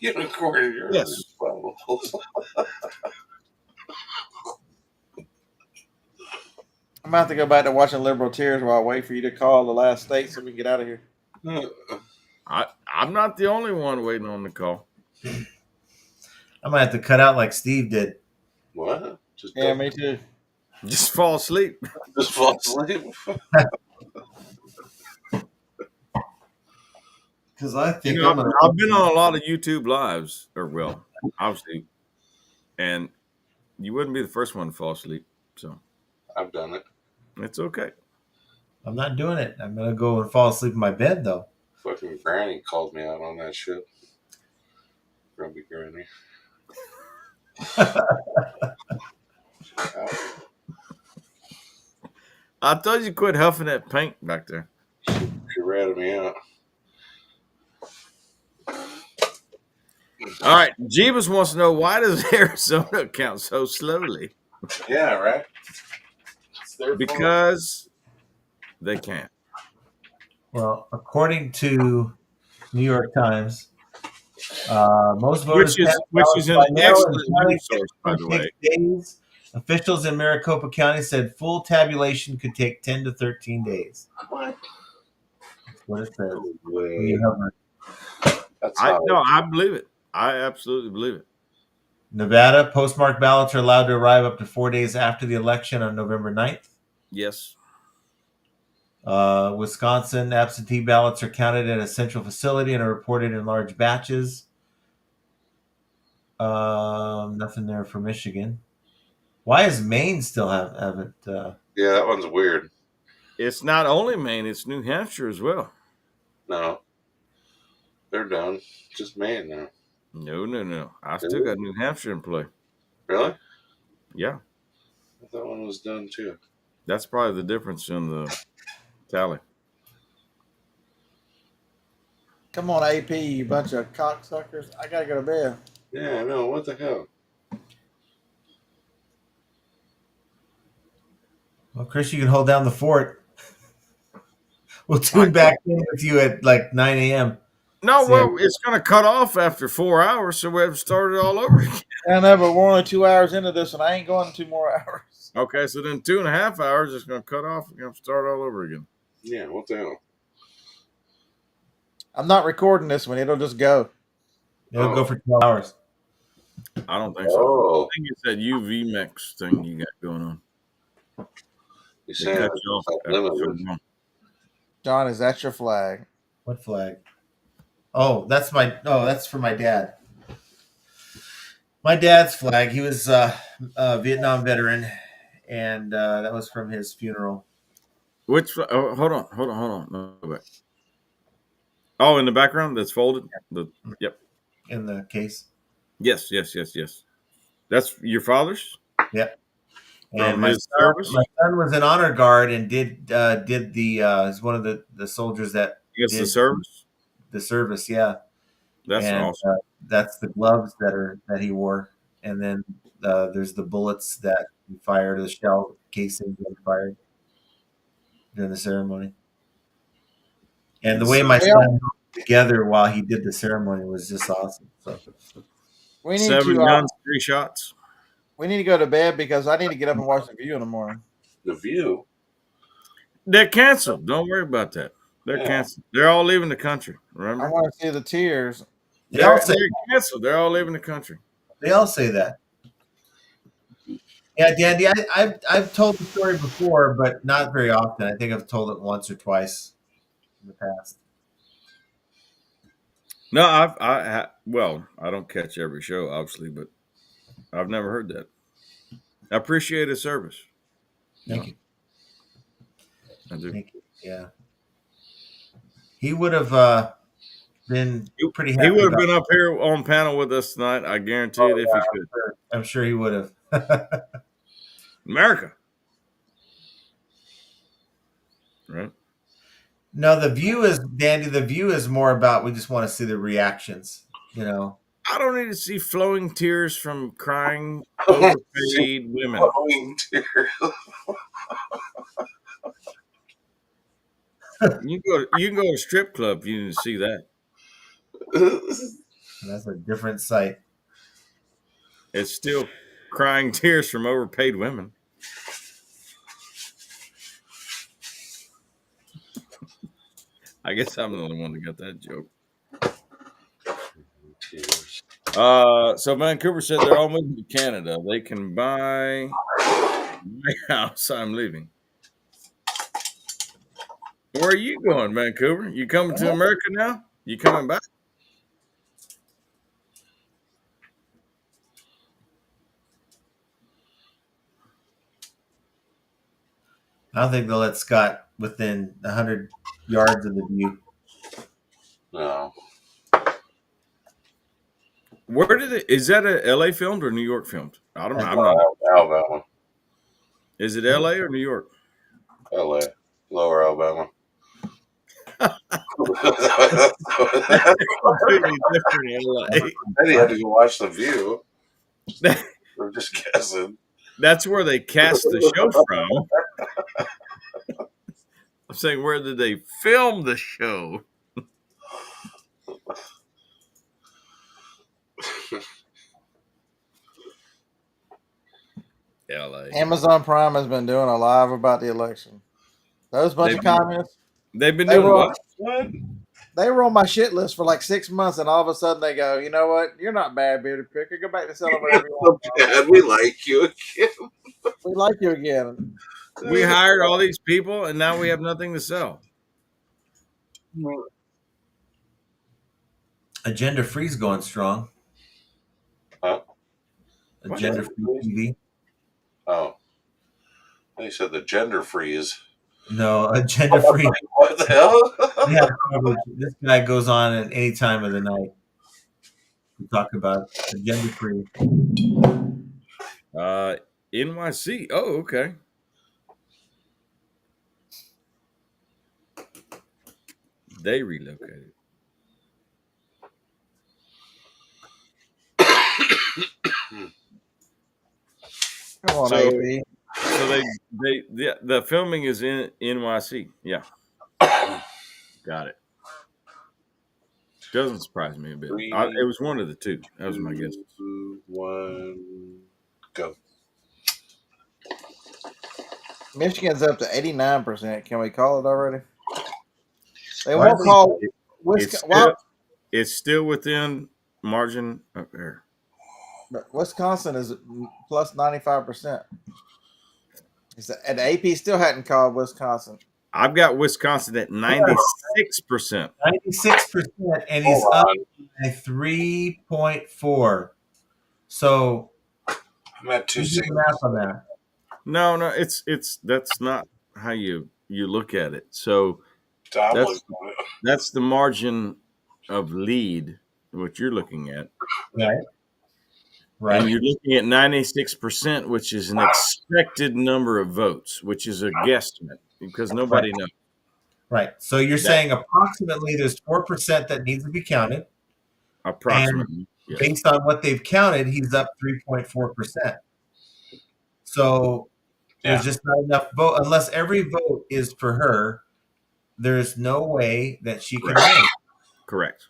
unicorn urine. Yes. I'm about to go back to watching Liberal Tears while I wait for you to call the last state so we can get out of here. I'm not the only one waiting on the call. I might have to cut out like Steve did. What? Yeah, me too. Just fall asleep. Just fall asleep. Because I think I've been on a lot of YouTube lives, obviously, and you wouldn't be the first one to fall asleep. So I've done it. It's okay. I'm not doing it. I'm gonna go and fall asleep in my bed though. Fucking Granny called me out on that shit. Grumpy Granny. I told you quit huffing that paint back there. She ratted me out. All right, Jeebus wants to know, why does Arizona count so slowly? Yeah, right. It's their Because they can't. Well, according to New York Times, most voters which is an excellent news source, by the way. Days. Officials in Maricopa County said full tabulation could take 10 to 13 days. What? That's what it says. I believe it. I absolutely believe it. Nevada, postmarked ballots are allowed to arrive up to 4 days after the election on November 9th. Yes. Wisconsin, absentee ballots are counted at a central facility and are reported in large batches. Nothing there for Michigan. Why is Maine still haven't? Yeah, that one's weird. It's not only Maine; it's New Hampshire as well. No, they're done. Just Maine now. No. I still got New Hampshire in play. Really? Yeah. I thought one was done too. That's probably the difference in the tally. Come on, AP, you bunch of cocksuckers. I gotta go to bed. Yeah, I know. What the hell? Well, Chris, you can hold down the fort. We'll tune back in with you at like 9 a.m. No, well, it's going to cut off after 4 hours, so we have to start it all over again. I know, but we're only 2 hours into this, and I ain't going 2 more hours. Okay, so then 2.5 hours is going to cut off. We're going to start all over again. Yeah, what the hell? I'm not recording this one. It'll just go. It'll go for 12 hours. I don't think so. I think it's that UV mix thing you got going on. You saying John, is that your flag? What flag? Oh, that's for my dad. My dad's flag. He was a Vietnam veteran, and that was from his funeral. Which? Oh, hold on. No, go back. Oh, in the background, that's folded. Yep. In the case. Yes. That's your father's. Yep. From And my son was an honor guard and did the he's one of the soldiers that did the service. The service, yeah. That's awesome. That's the gloves that he wore, and then there's the bullets that he fired, the shell casing that he fired during the ceremony. And the way my son together while he did the ceremony was just awesome. So We need 7 to guns, 3 shots. we need to go to bed because I need to get up and watch The View in the morning. The View. They're canceled. Don't worry about that. They're canceled. They're all leaving the country. Remember? I want to see the tears. They're canceled. They're all leaving the country. They all say that. Yeah, Dandy, I've told the story before, but not very often. I think I've told it once or twice in the past. No, I don't catch every show, obviously, but I've never heard that. I appreciate his service. Thank you. I do. Thank you. Yeah. He would have been pretty happy. He would have been up here on panel with us tonight. I guarantee it if he could. I'm sure he would have. America. Right? No, The View is, Dandy, The View is more about we just want to see the reactions, you know. I don't need to see flowing tears from crying overpaid women. Flowing tears. You can go to a strip club if you need to see that. That's a different sight. It's still crying tears from overpaid women. I guess I'm the only one that got that joke. So Vancouver said they're all moving to Canada. They can buy my house. I'm leaving. Where are you going, Vancouver? You coming to America now? You coming back? I don't think they'll let Scott within 100 yards of The View. No. Where did it? Is that a LA filmed or New York filmed? I don't know. I'm not. Alabama. Is it LA or New York? LA. Lower Alabama. Completely different in LA. Then he had to go watch The View. I'm just guessing. That's where they cast the show from. I'm saying, where did they film the show? LA. Amazon Prime has been doing a live about the election. Those bunch of communists. They've been doing what? They were on my shit list for like 6 months, and all of a sudden they go, you know what? You're not bad, beauty picker. Go back to selling whatever you want. Dad, we like you again. We like you again. We hired all these people, and now we have nothing to sell. Agenda Free's going strong. Huh? Agenda Free TV. Oh. They said the gender freeze. No, Agenda Free. What the hell? Yeah, this guy goes on at any time of the night to talk about Agenda Free. NYC. Oh, okay. They relocated. Come on, So AP. the filming is in NYC. Yeah. Got it. Doesn't surprise me a bit. It was one of the two. That was my guess. 2, 1, go. Michigan's up to 89%. Can we call it already? They won't call Wisconsin. It's still within margin of error. But Wisconsin is plus 95%. And AP still hadn't called Wisconsin. I've got Wisconsin at 96%. 96%, and he's up by 3.4. So I'm at 260. math on that. No, that's not how you look at it. So that's the margin of lead, what you're looking at. Right. And you're looking at 96%, which is an expected number of votes, which is a guesstimate because nobody knows. Right. So you're saying approximately there's 4% that needs to be counted. Approximately. And based on what they've counted, he's up 3.4%. So there's just not enough vote. Unless every vote is for her, there's no way that she can win. Correct.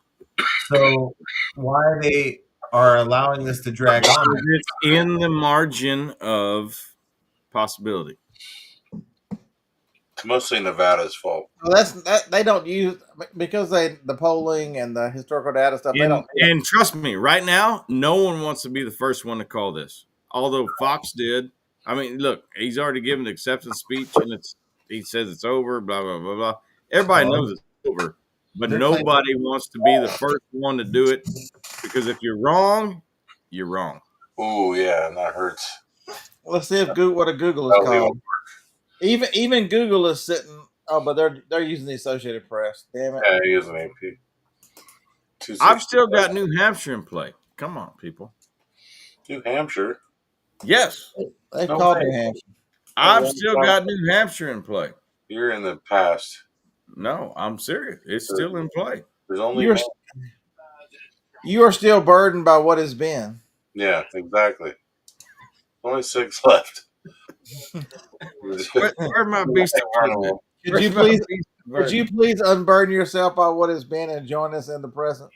So why they are allowing this to drag on? It's in the margin of possibility. It's mostly Nevada's fault. Well, they don't use because the polling and the historical data stuff. And trust me, right now, no one wants to be the first one to call this. Although Fox did. I mean, look, he's already given the acceptance speech, and he says it's over. Blah blah blah blah. Everybody knows it's over, but nobody wants to be the first one to do it because if you're wrong, you're wrong. Oh yeah, and that hurts. Let's see if what a Google is called. Even Google is sitting. Oh, but they're using the Associated Press. Damn it. Yeah, he is an AP. I've still got New Hampshire in play. Come on, people. New Hampshire? Yes. They've called New Hampshire. I've still got New Hampshire in play. You're in the past. No, I'm serious. It's still in play. There's only you are still burdened by what has been. Yeah, exactly. Only 6 left. Where my beast? Could you please unburden yourself by what has been and join us in the present?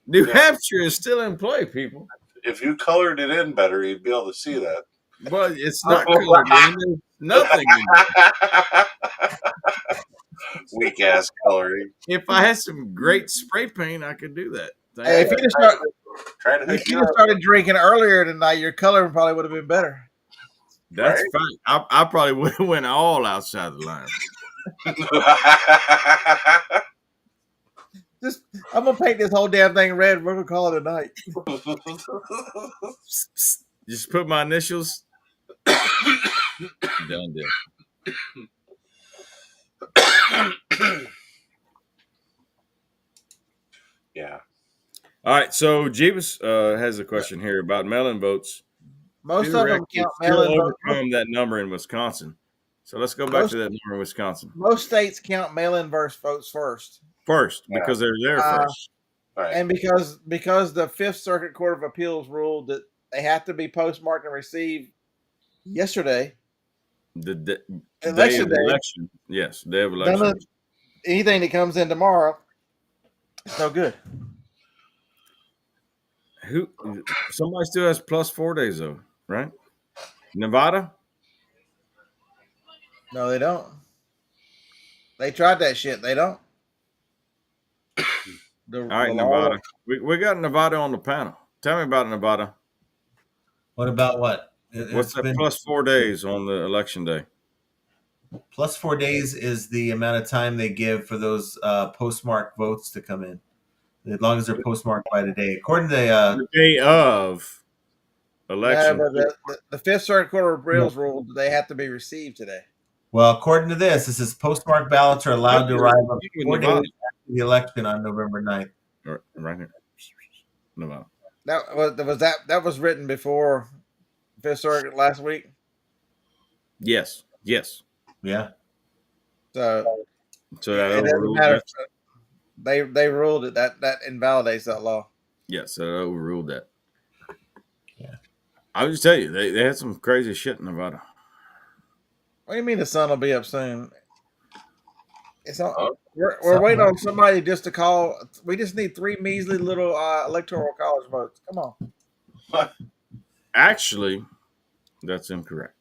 New Hampshire is still in play, people. If you colored it in better, you'd be able to see that. But it's not colored in. There's nothing in it. Weak ass coloring. If I had some great spray paint, I could do that. Hey, if you just started drinking earlier tonight, your coloring probably would have been better. That's fine. I probably would have went all outside the line. I'm gonna paint this whole damn thing red. We're gonna call it a night. Just put my initials. Done deal. Yeah. All right. So Jeebus has a question here about mail-in votes. Most of them count mail-in votes. Overcome that number in Wisconsin. So let's go back to that number in Wisconsin. Most states count mail-in votes first. Because they're there first. Right. And because the Fifth Circuit Court of Appeals ruled that they have to be postmarked and received yesterday. The election day. Election. Yes, day of election. Anything that comes in tomorrow, it's no good. Somebody still has plus 4 days though, right? Nevada? No, they don't. They tried that shit. They don't. All right, Nevada. We got Nevada on the panel. Tell me about Nevada. What about what? What's that plus 4 days on the election day? Plus 4 days is the amount of time they give for those postmarked votes to come in, as long as they're postmarked by the day. According to the day of election. Yeah, but the Fifth Circuit Court of Appeals ruled they have to be received today. Well, according to this says postmarked ballots are allowed to arrive up 4 days after the election on November 9th. Right here. Nevada. That was written before Fifth Circuit last week. Yes. Yeah. So that it doesn't matter. They ruled it that invalidates that law. Yes, that overruled that. Yeah. I'll just tell you, they had some crazy shit in Nevada. What do you mean the sun will be up soon? It's all, we're waiting on somebody just to call. We just need 3 measly little electoral college votes. Come on. Actually, that's incorrect.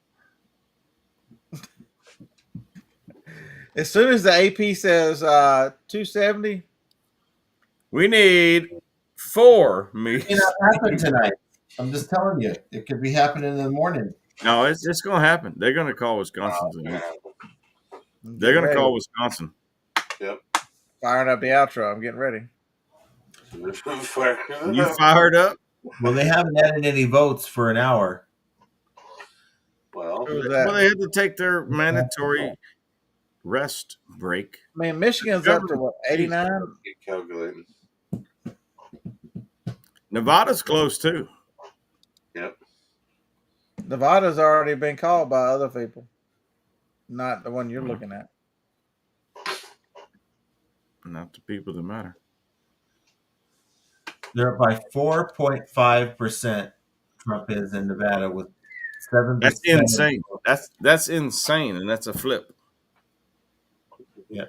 As soon as the AP says 270, we need 4 measly. It may not happen tonight. I'm just telling you, it could be happening in the morning. No, it's going to happen. They're going to call Wisconsin tonight. They're going to call Wisconsin. Yep. Firing up the outro. I'm getting ready. You fired up? Well, they haven't added any votes for an hour. Well, they had to take their mandatory rest break. I mean, Michigan's up to what, 89? Calculating. Nevada's close too. Yep. Nevada's already been called by other people, not the one you're looking at. Not the people that matter. They're up by 4.5%. Trump is in Nevada with 7%. That's insane. That's insane, and that's a flip. Yeah.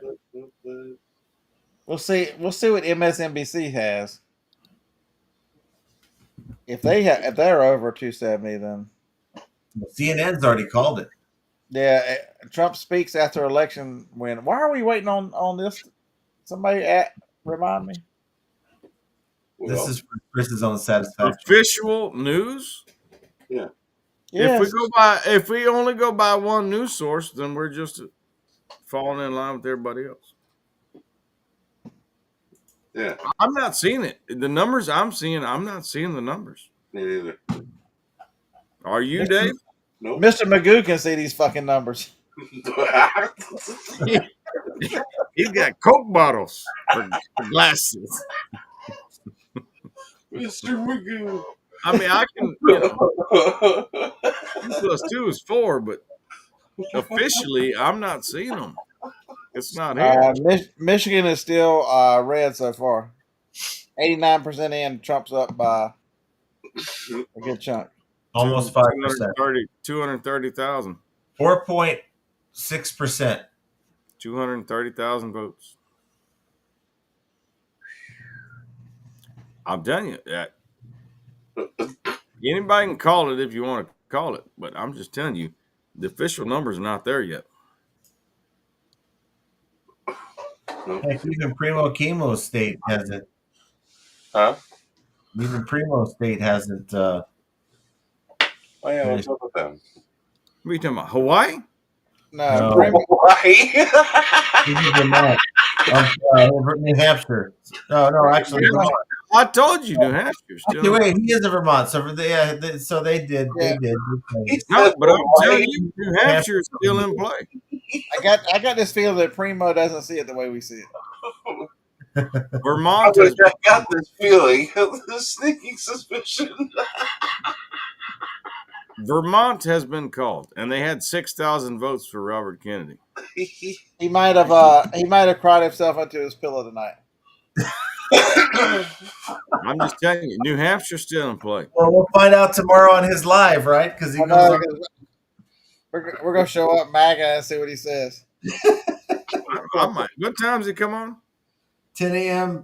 We'll see. We'll see what MSNBC has. If they're over 270, then CNN's already called it. yeah. Trump speaks after election win. Why are we waiting on this? Somebody remind me. This is for Chris's own satisfaction. Official news. Yeah. Yes. If we only go by one news source, then we're just falling in line with everybody else. Yeah. I'm not seeing it. The numbers I'm seeing, I'm not seeing the numbers. Me neither. Are you, Dave? Nope. Mr. Magoo can see these fucking numbers. He's got Coke bottles for glasses. Mr. Magoo. I mean, I can, 2 plus 2 is 4, but officially, I'm not seeing them. It's not here. Michigan is still red so far. 89% in. Trump's up by a good chunk. Almost 5%. 230,000. 4.6%. 230,000 votes. I'm telling you that anybody can call it if you want to call it, but I'm just telling you the official numbers are not there yet. Heck, even Primo Chemo State hasn't. Huh? Even Primo State hasn't. Oh yeah, what's up with them? What are you talking about? Hawaii? No. Hawaii. Vermont. New Hampshire. No, actually, Vermont. I told you, New Hampshire. Okay, wait, he is in Vermont, so they did. Yeah. They did. No, but I'm telling you, New Hampshire is still in play. I got this feeling that Primo doesn't see it the way we see it. Vermont. I got this feeling, this sneaking suspicion. Vermont has been called, and they had 6,000 votes for Robert Kennedy. He might have cried himself into his pillow tonight. I'm just telling you, New Hampshire's still in play. Well, we'll find out tomorrow on his live, right? Because we're gonna show up MAGA and see what he says. I might. What time does he come on? 10 a.m.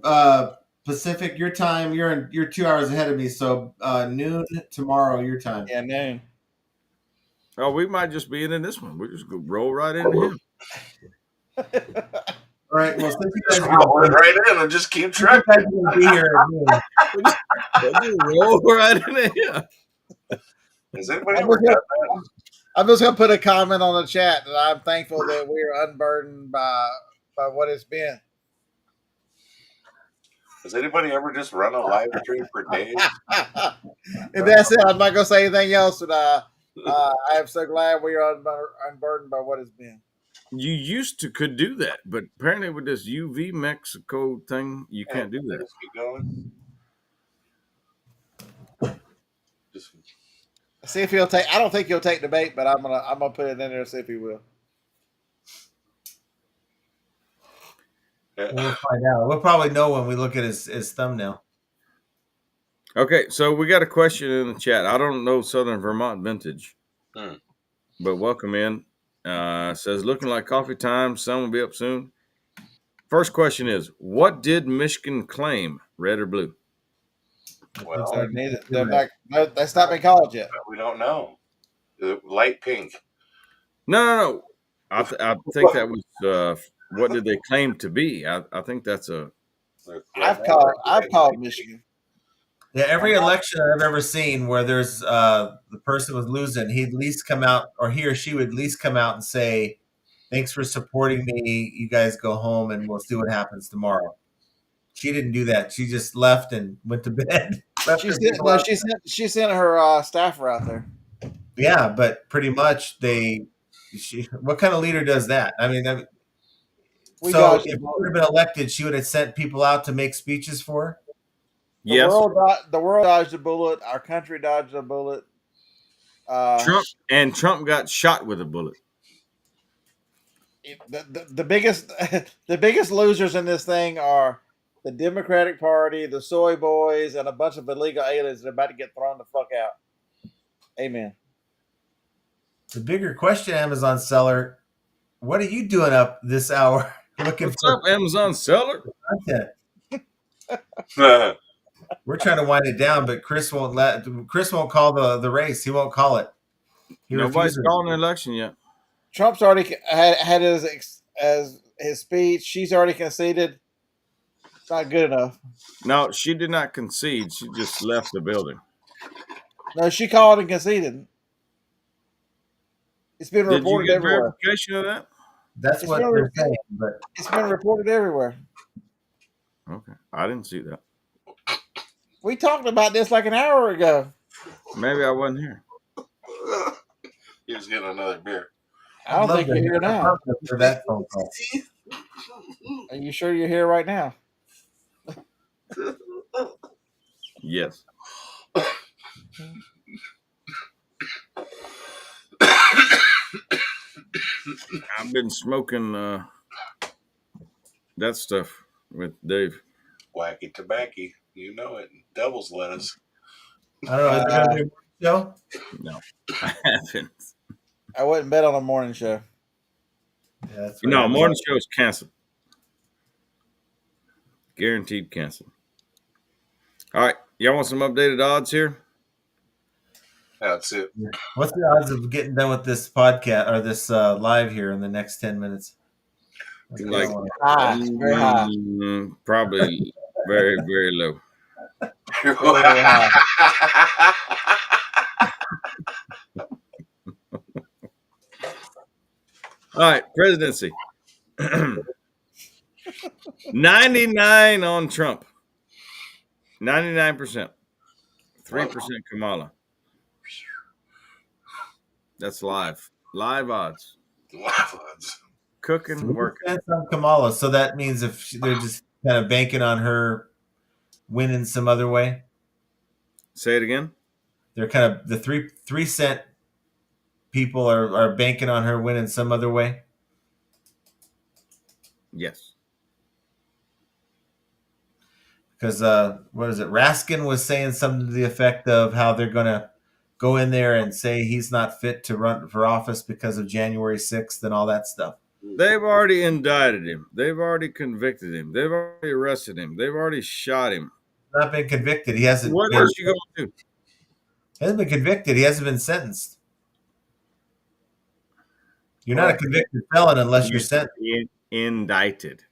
Pacific, your time. You're 2 hours ahead of me, so noon tomorrow, your time. Yeah, noon. Oh, we might just be in this one. We just go roll right into him. All right. Well, since you guys roll right in and just keep track. Be here at noon. Roll right into him. Has anybody ever got that? I'm just gonna put a comment on the chat that I'm thankful that we are unburdened by what it's been. Has anybody ever just run a live stream for days? And that's it. I'm not gonna say anything else. But I am so glad we are unburdened by what it's been. You used to could do that, but apparently with this UV Mexico thing, you can't do that. Just keep going. Just see if he'll take. I don't think he'll take the bait, but I'm gonna put it in there and see if he will. We'll find out. We'll probably know when we look at his thumbnail. Okay, so we got a question in the chat. I don't know Southern Vermont vintage, but welcome in. Says, looking like coffee time. Sun will be up soon. First question is, what did Michigan claim, red or blue? Well, that's not been called yet. We don't know. Light pink. No. I think that was what did they claim to be? I think that's a. I've called Michigan. Yeah, every election I've ever seen where there's the person was losing, he'd at least come out, or he or she would at least come out and say, "Thanks for supporting me. You guys go home, and we'll see what happens tomorrow." She didn't do that. She just left and went to bed. She sent her staffer out there. Yeah, but pretty much what kind of leader does that? I mean, so if she would have been elected, she would have sent people out to make speeches for her. Yes. The world dodged a bullet. Our country dodged a bullet. Trump got shot with a bullet. The biggest losers in this thing are the Democratic Party, the soy boys, and a bunch of illegal aliens that are about to get thrown the fuck out. Amen. The bigger question, Amazon seller, what are you doing up this hour? What's up, Amazon seller? content. We're trying to wind it down, but Chris won't call the race. He won't call it. Nobody's calling an election yet. Trump's already had his speech. She's already conceded. It's not good enough. No, she did not concede. She just left the building. No, she called and conceded. It's been Did reported you get everywhere. verification of that? That's what they're saying. But it's been reported everywhere. Okay, I didn't see that. We talked about this like an hour ago. Maybe I wasn't here. He was getting another beer. I don't think you're here now. For that phone call. Are you sure you're here right now? Yes. I've been smoking that stuff with Dave. Wacky tobacco. You know it. Devil's lettuce. I don't know. Is it going to be a show? No, I haven't. I wouldn't bet on a morning show. Yeah, that's No, morning show is canceled. Guaranteed canceled. All right. Y'all want some updated odds here? That's it. What's the odds of getting done with this podcast or this live here in the next 10 minutes? Like, very high. Probably very, very low. Very high. All right, presidency. 99 on Trump. 99%. 3% Kamala. That's live. Live odds. Live odds. Cooking, working. That's on Kamala. So that means if they're just kind of banking on her winning some other way. Say it again. They're kind of the 3 cent people are banking on her winning some other way. Yes. Because what is it? Raskin was saying something to the effect of how they're going to go in there and say he's not fit to run for office because of January 6th and all that stuff. They've already indicted him. They've already convicted him. They've already arrested him. They've already shot him. Not been convicted. He hasn't. What else you going to do? He hasn't been convicted. He hasn't been sentenced. You're not a convicted felon unless you're sentenced. Indicted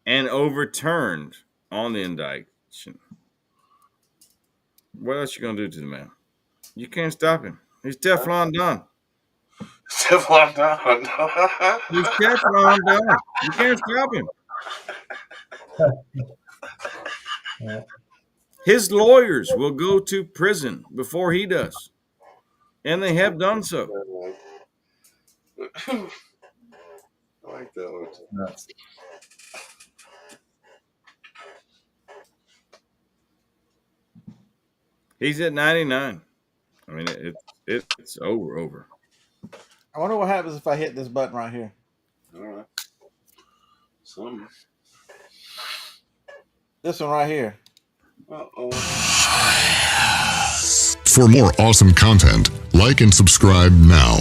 and overturned on the indictment. What else you gonna do to the man? You can't stop him. He's Teflon Don. Teflon Don. He's Teflon Don. You can't stop him. His lawyers will go to prison before he does, and they have done so. I like that one. Nuts. He's at 99. I mean, it's over. I wonder what happens if I hit this button right here. All right. Some. This one right here. Uh-oh. For more awesome content, like and subscribe now.